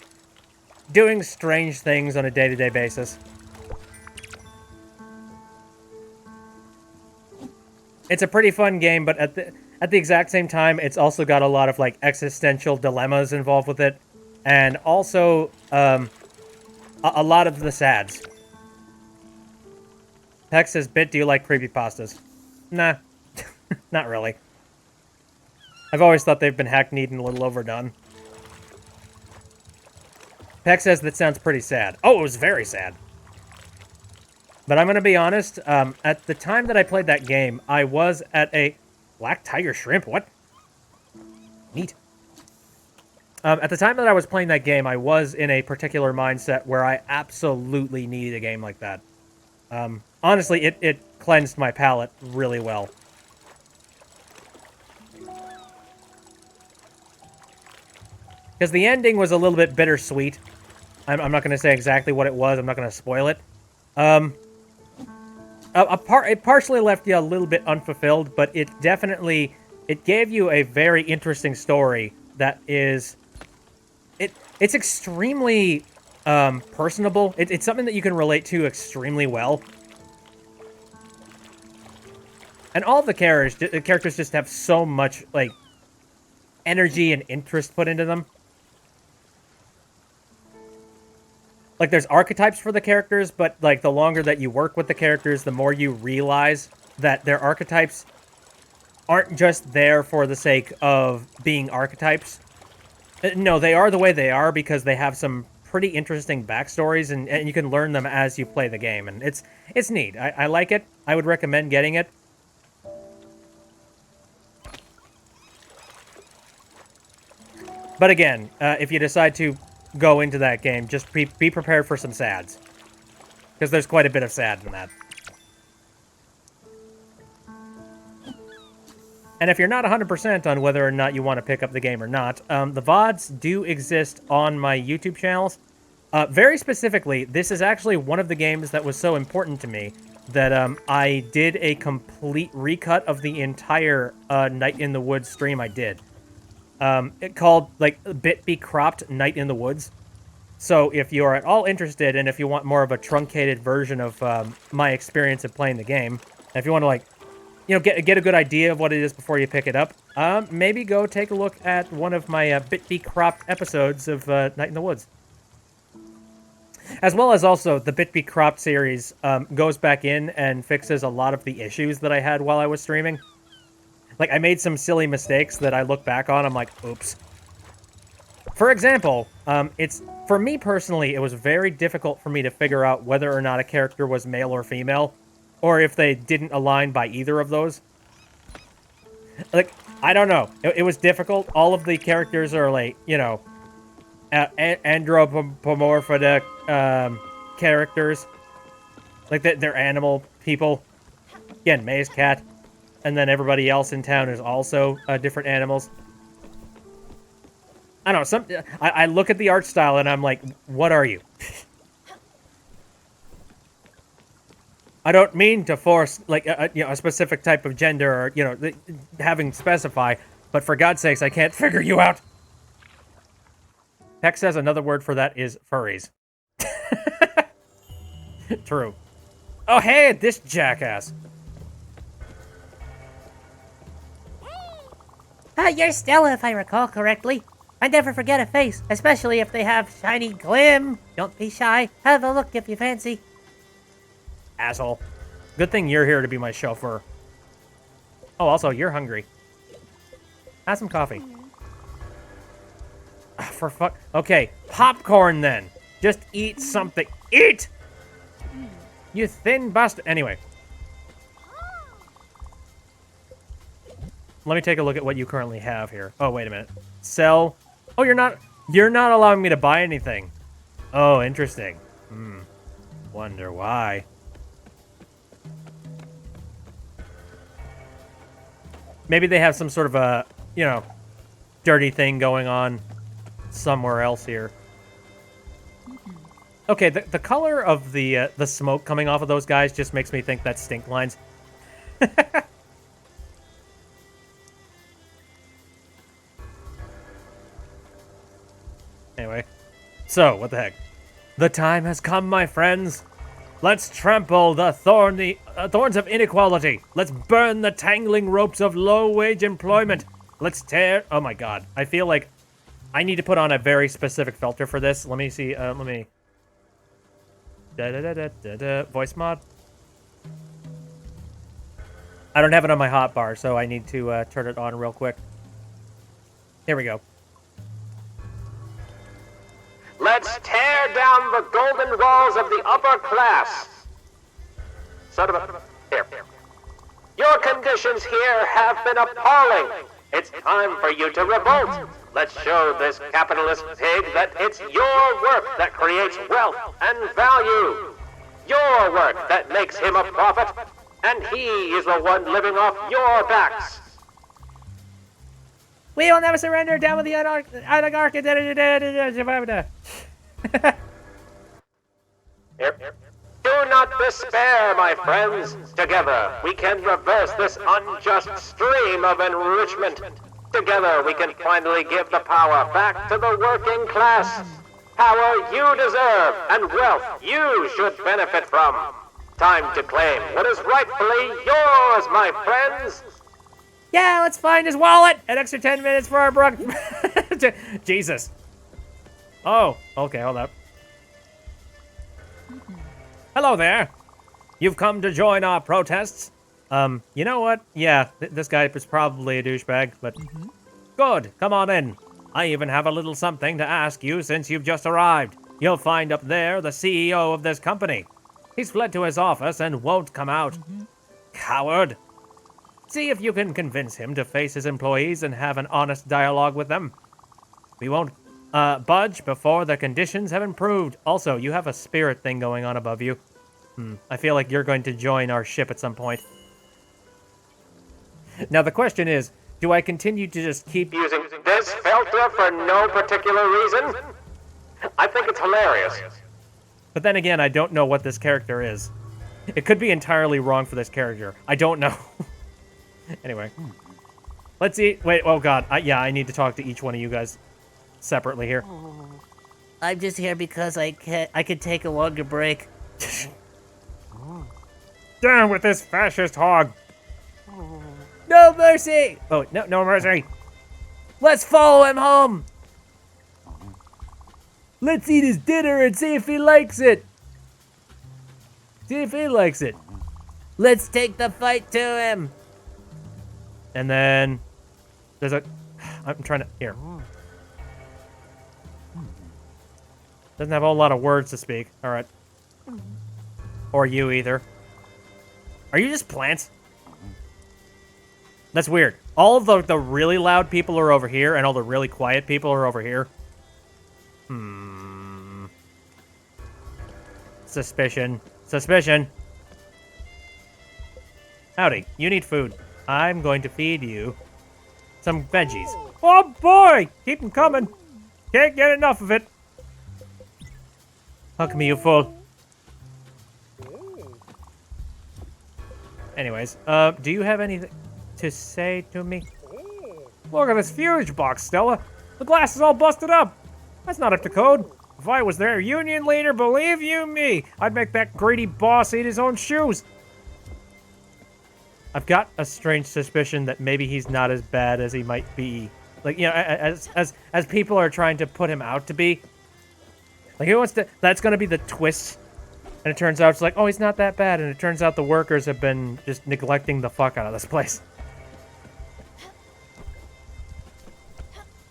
doing strange things on a day-to-day basis. It's a pretty fun game, but at the exact same time, it's also got a lot of like existential dilemmas involved with it, and also a lot of the sads. Hex says, "Bit, do you like creepypastas?" Nah, not really. I've always thought they've been hackneyed and a little overdone. Peck says that sounds pretty sad. Oh, it was very sad. But I'm going to be honest, at the time that I played that game, I was at a... Black Tiger Shrimp, what? Neat. At the time that I was playing that game, I was in a particular mindset where I absolutely needed a game like that. Honestly, it cleansed my palate really well. Because the ending was a little bit bittersweet. I'm not going to say exactly what it was. I'm not going to spoil it. It partially left you a little bit unfulfilled, but it definitely... It gave you a very interesting story that is... It's extremely personable. It's something that you can relate to extremely well. And all the characters just have so much, like, energy and interest put into them. Like, there's archetypes for the characters, but, like, the longer that you work with the characters, the more you realize that their archetypes aren't just there for the sake of being archetypes. No, they are the way they are because they have some pretty interesting backstories, and you can learn them as you play the game, and it's neat. I like it. I would recommend getting it. But again, if you decide to go into that game, just be prepared for some sads. Because there's quite a bit of sad in that. And if you're not 100% on whether or not you want to pick up the game or not, the VODs do exist on my YouTube channels. Very specifically, this is actually one of the games that was so important to me that I did a complete recut of the entire Night in the Woods stream I did. It called, like, Bit Be Cropped Night in the Woods. So if you are at all interested, and if you want more of a truncated version of my experience of playing the game, and if you want to, like, you know, get a good idea of what it is before you pick it up, maybe go take a look at one of my Bit Be Cropped episodes of Night in the Woods. As well as also, the Bit Be Cropped series goes back in and fixes a lot of the issues that I had while I was streaming. Like, I made some silly mistakes that I look back on, I'm like, oops. For example, for me personally, it was very difficult for me to figure out whether or not a character was male or female, or if they didn't align by either of those. Like, I don't know. It was difficult. All of the characters are, like, you know, anthropomorphic characters. Like, they're animal people. Again, May's cat. And then everybody else in town is also different animals. I don't know. I look at the art style and I'm like, what are you? I don't mean to force, like, a specific type of gender or, you know, having specify, but for God's sakes, I can't figure you out. Heck says another word for that is furries. True. Oh, hey, this jackass. You're Stella, if I recall correctly. I never forget a face, especially if they have shiny glim. Don't be shy. Have a look if you fancy. Asshole. Good thing you're here to be my chauffeur. Oh, also, you're hungry. Have some coffee. For fuck... Okay, popcorn then. Just eat something. Eat! You thin bastard. Anyway. Let me take a look at what you currently have here. Oh, wait a minute. Sell. Oh, you're not allowing me to buy anything. Oh, interesting. Wonder why. Maybe they have some sort of a, you know, dirty thing going on somewhere else here. Okay, the color of the smoke coming off of those guys just makes me think that's stink lines. Anyway, so what the heck? The time has come, my friends. Let's trample the thorns of inequality. Let's burn the tangling ropes of low-wage employment. Let's tear... Oh my god. I feel like I need to put on a very specific filter for this. Let me see. Let me... Voice mod. I don't have it on my hotbar, so I need to turn it on real quick. Here we go. Let's tear down the golden walls of the upper class. Son of a... Here. Your conditions here have been appalling. It's time for you to revolt. Let's show this capitalist pig that it's your work that creates wealth and value. Your work that makes him a profit. And he is the one living off your backs. We will never surrender. Down with the oligarchy. Do not despair, my friends. Together, we can reverse this unjust stream of enrichment. Together, we can finally give the power back to the working class. Power you deserve and wealth you should benefit from. Time to claim what is rightfully yours, my friends. Yeah, let's find his wallet. An extra 10 minutes for our Brook. Jesus. Oh, okay, hold up. Hello there. You've come to join our protests. You know what? Yeah, this guy is probably a douchebag, but... Good, come on in. I even have a little something to ask you since you've just arrived. You'll find up there the CEO of this company. He's fled to his office and won't come out. Coward. See if you can convince him to face his employees and have an honest dialogue with them. We won't budge before the conditions have improved. Also, you have a spirit thing going on above you. I feel like you're going to join our ship at some point. Now, the question is, do I continue to just keep Using this filter for no particular reason? I think it's hilarious. But then again, I don't know what this character is. It could be entirely wrong for this character. I don't know. Anyway. Let's see. Wait, oh god. Yeah, I need to talk to each one of you guys separately here. I'm just here because I could take a longer break. Down with this fascist hog! No mercy! Oh, no mercy! Let's follow him home. Let's eat his dinner and see if he likes it. See if he likes it. Let's take the fight to him. And then... There's a... I'm trying to... Here. Doesn't have a whole lot of words to speak. Alright. Or you either. Are you just plants? That's weird. All of the really loud people are over here, and all the really quiet people are over here. Suspicion. Suspicion. Howdy. You need food. I'm going to feed you some veggies. Oh boy! Keep them coming. Can't get enough of it. Huck me, you fool. Anyways, do you have anything to say to me? Look at this fuse box, Stella. The glass is all busted up. That's not up to code. If I was their union leader, believe you me, I'd make that greedy boss eat his own shoes. I've got a strange suspicion that maybe he's not as bad as he might be. Like, you know, as people are trying to put him out to be. Like, he wants to, that's gonna be the twist. And it turns out it's like, oh, he's not that bad. And it turns out the workers have been just neglecting the fuck out of this place.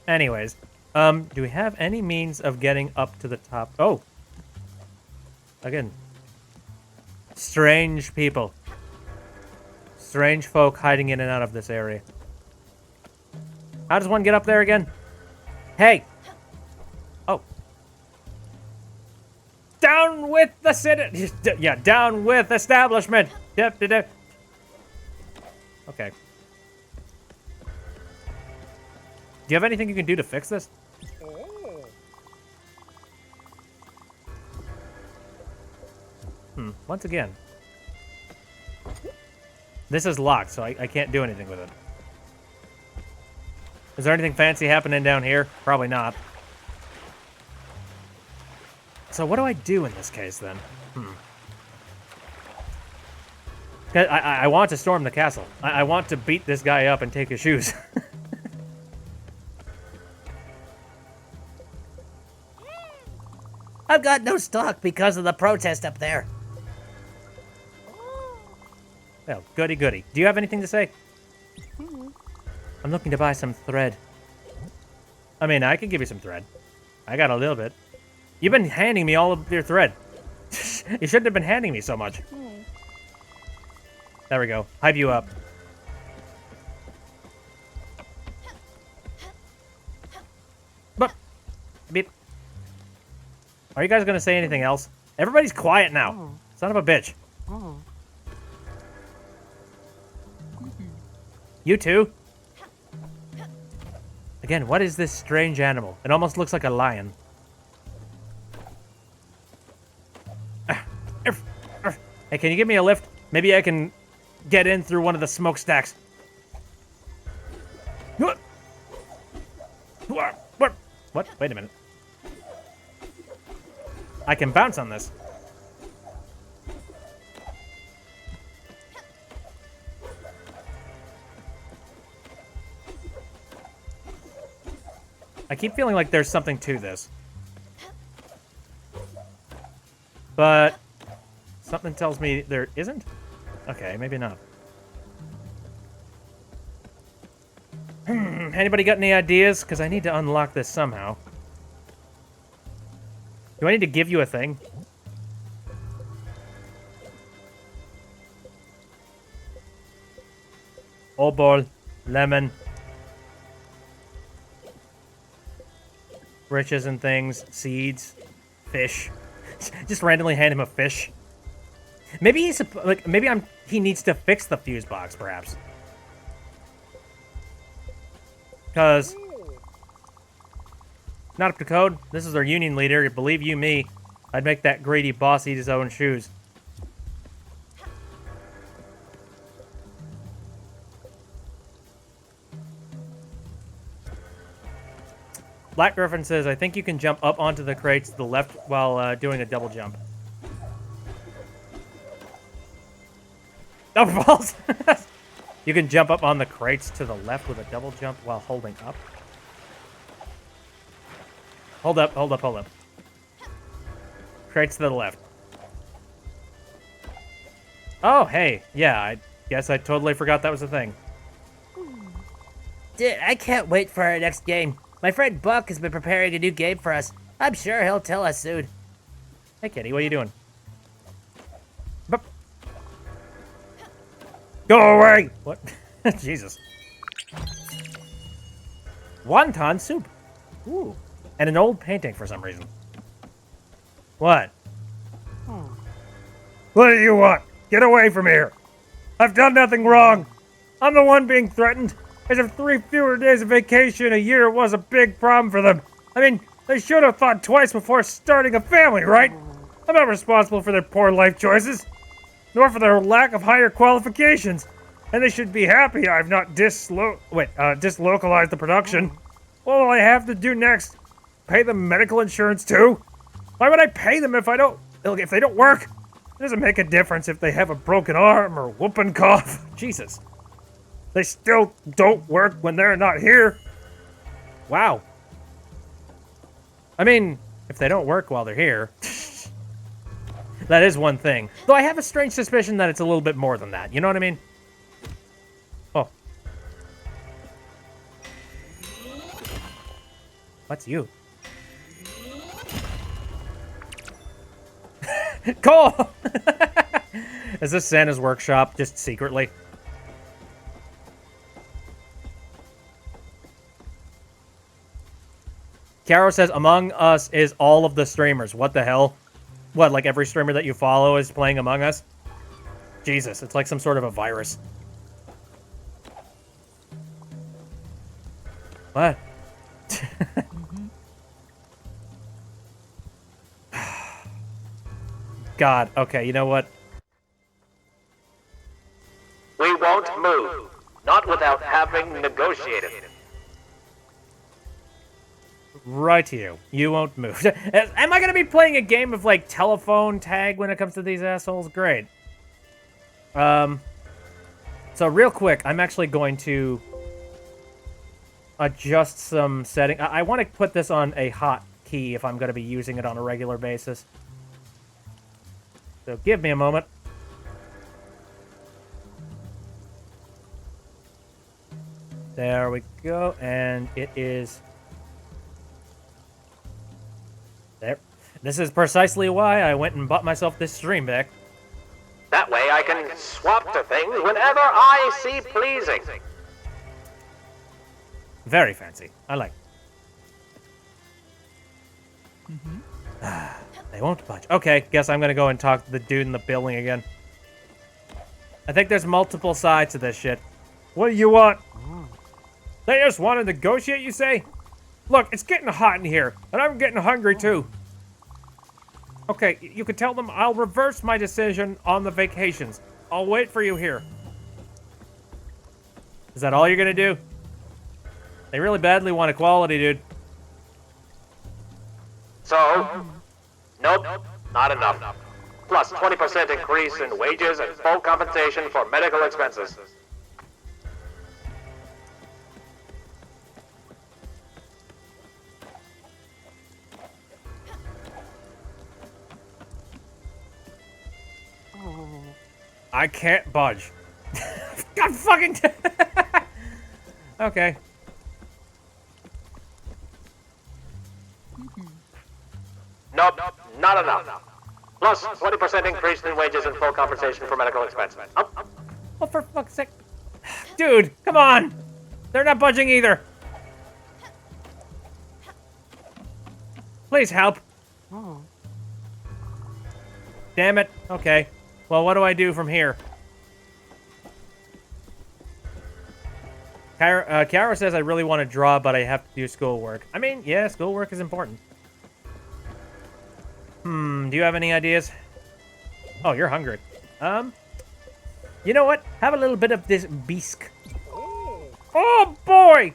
Anyways, do we have any means of getting up to the top? Oh. Again. Strange people. Strange folk hiding in and out of this area. How does one get up there again? Hey! Oh. Down with the city! Yeah, down with establishment! Okay. Do you have anything you can do to fix this? Once again. This is locked, so I can't do anything with it. Is there anything fancy happening down here? Probably not. So what do I do in this case, then? I want to storm the castle. I want to beat this guy up and take his shoes. I've got no stock because of the protest up there. Oh, goody goody. Do you have anything to say? I'm looking to buy some thread. I mean, I could give you some thread. I got a little bit. You've been handing me all of your thread. You shouldn't have been handing me so much. There we go. Hype you up. But, beep. Are you guys gonna say anything else? Everybody's quiet now. Son of a bitch. You too? Again, what is this strange animal? It almost looks like a lion. Hey, can you give me a lift? Maybe I can get in through one of the smokestacks. What? What? Wait a minute. I can bounce on this. I keep feeling like there's something to this. But something tells me there isn't? Okay, maybe not. Anybody got any ideas? Because I need to unlock this somehow. Do I need to give you a thing? Obol, lemon. Riches and things, seeds, fish. Just randomly hand him a fish. Maybe he's like, he needs to fix the fuse box, perhaps. Because not up to code. This is our union leader. Believe you me, I'd make that greedy boss eat his own shoes. Black Griffin says, I think you can jump up onto the crates to the left while doing a double jump. Oh, balls! You can jump up on the crates to the left with a double jump while holding up. Hold up, hold up, hold up. Crates to the left. Oh, hey. Yeah, I guess I totally forgot that was a thing. Dude, I can't wait for our next game. My friend Buck has been preparing a new game for us. I'm sure he'll tell us soon. Hey, kitty, what are you doing? Bup. Go away! What? Jesus. Wonton soup. Ooh. And an old painting for some reason. What? What do you want? Get away from here. I've done nothing wrong. I'm the one being threatened. As if 3 fewer days of vacation a year was a big problem for them. I mean, they should have thought twice before starting a family, right? I'm not responsible for their poor life choices, nor for their lack of higher qualifications. And they should be happy I've not dislocalized the production. What will I have to do next? Pay them medical insurance too? Why would I pay them if they don't work? It doesn't make a difference if they have a broken arm or whooping cough. Jesus. They still don't work when they're not here. Wow. I mean, if they don't work while they're here, that is one thing. Though I have a strange suspicion that it's a little bit more than that. You know what I mean? Oh. What's you? Cole! Is this Santa's workshop, just secretly? Caro says, Among Us is all of the streamers. What the hell? What, like every streamer that you follow is playing Among Us? Jesus, it's like some sort of a virus. What? God. Okay, you know what? We won't move. Not without having negotiated. Right to you. You won't move. Am I going to be playing a game of, like, telephone tag when it comes to these assholes? Great. So real quick, I'm actually going to adjust some setting. I want to put this on a hot key if I'm going to be using it on a regular basis. So give me a moment. There we go, and it is there. This is precisely why I went and bought myself this stream deck. That way I can swap to things whenever I see pleasing. Very fancy. I like it. They won't budge. Okay, guess I'm gonna go and talk to the dude in the building again. I think there's multiple sides to this shit. What do you want? They just want to negotiate, you say? Look, it's getting hot in here, and I'm getting hungry too. Okay, you can tell them I'll reverse my decision on the vacations. I'll wait for you here. Is that all you're gonna do? They really badly want equality, dude. So, nope, not enough. Plus 20% increase in wages and full compensation for medical expenses. I can't budge. God fucking. Okay. Nope, not enough. Plus 20% increase in wages and full compensation for medical expenses. Oh, for fuck's sake. Dude, come on. They're not budging either. Please help. Damn it. Okay. Well, what do I do from here? Kiara says I really want to draw, but I have to do schoolwork. I mean, yeah, schoolwork is important. Do you have any ideas? Oh, you're hungry. You know what? Have a little bit of this bisque. Oh, boy!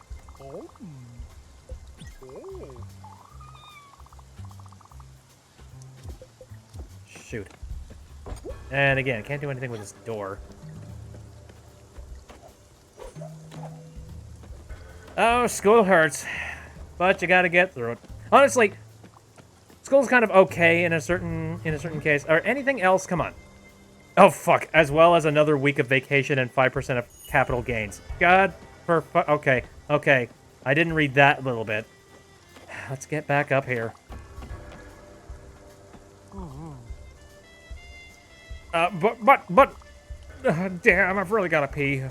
Shoot. And again, can't do anything with this door. Oh, school hurts. But you gotta get through it. Honestly, school's kind of okay in a certain case. Or anything else, come on. Oh, fuck. As well as another week of vacation and 5% of capital gains. God for okay. Okay. I didn't read that little bit. Let's get back up here. Damn, I've really got to pee.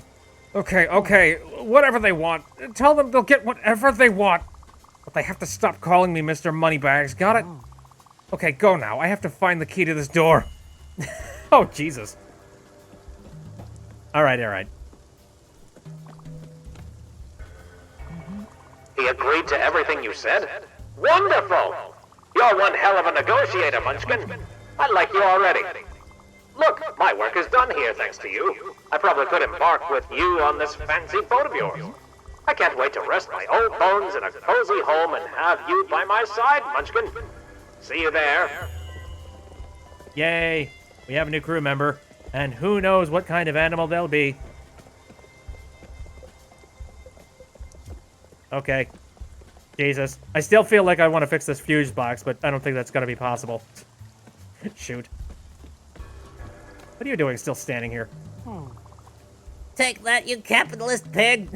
Okay, whatever they want. Tell them they'll get whatever they want. But they have to stop calling me Mr. Moneybags, got it? Okay, go now. I have to find the key to this door. Oh, Jesus. Alright. He agreed to everything you said? Wonderful! You're one hell of a negotiator, Munchkin. I like you already. Look, my work is done here thanks to you. I probably could embark with you on this fancy boat of yours. I can't wait to rest my old bones in a cozy home and have you by my side, Munchkin. See you there. Yay! We have a new crew member, and who knows what kind of animal they'll be. Okay. Jesus. I still feel like I want to fix this fuse box, but I don't think that's going to be possible. Shoot. What are you doing still standing here? Take that, you capitalist pig!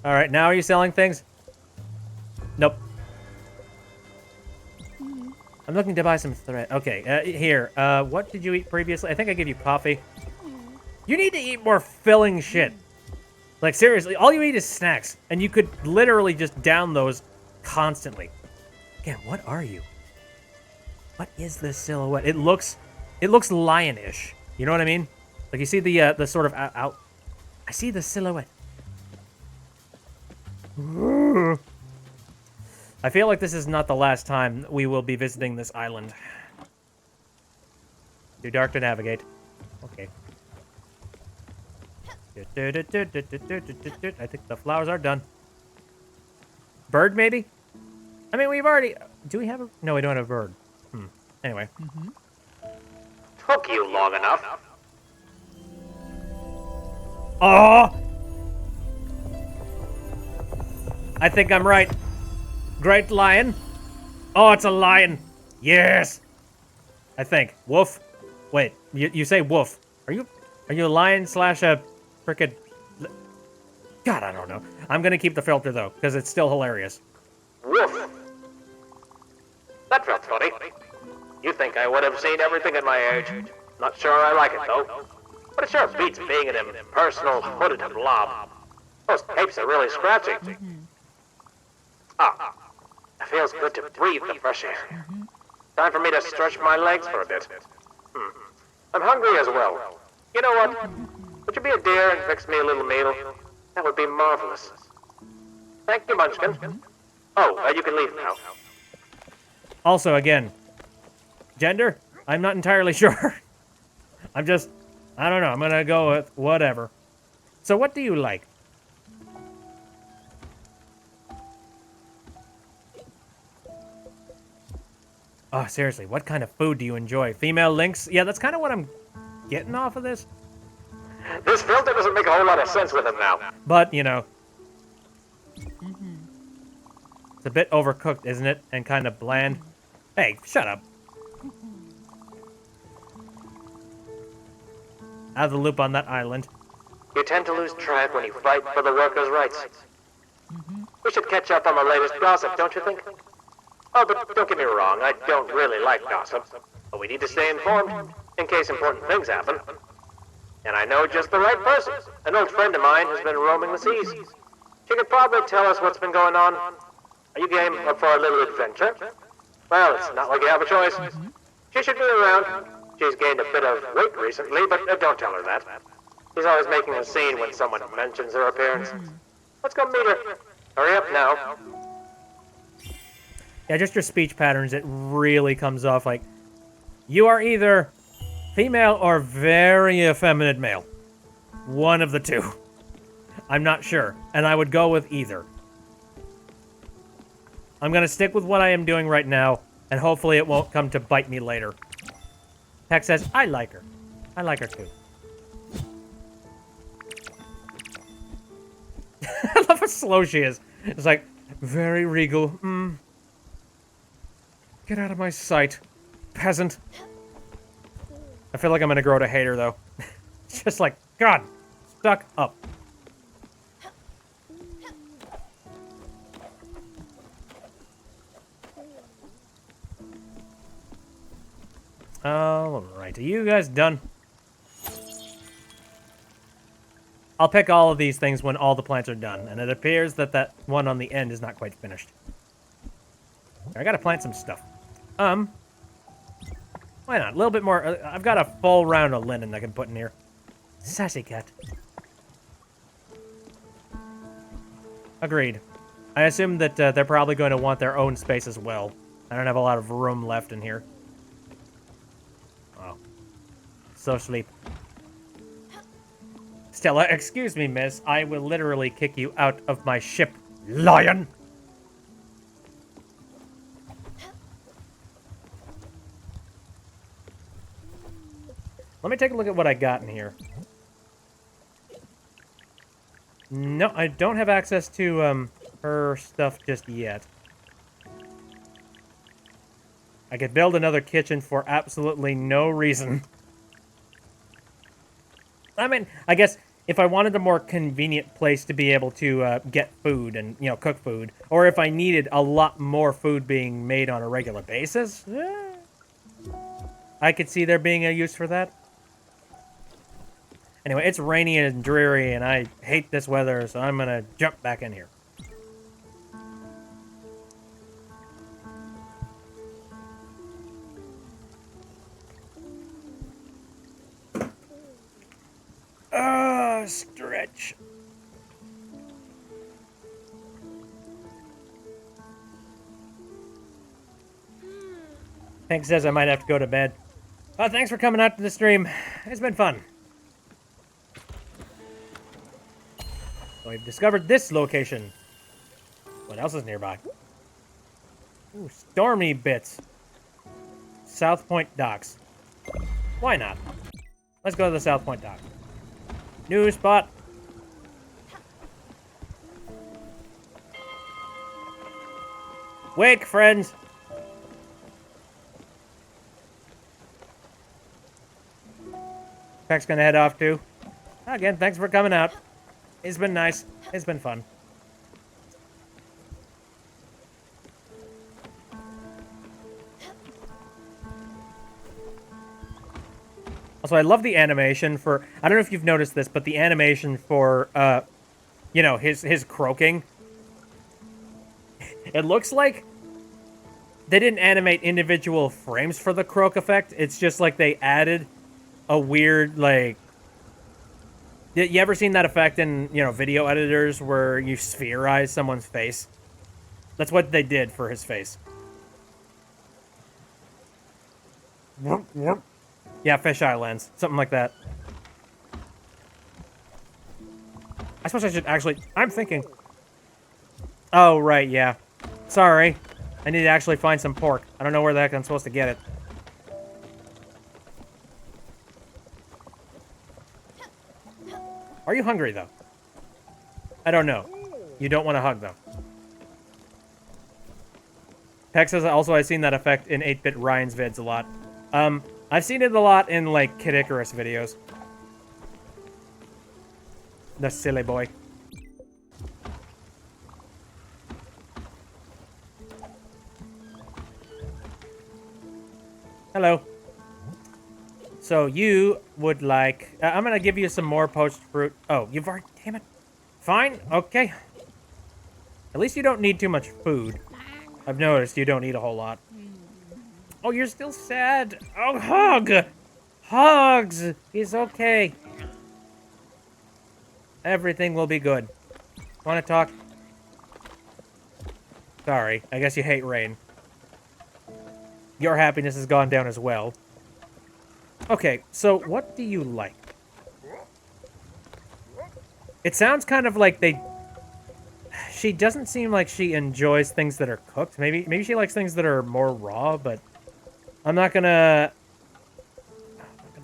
Alright, now are you selling things? Nope. I'm looking to buy some thread. Okay, here. What did you eat previously? I think I gave you coffee. You need to eat more filling shit. Like, seriously, all you eat is snacks. And you could literally just down those constantly. Again, what are you? What is this silhouette? It looks lionish. You know what I mean? Like, you see the sort of out... I see the silhouette. I feel like this is not the last time we will be visiting this island. Too dark to navigate. Okay. I think the flowers are done. Bird, maybe? I mean, we've already... Do we have a... No, we don't have a bird. Anyway. Took you long enough. Oh! I think I'm right. Great lion. Oh, it's a lion. Yes. I think. Wolf. Wait, you say wolf. Are you a lion slash a frickin'... God, I don't know. I'm gonna keep the filter, though, because it's still hilarious. Woof. That felt funny. You think I would have seen everything at my age. Not sure I like it, though. But it sure beats being an impersonal, hooded blob. Those capes are really scratchy. Ah, it feels good to breathe the fresh air. Time for me to stretch my legs for a bit. I'm hungry as well. You know what? Would you be a dear and fix me a little meal? That would be marvelous. Thank you, Munchkin. Oh, you can leave now. Also, again, gender? I'm not entirely sure. I don't know. I'm gonna go with whatever. So what do you like? Oh, seriously, what kind of food do you enjoy? Female lynx? Yeah, that's kind of what I'm getting off of this. This filter doesn't make a whole lot of sense with him now. But, you know, it's a bit overcooked, isn't it? And kind of bland. Hey, shut up. Out of the loop on that island. You tend to lose track when you fight for the workers' rights. We should catch up on the latest gossip, don't you think? Oh, but don't get me wrong, I don't really like gossip. But we need to stay informed, in case important things happen. And I know just the right person. An old friend of mine has been roaming the seas. She could probably tell us what's been going on. Are you game for a little adventure? Well, it's not like you have a choice. She should be around. She's gained a bit of weight recently, but don't tell her that. She's always making a scene when someone mentions her appearance. Let's go meet her. Hurry up now. Yeah, just your speech patterns, it really comes off like you are either female or very effeminate male. One of the two. I'm not sure, and I would go with either. I'm gonna stick with what I am doing right now, and hopefully it won't come to bite me later. Peck says, I like her. I like her too. I love how slow she is. It's like, very regal. Get out of my sight, peasant. I feel like I'm gonna grow to hate her, though. It's just like, God, stuck up. Alright, are you guys done? I'll pick all of these things when all the plants are done, and it appears that that one on the end is not quite finished. I gotta plant some stuff. Why not? A little bit more. I've got a full round of linen I can put in here. Sassy cat. Agreed. I assume that they're probably going to want their own space as well. I don't have a lot of room left in here. Oh. So sleep. Stella, excuse me, miss. I will literally kick you out of my ship, lion! Let me take a look at what I got in here. No, I don't have access to, her stuff just yet. I could build another kitchen for absolutely no reason. I mean, I guess if I wanted a more convenient place to be able to get food and, you know, cook food, or if I needed a lot more food being made on a regular basis, I could see there being a use for that. Anyway, it's rainy and dreary, and I hate this weather, so I'm gonna jump back in here. Stretch. Hank says I might have to go to bed. Thanks for coming out to the stream. It's been fun. So we've discovered this location. What else is nearby? Ooh, stormy bits. South Point Docks. Why not? Let's go to the South Point Dock. New spot. Wake, friends. Peck's gonna head off too. Again, thanks for coming out. It's been nice. It's been fun. Also, I love the animation for... I don't know if you've noticed this, but the animation for, you know, his croaking. It looks like they didn't animate individual frames for the croak effect. It's just like they added a weird, like... You ever seen that effect in, you know, video editors where you spherize someone's face? That's what they did for his face. Yeah, fisheye lens. Something like that. I suppose I should actually... I'm thinking... Oh, right, yeah. Sorry. I need to actually find some pork. I don't know where the heck I'm supposed to get it. Are you hungry, though? I don't know. You don't want to hug, though. Peck says also I've seen that effect in 8-Bit Ryan's vids a lot. I've seen it a lot in, like, Kid Icarus videos. The silly boy. Hello. So you would like... I'm going to give you some more poached fruit. Oh, you've already... Damn it. Fine. Okay. At least you don't need too much food. I've noticed you don't eat a whole lot. Oh, you're still sad. Oh, hug. Hugs. He's okay. Everything will be good. Want to talk? Sorry. I guess you hate rain. Your happiness has gone down as well. Okay, so what do you like? It sounds kind of like they... She doesn't seem like she enjoys things that are cooked. Maybe she likes things that are more raw, but... I'm not gonna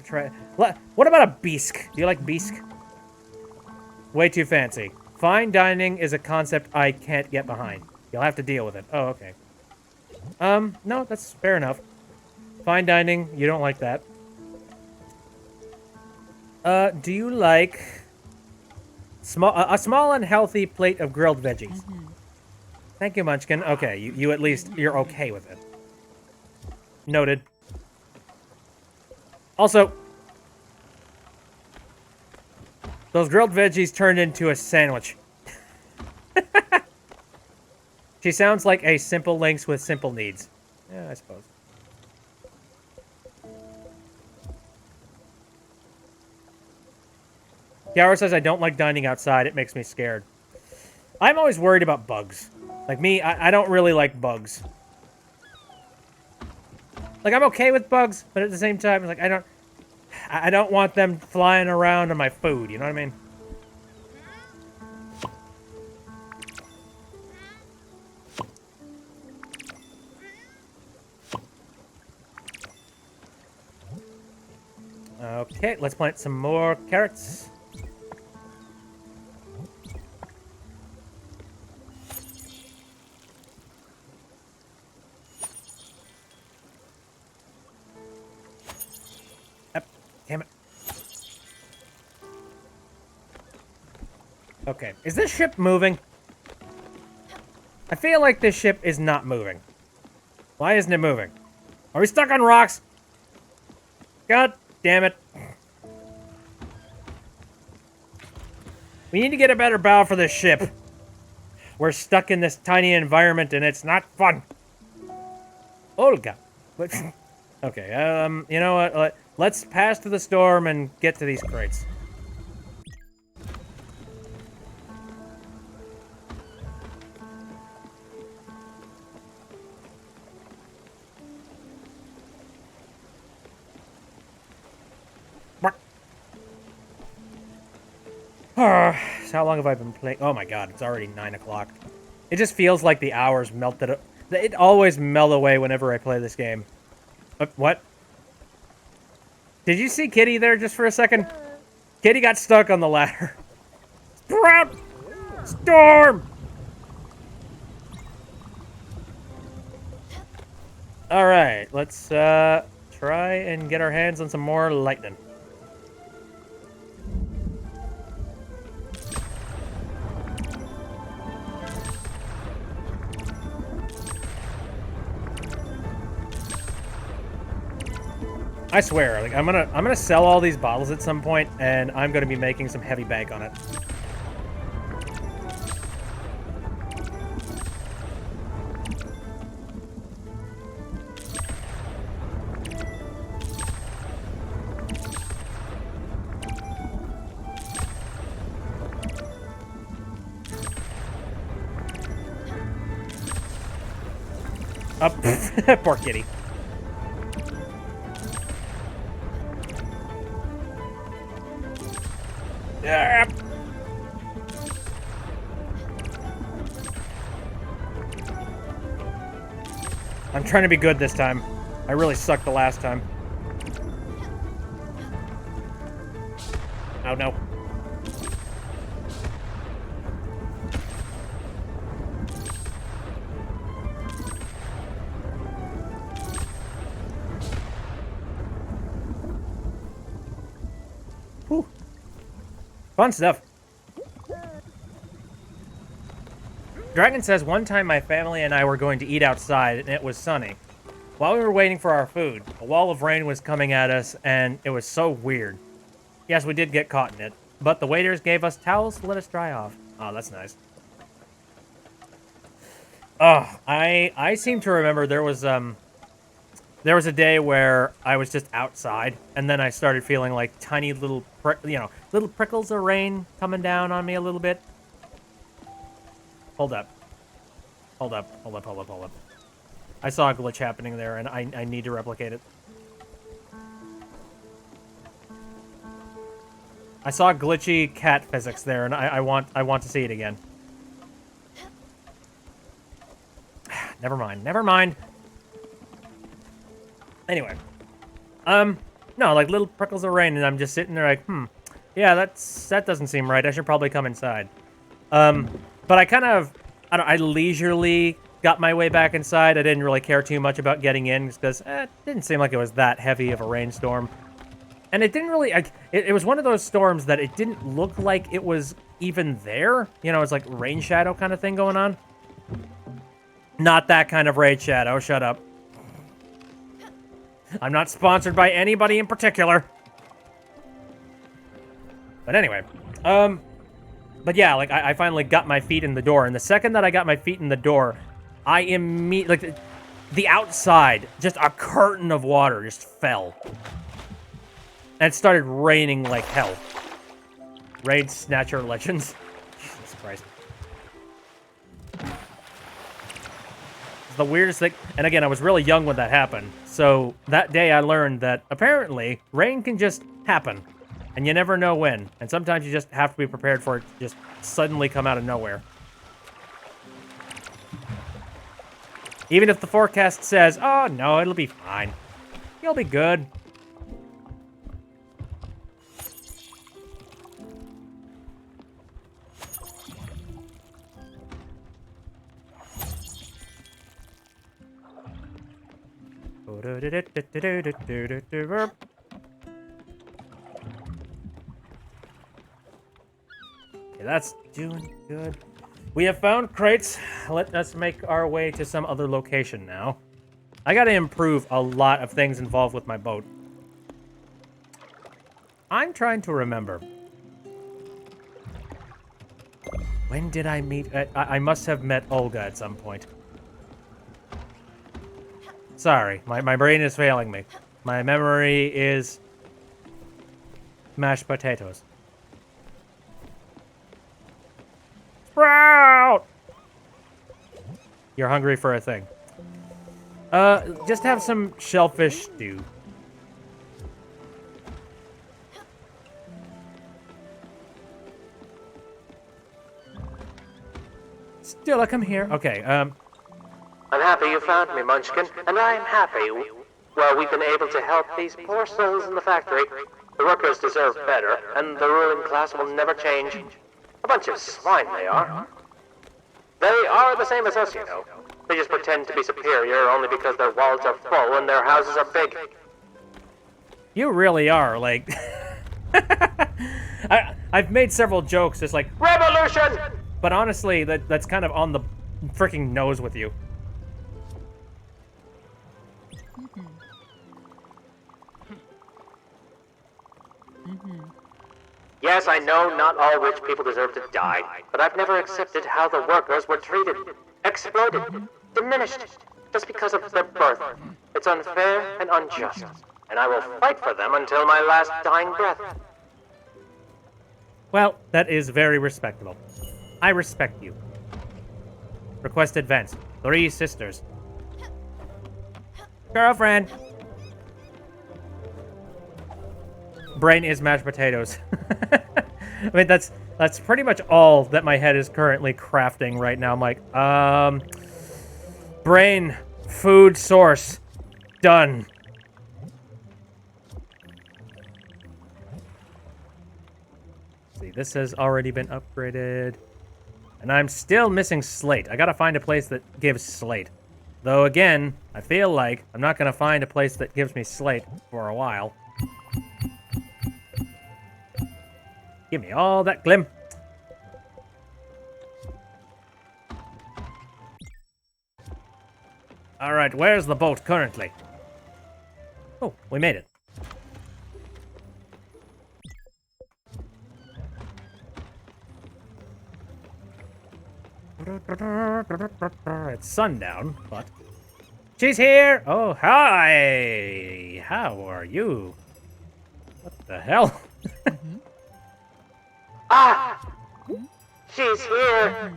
try... What about a bisque? Do you like bisque? Way too fancy. Fine dining is a concept I can't get behind. You'll have to deal with it. Oh, okay. No, that's fair enough. Fine dining, you don't like that. Do you like a small and healthy plate of grilled veggies? Thank you, Munchkin. Okay, you at least, you're okay with it. Noted. Also, those grilled veggies turned into a sandwich. She sounds like a simple Lynx with simple needs. Yeah, I suppose. Kiara says, I don't like dining outside. It makes me scared. I'm always worried about bugs. Like me, I don't really like bugs. Like, I'm okay with bugs, but at the same time, like, I don't want them flying around on my food, you know what I mean? Okay, let's plant some more carrots. Damn it. Okay, is this ship moving? I feel like this ship is not moving. Why isn't it moving? Are we stuck on rocks? God damn it. We need to get a better bow for this ship. We're stuck in this tiny environment and it's not fun. Olga. Okay, you know what? Let's pass through the storm and get to these crates. So how long have I been playing? Oh my god, it's already 9 o'clock. It just feels like the hours melted. It always melt away whenever I play this game. What? Did you see Kitty there just for a second? Kitty got stuck on the ladder. Sprout! Storm! Alright, let's try and get our hands on some more lightning. I swear, like I'm gonna sell all these bottles at some point, and I'm gonna be making some heavy bank on it. Up, poor kitty. Ah. I'm trying to be good this time. I really sucked the last time. Oh no. Whew. Fun stuff. Dragon says, one time my family and I were going to eat outside, and it was sunny. While we were waiting for our food, a wall of rain was coming at us, and it was so weird. Yes, we did get caught in it, but the waiters gave us towels to let us dry off. Oh, that's nice. Oh, I seem to remember there was a day where I was just outside, and then I started feeling like tiny little, little prickles of rain coming down on me a little bit. Hold up. Hold up. Hold up. Hold up. Hold up. I saw a glitch happening there, and I need to replicate it. I saw glitchy cat physics there, and I want to see it again. Never mind. Never mind. Anyway. No, like little prickles of rain, and I'm just sitting there like, yeah, that doesn't seem right. I should probably come inside. But I kind of, I leisurely got my way back inside. I didn't really care too much about getting in because it didn't seem like it was that heavy of a rainstorm. And it didn't really, it was one of those storms that it didn't look like it was even there. You know, it's like rain shadow kind of thing going on. Not that kind of rain shadow, shut up. I'm not sponsored by anybody in particular. But anyway, but yeah, like, I finally got my feet in the door, and the second that I got my feet in the door, I immediately, like, the outside, just a curtain of water just fell. And it started raining like hell. Raid Snatcher Legends. Jesus Christ. It's the weirdest thing, and again, I was really young when that happened, so that day I learned that apparently rain can just happen. And you never know when. And sometimes you just have to be prepared for it to just suddenly come out of nowhere. Even if the forecast says, oh, no, it'll be fine. You'll be good. That's doing good. We have found crates. Let us make our way to some other location now. I gotta improve a lot of things involved with my boat. I'm trying to remember. When did I meet... I must have met Olga at some point. Sorry, my brain is failing me. My memory is... mashed potatoes. Sprout! You're hungry for a thing. Just have some shellfish stew. Sheila, come here. Okay, I'm happy you found me, Munchkin, and I'm happy. Well, we've been able to help these poor souls in the factory. The workers deserve better, and the ruling class will never change. A bunch of swine they are. They are the same as us, you know. They just pretend to be superior only because their walls are full and their houses are big. you really are, like... I've made several jokes, just like, Revolution! but honestly, that's kind of on the freaking nose with you. Yes, I know not all rich people deserve to die, but I've never accepted how the workers were treated. Exploited. Diminished. Just because of their birth. It's unfair and unjust. And I will fight for them until my last dying breath. Well, that is very respectable. I respect you. Request advance. 3 sisters. Girlfriend! Brain is mashed potatoes. I mean, that's pretty much all that my head is currently crafting right now. I'm like, brain, food source, done. See, this has already been upgraded. And I'm still missing slate. I gotta find a place that gives slate. Though again, I feel like I'm not gonna find a place that gives me slate for a while. Give me all that glim. Alright, where's the boat currently? Oh, we made it. It's sundown, but... She's here! Oh, hi! How are you? What the hell? Ah! She's here!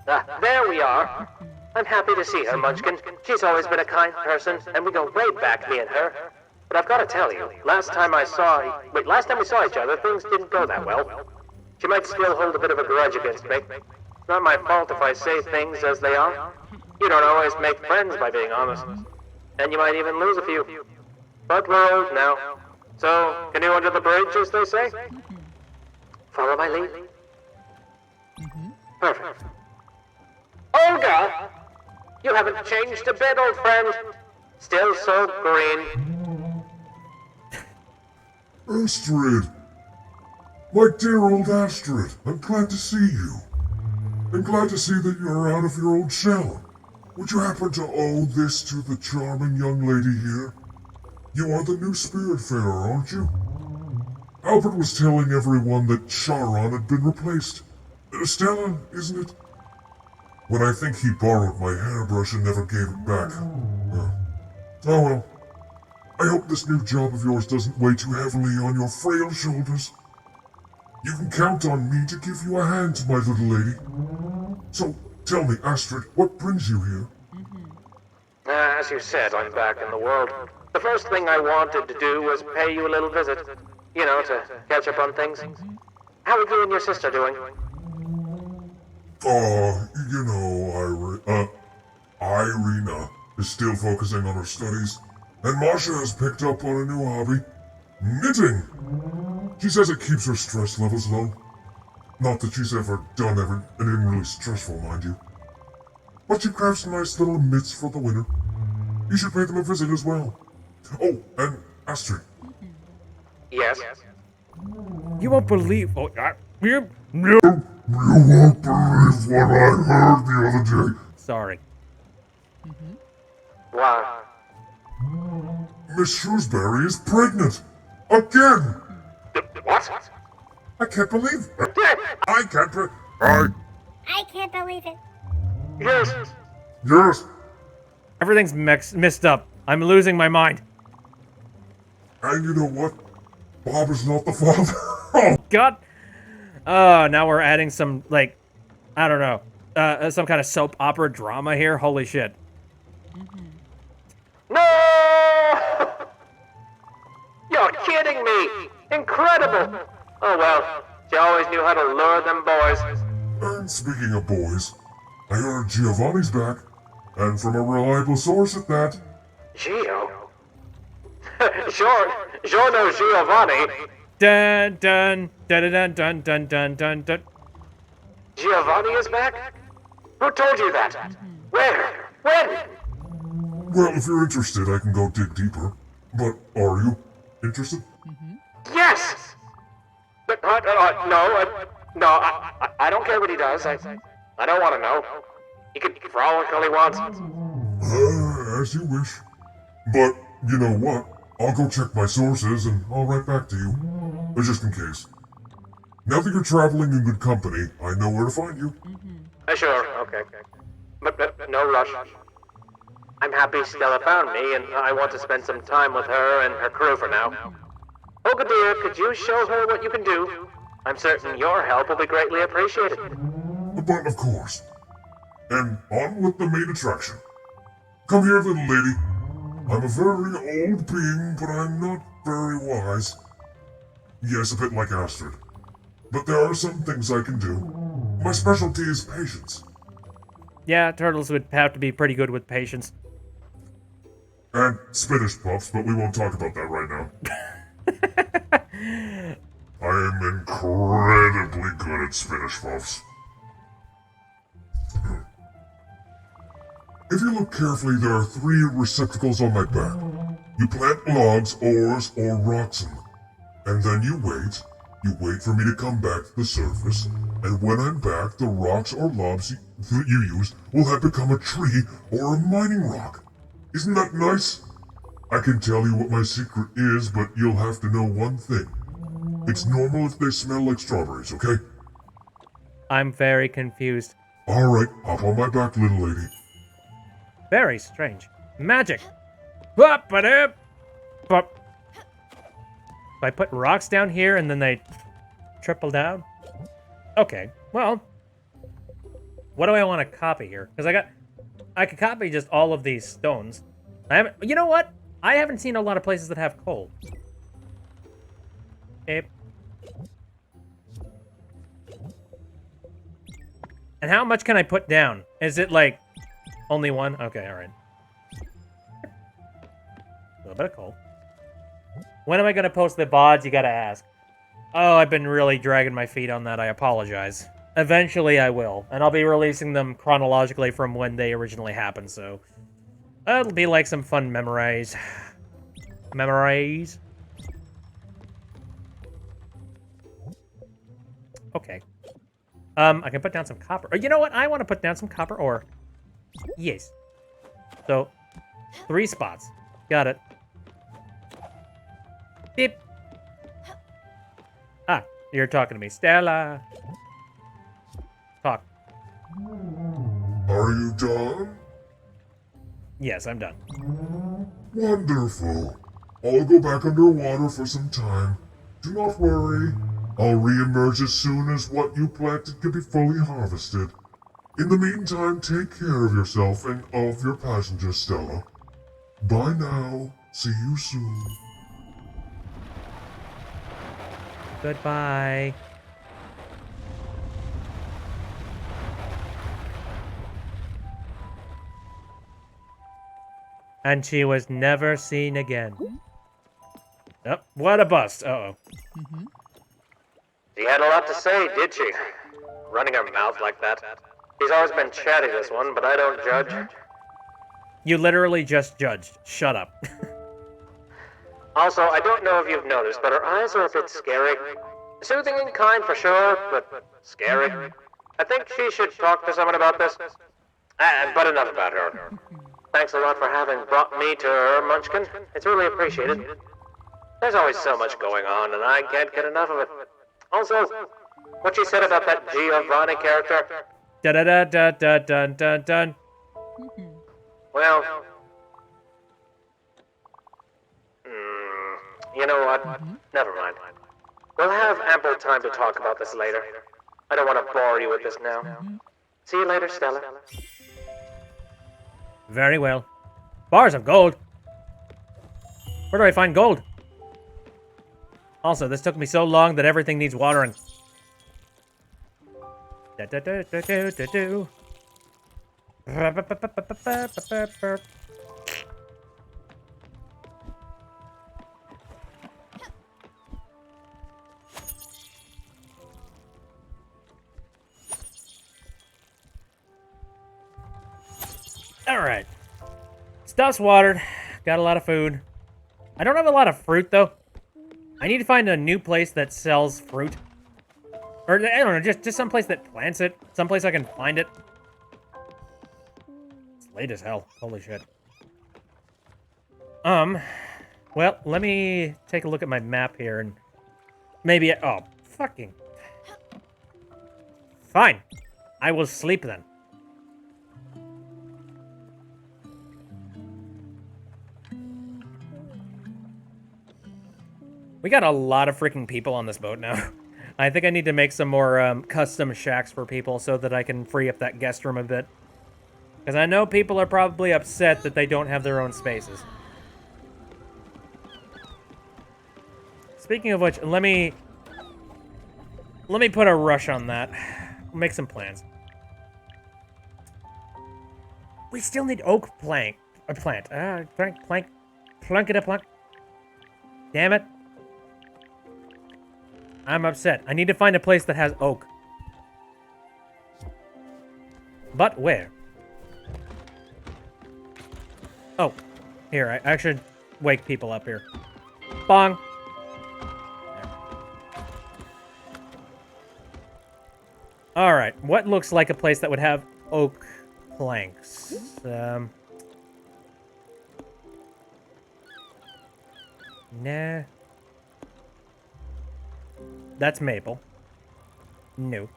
There we are. I'm happy to see her, Munchkin. She's always been a kind person, and we go way back, me and her. But I've got to tell you, last time we saw each other, things didn't go that well. She might still hold a bit of a grudge against me. It's not my fault if I say things as they are. You don't always make friends by being honest. And you might even lose a few. But we're old now. So, canoe under the bridge, as they say? Follow my lead? Perfect. Olga! You haven't changed a bit, old friend. Still so green. Astrid! My dear old Astrid, I'm glad to see you. I'm glad to see that you're out of your old shell. Would you happen to owe this to the charming young lady here? You are the new Spiritfarer, aren't you? Albert was telling everyone that Charon had been replaced. Stella, isn't it? When I think he borrowed my hairbrush and never gave it back. Oh well. I hope this new job of yours doesn't weigh too heavily on your frail shoulders. You can count on me to give you a hand, my little lady. So, tell me, Astrid, what brings you here? As you said, I'm back in the world. The first thing I wanted to do was pay you a little visit. You know, to catch up on things. How are you and your sister doing? You know, Irina is still focusing on her studies, and Masha has picked up on a new hobby, knitting. She says it keeps her stress levels low. Not that she's ever done anything really stressful, mind you. But she crafts nice little mitts for the winter. You should pay them a visit as well. Oh, and Astrid. Yes? You won't believe... Oh, You won't believe what I heard the other day. sorry. Wow. Miss Shrewsbury is pregnant. Again. What? I can't believe it. I can't I can't believe it. Yes. Yes. Everything's mixed up. I'm losing my mind. And you know what? Bob is not the father. God. Now we're adding some, like, I don't know, some kind of soap opera drama here. Holy shit. No! You're kidding me! Incredible! Oh well, she always knew how to lure them boys. And speaking of boys, I heard Giovanni's back, and from a reliable source at that. Gio? Sure knows Giovanni. Dun dun dun dun dun dun dun dun dun. Giovanni is back? Who told you that? Where? When? Well, if you're interested, I can go dig deeper. But are you interested? Yes! But, no, I don't care what he does. I don't want to know. He can frolic all he wants. As you wish. But, you know what? I'll go check my sources and I'll write back to you. But just in case. Now that you're traveling in good company, I know where to find you. Sure, okay. But no rush. I'm happy Stella found me, and I want to spend some time with her and her crew for now. Olga dear, could you show her what you can do? I'm certain your help will be greatly appreciated. But of course. And on with the main attraction. Come here, little lady. I'm a very old being, but I'm not very wise. Yes, a bit like Astrid. But there are some things I can do. My specialty is patience. Yeah, turtles would have to be pretty good with patience. And Spanish puffs, but we won't talk about that right now. I am incredibly good at Spanish puffs. If you look carefully, there are 3 receptacles on my back. You plant logs, ores, or rocks in them. And then you wait. You wait for me to come back to the surface. And when I'm back, the rocks or logs that you use will have become a tree or a mining rock. Isn't that nice? I can tell you what my secret is, but you'll have to know one thing. It's normal if they smell like strawberries, okay? I'm very confused. Alright, hop on my back, little lady. Very strange. Magic. Whoop-a-doop. Whoop. So I put rocks down here and then they triple down? Okay, well. What do I want to copy here? Because I could copy just all of these stones. You know what? I haven't seen a lot of places that have coal. Okay. And how much can I put down? Is it like only one? Okay, alright. A little bit of coal. When am I gonna post the VODs? You gotta ask. Oh, I've been really dragging my feet on that. I apologize. Eventually I will. And I'll be releasing them chronologically from when they originally happened, so... It'll be like some fun memories. Memories. Okay. I can put down some copper. Or you know what? I want to put down some copper ore. Yes. So, 3 spots. Got it. Beep. Ah, you're talking to me. Stella. Talk. Are you done? Yes, I'm done. Wonderful. I'll go back underwater for some time. Do not worry. I'll re-emerge as soon as what you planted can be fully harvested. In the meantime, take care of yourself and of your passenger, Stella. Bye now. See you soon. Goodbye. And she was never seen again. Oh, what a bust. Uh-oh. She had a lot to say, did she? Running her mouth like that. She's always been chatty, this one, but I don't judge. You literally just judged. Shut up. Also, I don't know if you've noticed, but her eyes are a bit scary. Soothing and kind for sure, but scary. I think she should talk to someone about this. But enough about her. Thanks a lot for having brought me to her, Munchkin. It's really appreciated. There's always so much going on, and I can't get enough of it. Also, what she said about that Giovanni character. Da-da-da-da-da-dun-dun-dun. Well, you know what? Never mind. We'll have ample time to talk about this later. I don't want to bore you with this now. See you later, Stella. Very well. Bars of gold. Where do I find gold? Also, this took me so long that everything needs watering. Da-da-da-da-da-da-do. Alright. Stuff's watered. Got a lot of food. I don't have a lot of fruit, though. I need to find a new place that sells fruit. Or, I don't know, just some place that plants it. Someplace I can find it. It's late as hell. Holy shit. Well, let me take a look at my map here and maybe... Oh, fucking... Fine. I will sleep then. We got a lot of freaking people on this boat now. I think I need to make some more custom shacks for people so that I can free up that guest room a bit. Because I know people are probably upset that they don't have their own spaces. Speaking of which, let me put a rush on that. Make some plans. We still need oak plant. Plunkety-plunk. Damn it. I'm upset. I need to find a place that has oak. But where? Oh, here. I should wake people up here. Bong. All right. What looks like a place that would have oak planks? Nah. That's maple. No.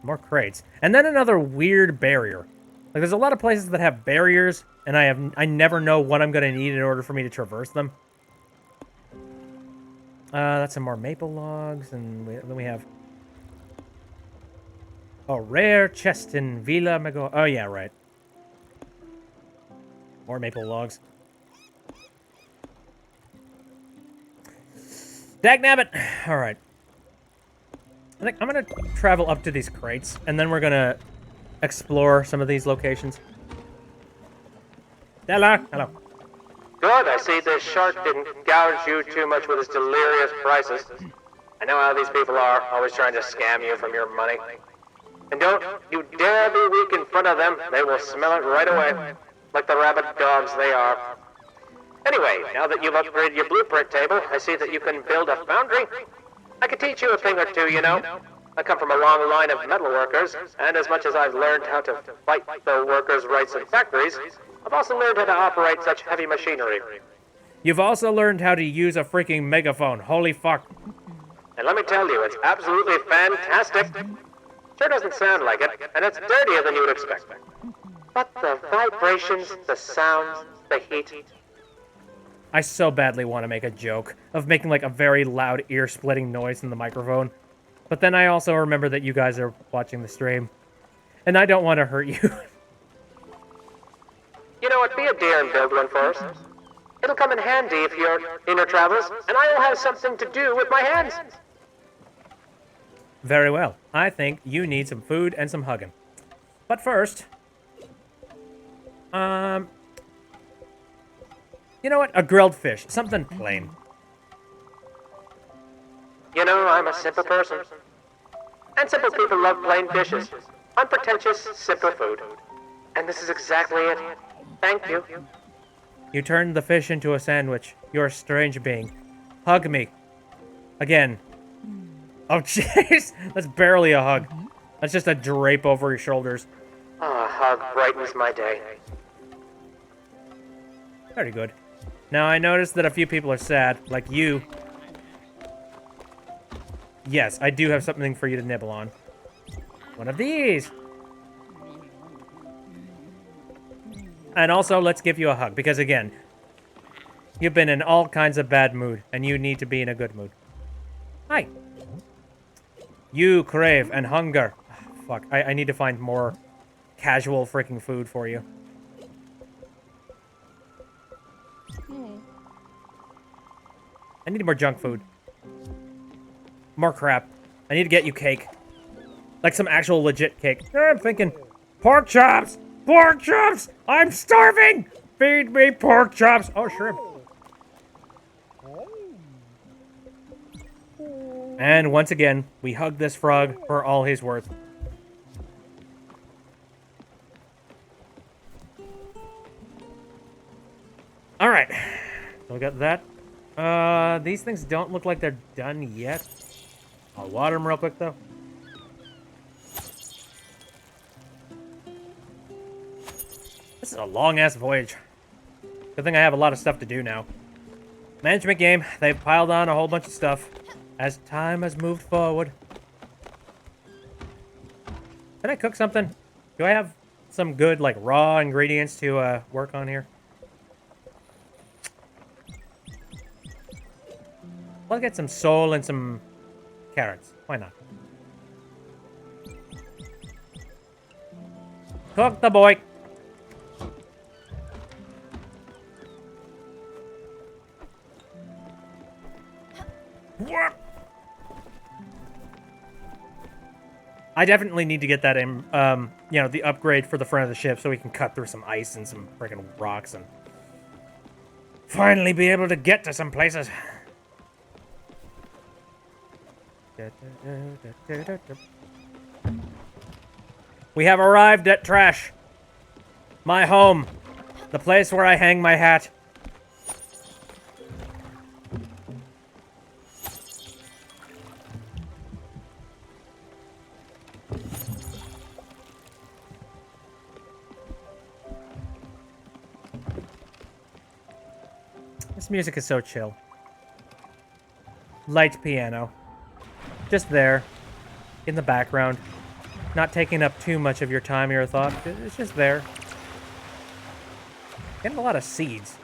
More crates. And then another weird barrier. Like, there's a lot of places that have barriers, and I never know what I'm going to need in order for me to traverse them. That's some more maple logs, and then we have... Oh, rare chest in Villa Mago... Oh, yeah, right. More maple logs. Dagnabbit! Alright. I think I'm gonna travel up to these crates, and then we're gonna explore some of these locations. Della! Hello. Good, I see this shark didn't gouge you too much with his delirious prices. I know how these people are, always trying to scam you from your money. And don't you dare be weak in front of them, they will smell it right away. Like the rabid dogs they are. Anyway, now that you've upgraded your blueprint table, I see that you can build a foundry. I can teach you a thing or two, you know. I come from a long line of metal workers, and as much as I've learned how to fight the workers' rights in factories, I've also learned how to operate such heavy machinery. You've also learned how to use a freaking megaphone. Holy fuck. And let me tell you, it's absolutely fantastic. Sure doesn't sound like it, and it's dirtier than you would expect. But the vibrations, the sounds, the heat... I so badly want to make a joke of making like a very loud ear-splitting noise in the microphone. But then I also remember that you guys are watching the stream. And I don't want to hurt you. You know what, be a dear and build one for us. It'll come in handy if you're in your travels, and I will have something to do with my hands. Very well. I think you need some food and some hugging. But first... You know what? A grilled fish. Something plain. You know, I'm a simple person. And simple people love plain dishes. Unpretentious, simple food. And this is exactly it. Thank you. You turned the fish into a sandwich. You're a strange being. Hug me. Again. Oh, jeez. That's barely a hug. That's just a drape over your shoulders. Ah, a hug brightens my day. Very good. Now, I noticed that a few people are sad, like you. Yes, I do have something for you to nibble on. One of these! And also, let's give you a hug, because again, you've been in all kinds of bad mood, and you need to be in a good mood. Hi! You crave and hunger. Fuck, I need to find more casual freaking food for you. I need more junk food. More crap. I need to get you cake. Like some actual legit cake. I'm thinking Pork chops! Pork chops! I'm starving! Feed me pork chops! Oh, shrimp. And once again, we hug this frog for all he's worth. Alright. So we got that. These things don't look like they're done yet. I'll water them real quick, though. This is a long-ass voyage. Good thing I have a lot of stuff to do now. Management game. They've piled on a whole bunch of stuff as time has moved forward. Can I cook something? Do I have some good, like, raw ingredients to work on here? Let's get some sole and some carrots. Why not? Cook the boy. What? I definitely need to get that in, you know, the upgrade for the front of the ship so we can cut through some ice and some freaking rocks and finally be able to get to some places. We have arrived at Trash. My home. The place where I hang my hat. This music is so chill. Light piano. Just there, in the background. Not taking up too much of your time or your thought. It's just there. Getting a lot of seeds.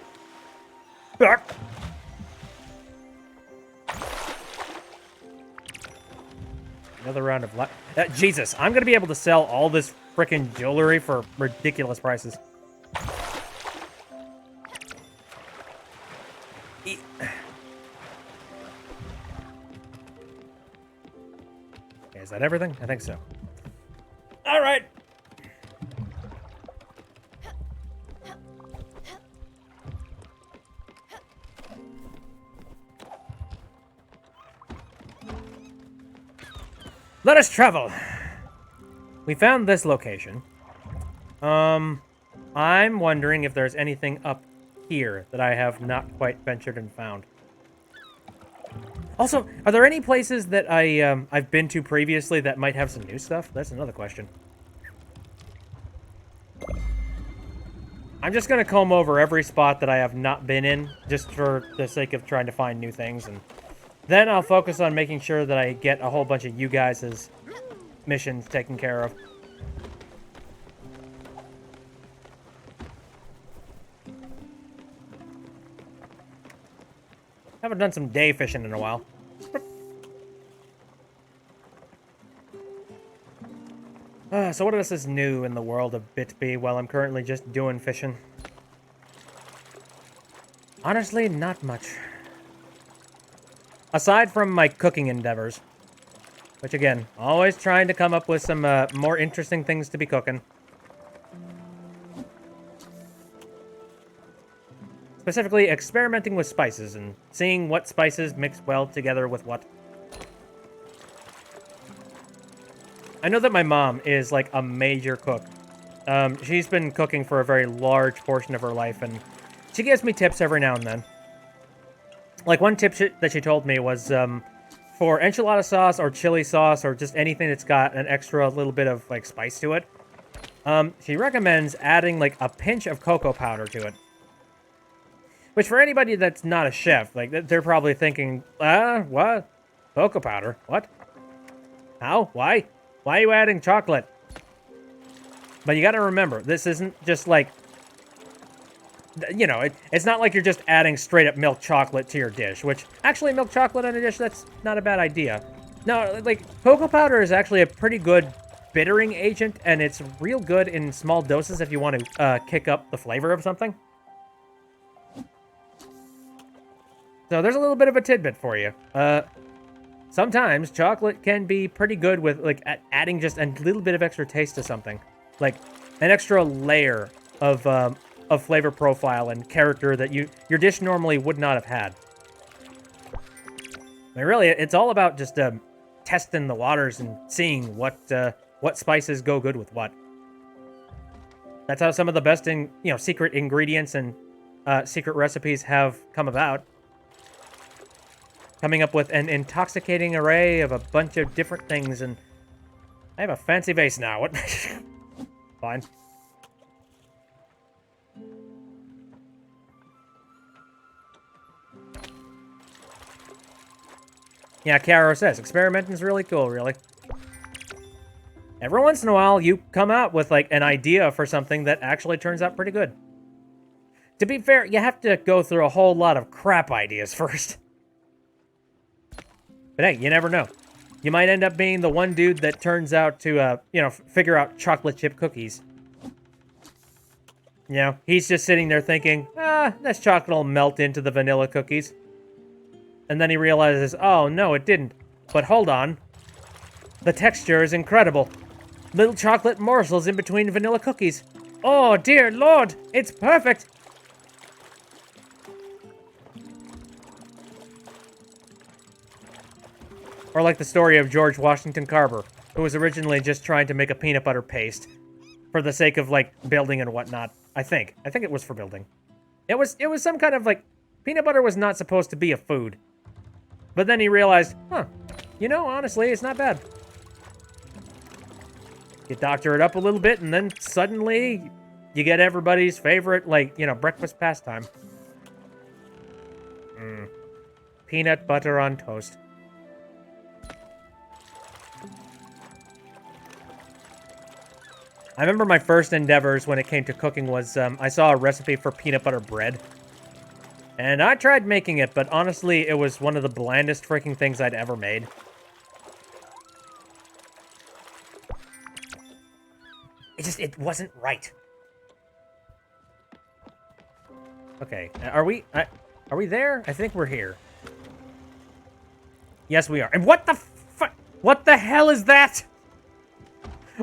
Another round of Jesus, I'm gonna be able to sell all this frickin' jewelry for ridiculous prices. Is that everything? I think so. All right. Let us travel. We found this location. I'm wondering if there's anything up here that I have not quite ventured and found. Also, are there any places that I've been to previously that might have some new stuff? That's another question. I'm just going to comb over every spot that I have not been in, just for the sake of trying to find new things, and then I'll focus on making sure that I get a whole bunch of you guys' missions taken care of. Haven't done some day fishing in a while. So what else is new in the world of BitB? Well, I'm currently just doing fishing. Honestly, not much. Aside from my cooking endeavors. Which, again, always trying to come up with some more interesting things to be cooking. Specifically, experimenting with spices and seeing what spices mix well together with what. I know that my mom is, like, a major cook. She's been cooking for a very large portion of her life, and she gives me tips every now and then. Like, one tip that she told me was, for enchilada sauce or chili sauce or just anything that's got an extra little bit of, like, spice to it, she recommends adding, like, a pinch of cocoa powder to it. Which, for anybody that's not a chef, like, they're probably thinking, what? Cocoa powder? What? How? Why? Why are you adding chocolate? But you gotta remember, this isn't just like, you know, it's not like you're just adding straight up milk chocolate to your dish, which, actually, milk chocolate on a dish, that's not a bad idea. No, like, cocoa powder is actually a pretty good bittering agent, and it's real good in small doses if you want to kick up the flavor of something. So there's a little bit of a tidbit for you. Sometimes chocolate can be pretty good with, like, adding just a little bit of extra taste to something. like an extra layer of flavor profile and character that your dish normally would not have had. I mean, really, it's all about just testing the waters and seeing what spices go good with what. That's how some of the best secret ingredients and secret recipes have come about. Coming up with an intoxicating array of a bunch of different things, and I have a fancy vase now. What? Fine. Yeah, Caro says, experimenting's really cool, really. Every once in a while, you come out with, like, an idea for something that actually turns out pretty good. To be fair, you have to go through a whole lot of crap ideas first. But hey, you never know. You might end up being the one dude that turns out to, figure out chocolate chip cookies. You know, he's just sitting there thinking, this chocolate will melt into the vanilla cookies. And then he realizes, oh, no, it didn't. But hold on. The texture is incredible. Little chocolate morsels in between vanilla cookies. Oh, dear Lord, it's perfect. Or like the story of George Washington Carver, who was originally just trying to make a peanut butter paste for the sake of, like, building and whatnot. I think it was for building. It was some kind of, like, peanut butter was not supposed to be a food. But then he realized, honestly, it's not bad. You doctor it up a little bit, and then suddenly you get everybody's favorite, breakfast pastime. Peanut butter on toast. I remember my first endeavors when it came to cooking was, I saw a recipe for peanut butter bread. And I tried making it, but honestly, it was one of the blandest freaking things I'd ever made. It wasn't right. Okay, are we there? I think we're here. Yes, we are. And what the hell is that?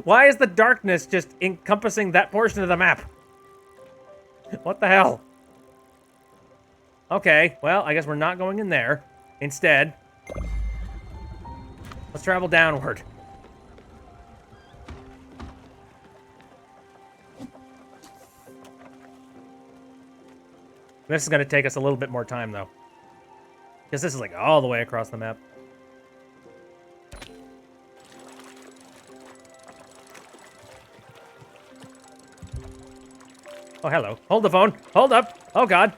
Why is the darkness just encompassing that portion of the map? What the hell? Okay, well, I guess we're not going in there. Instead, let's travel downward. This is going to take us a little bit more time, though. Because this is, like, all the way across the map. Oh, hello. Hold the phone. Hold up. Oh, God.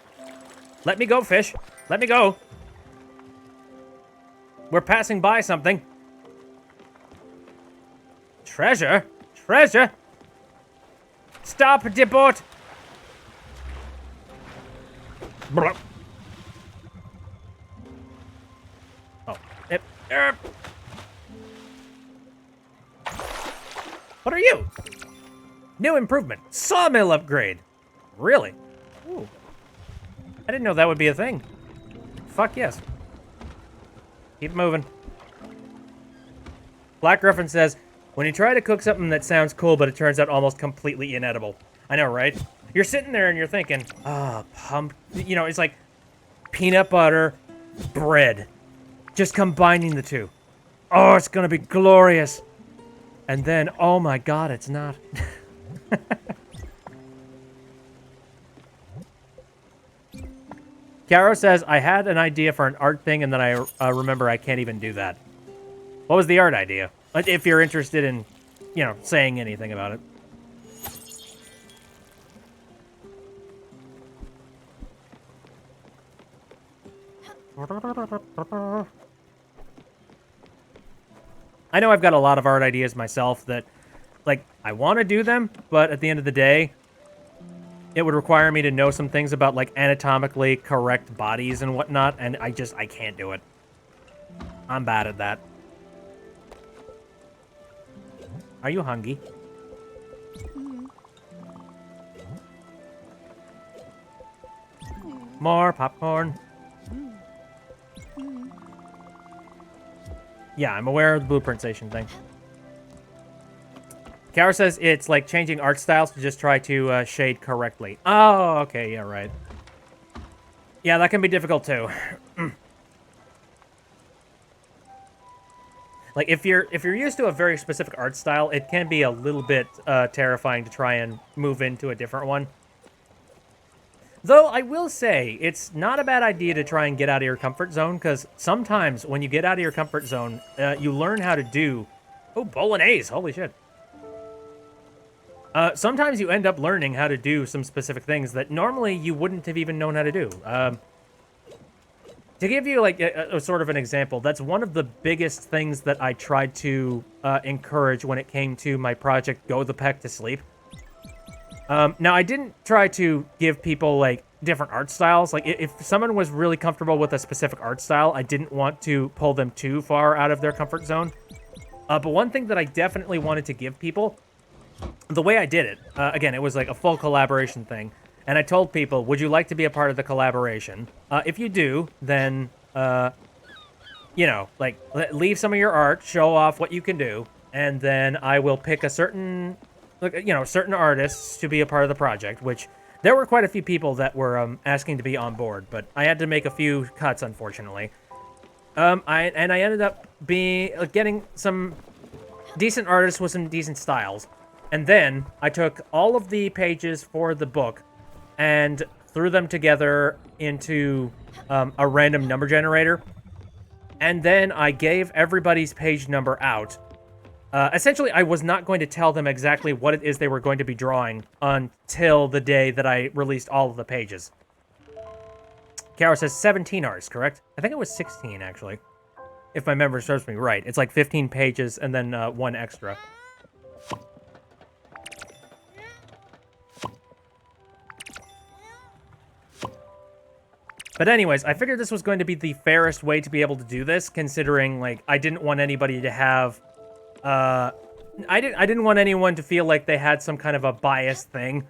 Let me go, fish. Let me go. We're passing by something. Treasure? Treasure? Stop the boat. Oh. What are you? New improvement. Sawmill upgrade. Really? Ooh. I didn't know that would be a thing. Fuck yes. Keep moving. Black Griffin says, when you try to cook something that sounds cool, but it turns out almost completely inedible. I know, right? You're sitting there and you're thinking, it's like peanut butter, bread. Just combining the two. Oh, it's gonna be glorious. And then, oh my God, it's not. Caro says, I had an idea for an art thing, and then I remember I can't even do that. What was the art idea? If you're interested in, saying anything about it. I know I've got a lot of art ideas myself that, I want to do them, but at the end of the day, it would require me to know some things about, anatomically correct bodies and whatnot, and I can't do it. I'm bad at that. Are you hungry? More popcorn. Yeah, I'm aware of the blueprint station thing. Kara says it's like changing art styles to just try to shade correctly. Oh, okay, yeah, right. Yeah, that can be difficult too. Like if you're used to a very specific art style, it can be a little bit terrifying to try and move into a different one. Though I will say, it's not a bad idea to try and get out of your comfort zone, because sometimes when you get out of your comfort zone, you learn how to do... Oh, bolognese! Holy shit. Sometimes you end up learning how to do some specific things that normally you wouldn't have even known how to do. To give you, like, a sort of an example, that's one of the biggest things that I tried to encourage when it came to my project Go the Peck to Sleep. Now, I didn't try to give people, like, different art styles. Like, if someone was really comfortable with a specific art style, I didn't want to pull them too far out of their comfort zone. But one thing that I definitely wanted to give people, the way I did it, again, it was like a full collaboration thing. And I told people, would you like to be a part of the collaboration? If you do, then, you know, like, leave some of your art, show off what you can do, and then I will pick a certain... you know, certain artists to be a part of the project, which there were quite a few people that were asking to be on board, but I had to make a few cuts, unfortunately. I ended up getting some decent artists with some decent styles, and then I took all of the pages for the book and threw them together into a random number generator, and then I gave everybody's page number out. Essentially, I was not going to tell them exactly what it is they were going to be drawing until the day that I released all of the pages. Kara says 17 artists, correct? I think it was 16, actually. If my memory serves me right. It's like 15 pages and then one extra. But anyways, I figured this was going to be the fairest way to be able to do this, considering, like, I didn't want anybody to have... I didn't want anyone to feel like they had some kind of a biased thing.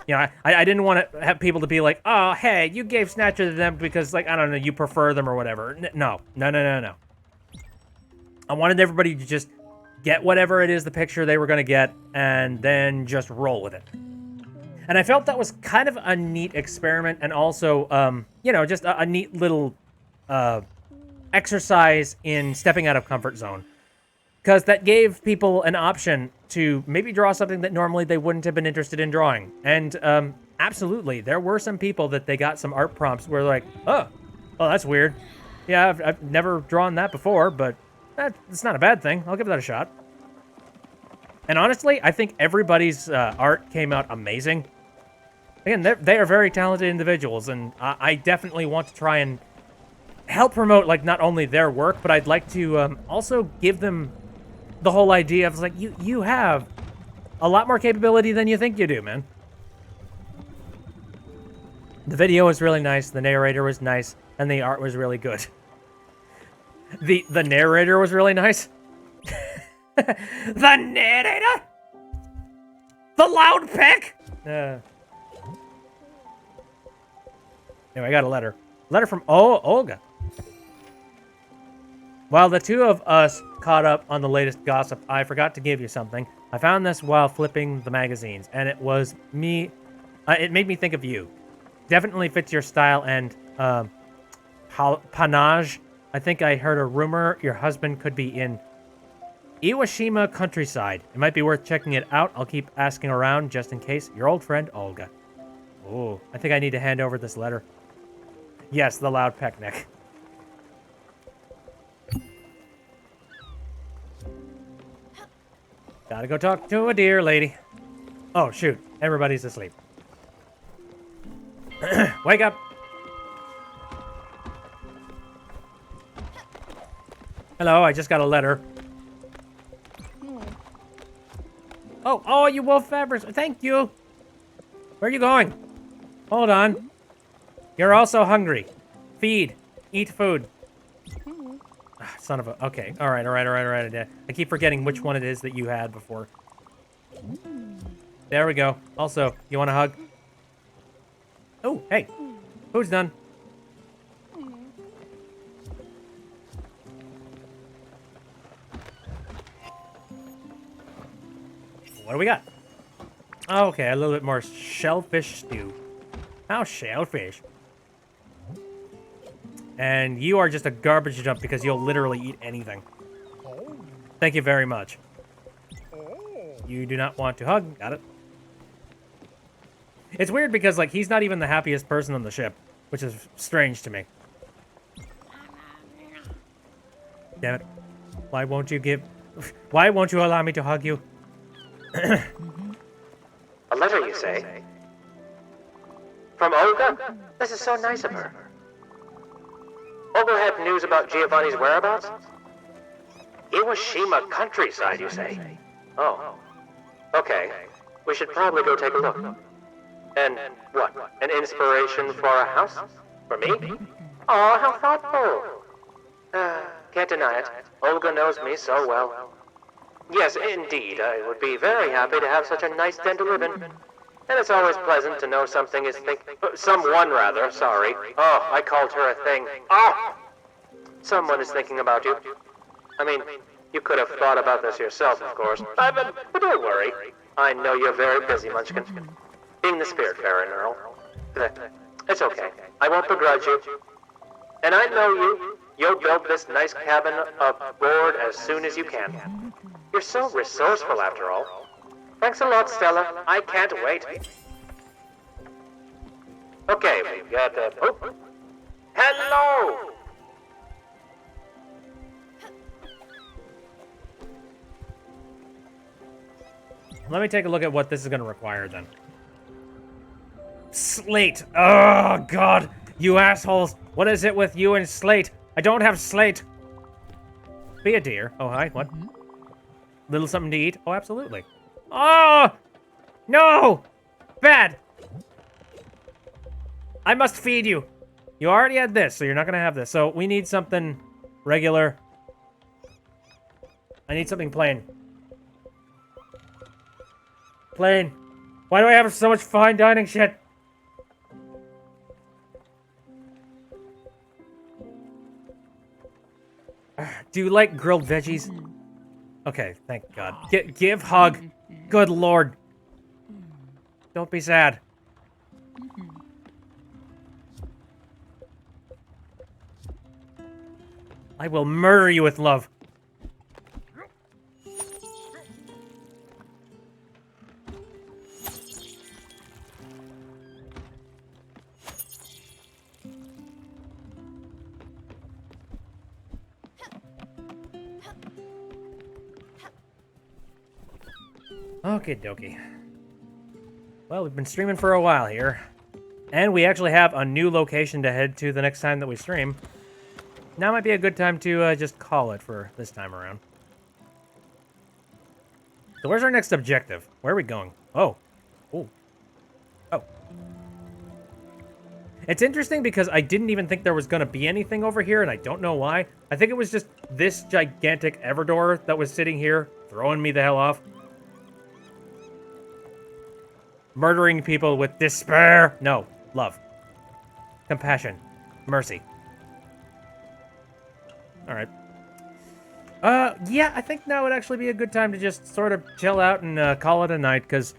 You know, I didn't want to have people to be like, oh, hey, you gave Snatcher to them because, like, I don't know, you prefer them or whatever. No. I wanted everybody to just get whatever it is, the picture they were going to get, and then just roll with it. And I felt that was kind of a neat experiment, and also, you know, just a neat little exercise in stepping out of comfort zone. Because that gave people an option to maybe draw something that normally they wouldn't have been interested in drawing. And absolutely, there were some people that they got some art prompts where they're like, oh, that's weird. Yeah, I've never drawn that before, but that's not a bad thing. I'll give that a shot. And honestly, I think everybody's art came out amazing. Again, they are very talented individuals, and I definitely want to try and help promote, like, not only their work, but I'd like to also give them the whole idea of, like, you have a lot more capability than you think you do, man. The video was really nice, the narrator was nice, and the art was really good. The narrator was really nice? The narrator? The loud pick? Anyway, I got a letter. Letter from Olga. While the two of us caught up on the latest gossip, I forgot to give you something. I found this while flipping the magazines, and it was me. It made me think of you. Definitely fits your style and panache. I think I heard a rumor your husband could be in Iwashima countryside. It might be worth checking it out. I'll keep asking around just in case. Your old friend, Olga. Oh, I think I need to hand over this letter. Yes, the loud picnic. Gotta go talk to a dear lady. Oh, shoot. Everybody's asleep. Wake up. Hello, I just got a letter. Oh, you wolf fabrics. Thank you. Where are you going? Hold on. You're also hungry. Feed. Eat food. Son of a... Okay. All right. I keep forgetting which one it is that you had before. There we go. Also, you want a hug? Oh, hey. Food's done. what do we got? Okay, a little bit more shellfish stew. How shellfish? And you are just a garbage dump because you'll literally eat anything. Thank you very much. You do not want to hug. Got it. It's weird because, like, he's not even the happiest person on the ship, which is strange to me. Damn it. Why won't you allow me to hug you? A letter, you say? From Olga? This is so nice of her. Olga had news about Giovanni's whereabouts? Iwashima countryside, you say? Oh. Okay. We should probably go take a look. And what? An inspiration for a house? For me? Oh, how thoughtful. Can't deny it. Olga knows me so well. Yes, indeed. I would be very happy to have such a nice den to live in. And it's always pleasant to know something is someone, rather, sorry. Oh, I called her a thing. Oh! Someone is thinking about you. I mean, you could have thought about this yourself, of course. But don't worry. I know you're very busy, Munchkin. Being the Spiritfarer, Earl. It's okay. I won't begrudge you. And I know you'll build this nice cabin aboard as soon as you can. You're so resourceful, after all. Thanks a lot, Stella. I can't wait. Okay, we've got oh. Hello! Let me take a look at what this is going to require, then. Slate. Oh, God. You assholes. What is it with you and slate? I don't have slate. Be a dear. Oh, hi. What? Little something to eat? Oh, absolutely. Oh! No! Bad! I must feed you. You already had this, so you're not going to have this. So we need something regular. I need something plain. Plain. Why do I have so much fine dining shit? Do you like grilled veggies? Okay, thank God. Give hug. Good Lord. Don't be sad. I will murder you with love. Okie dokie. Well, we've been streaming for a while here. And we actually have a new location to head to the next time that we stream. Now might be a good time to just call it for this time around. So where's our next objective? Where are we going? Oh. Oh. Oh. It's interesting because I didn't even think there was going to be anything over here, and I don't know why. I think it was just this gigantic Everdor that was sitting here, throwing me the hell off. Murdering people with despair. No. Love. Compassion. Mercy. Alright. Yeah, I think now would actually be a good time to just sort of chill out and call it a night, because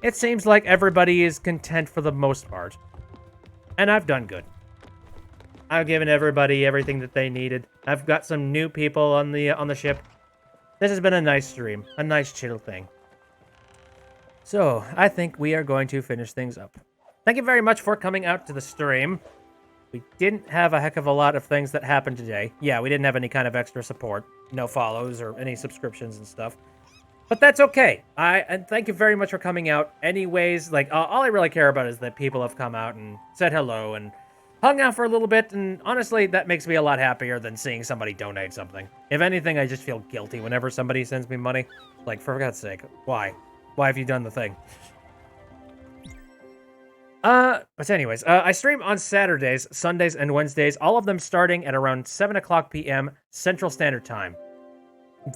it seems like everybody is content for the most part. And I've done good. I've given everybody everything that they needed. I've got some new people on the ship. This has been a nice stream. A nice chill thing. So, I think we are going to finish things up. Thank you very much for coming out to the stream. We didn't have a heck of a lot of things that happened today. Yeah, we didn't have any kind of extra support. No follows or any subscriptions and stuff. But that's okay. And thank you very much for coming out. Anyways, like, all I really care about is that people have come out and said hello and hung out for a little bit. And honestly, that makes me a lot happier than seeing somebody donate something. If anything, I just feel guilty whenever somebody sends me money. Like, for God's sake, why? Why have you done the thing? But anyways, I stream on Saturdays, Sundays, and Wednesdays, all of them starting at around 7 o'clock p.m. Central Standard Time.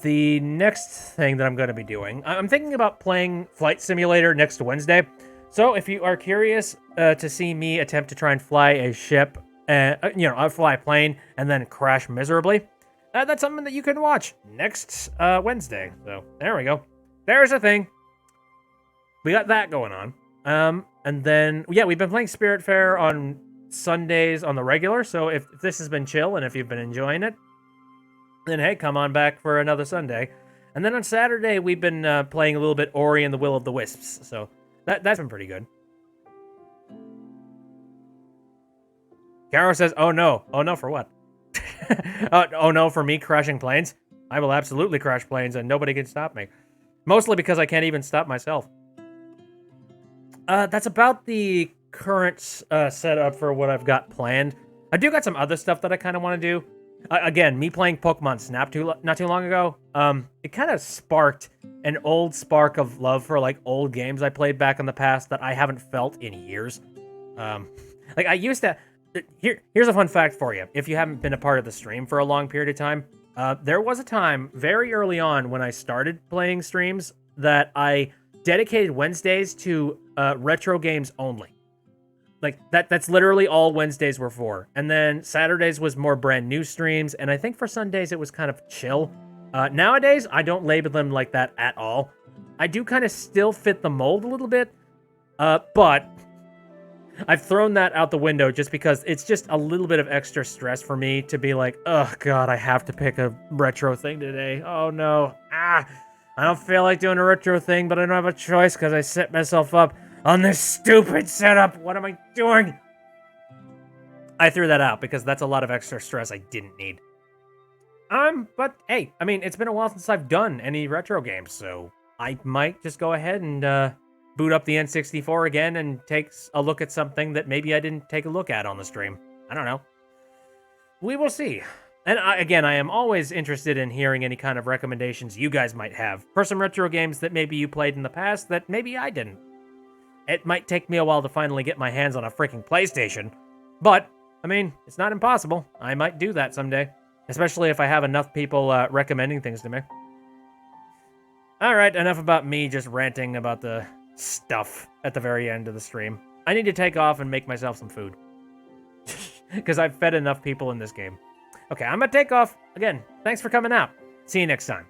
The next thing that I'm going to be doing, I'm thinking about playing Flight Simulator next Wednesday. So if you are curious to see me attempt to try and fly a ship, fly a plane, and then crash miserably, that's something that you can watch next Wednesday. So there we go. there's a thing. We got that going on. And then, yeah, we've been playing Spiritfarer on Sundays on the regular, so if this has been chill and if you've been enjoying it, then hey, come on back for another Sunday. And then on Saturday, we've been playing a little bit Ori and the Will of the Wisps, so that's been pretty good. Caro says, oh no for what? Oh no for me crashing planes? I will absolutely crash planes and nobody can stop me. Mostly because I can't even stop myself. That's about the current setup for what I've got planned. I do got some other stuff that I kind of want to do. Again, me playing Pokemon Snap not too long ago, it kind of sparked an old spark of love for like old games I played back in the past that I haven't felt in years. Like I used to. Here's a fun fact for you. If you haven't been a part of the stream for a long period of time, there was a time very early on when I started playing streams that I dedicated Wednesdays to retro games only. Like that's literally all Wednesdays were for. And then Saturdays was more brand new streams, and I think for Sundays it was kind of chill. Nowadays, I don't label them like that at all. I do kind of still fit the mold a little bit, but I've thrown that out the window just because it's just a little bit of extra stress for me to be like, oh god, I have to pick a retro thing today. Oh no. I don't feel like doing a retro thing, but I don't have a choice because I set myself up on this stupid setup. What am I doing? I threw that out because that's a lot of extra stress I didn't need. But hey, I mean, it's been a while since I've done any retro games, so I might just go ahead and boot up the N64 again and take a look at something that maybe I didn't take a look at on the stream. I don't know. We will see. And again, I am always interested in hearing any kind of recommendations you guys might have for some retro games that maybe you played in the past that maybe I didn't. It might take me a while to finally get my hands on a freaking PlayStation, but, I mean, it's not impossible. I might do that someday, especially if I have enough people recommending things to me. Alright, enough about me just ranting about the stuff at the very end of the stream. I need to take off and make myself some food. Because I've fed enough people in this game. Okay, I'm gonna take off. Again, thanks for coming out. See you next time.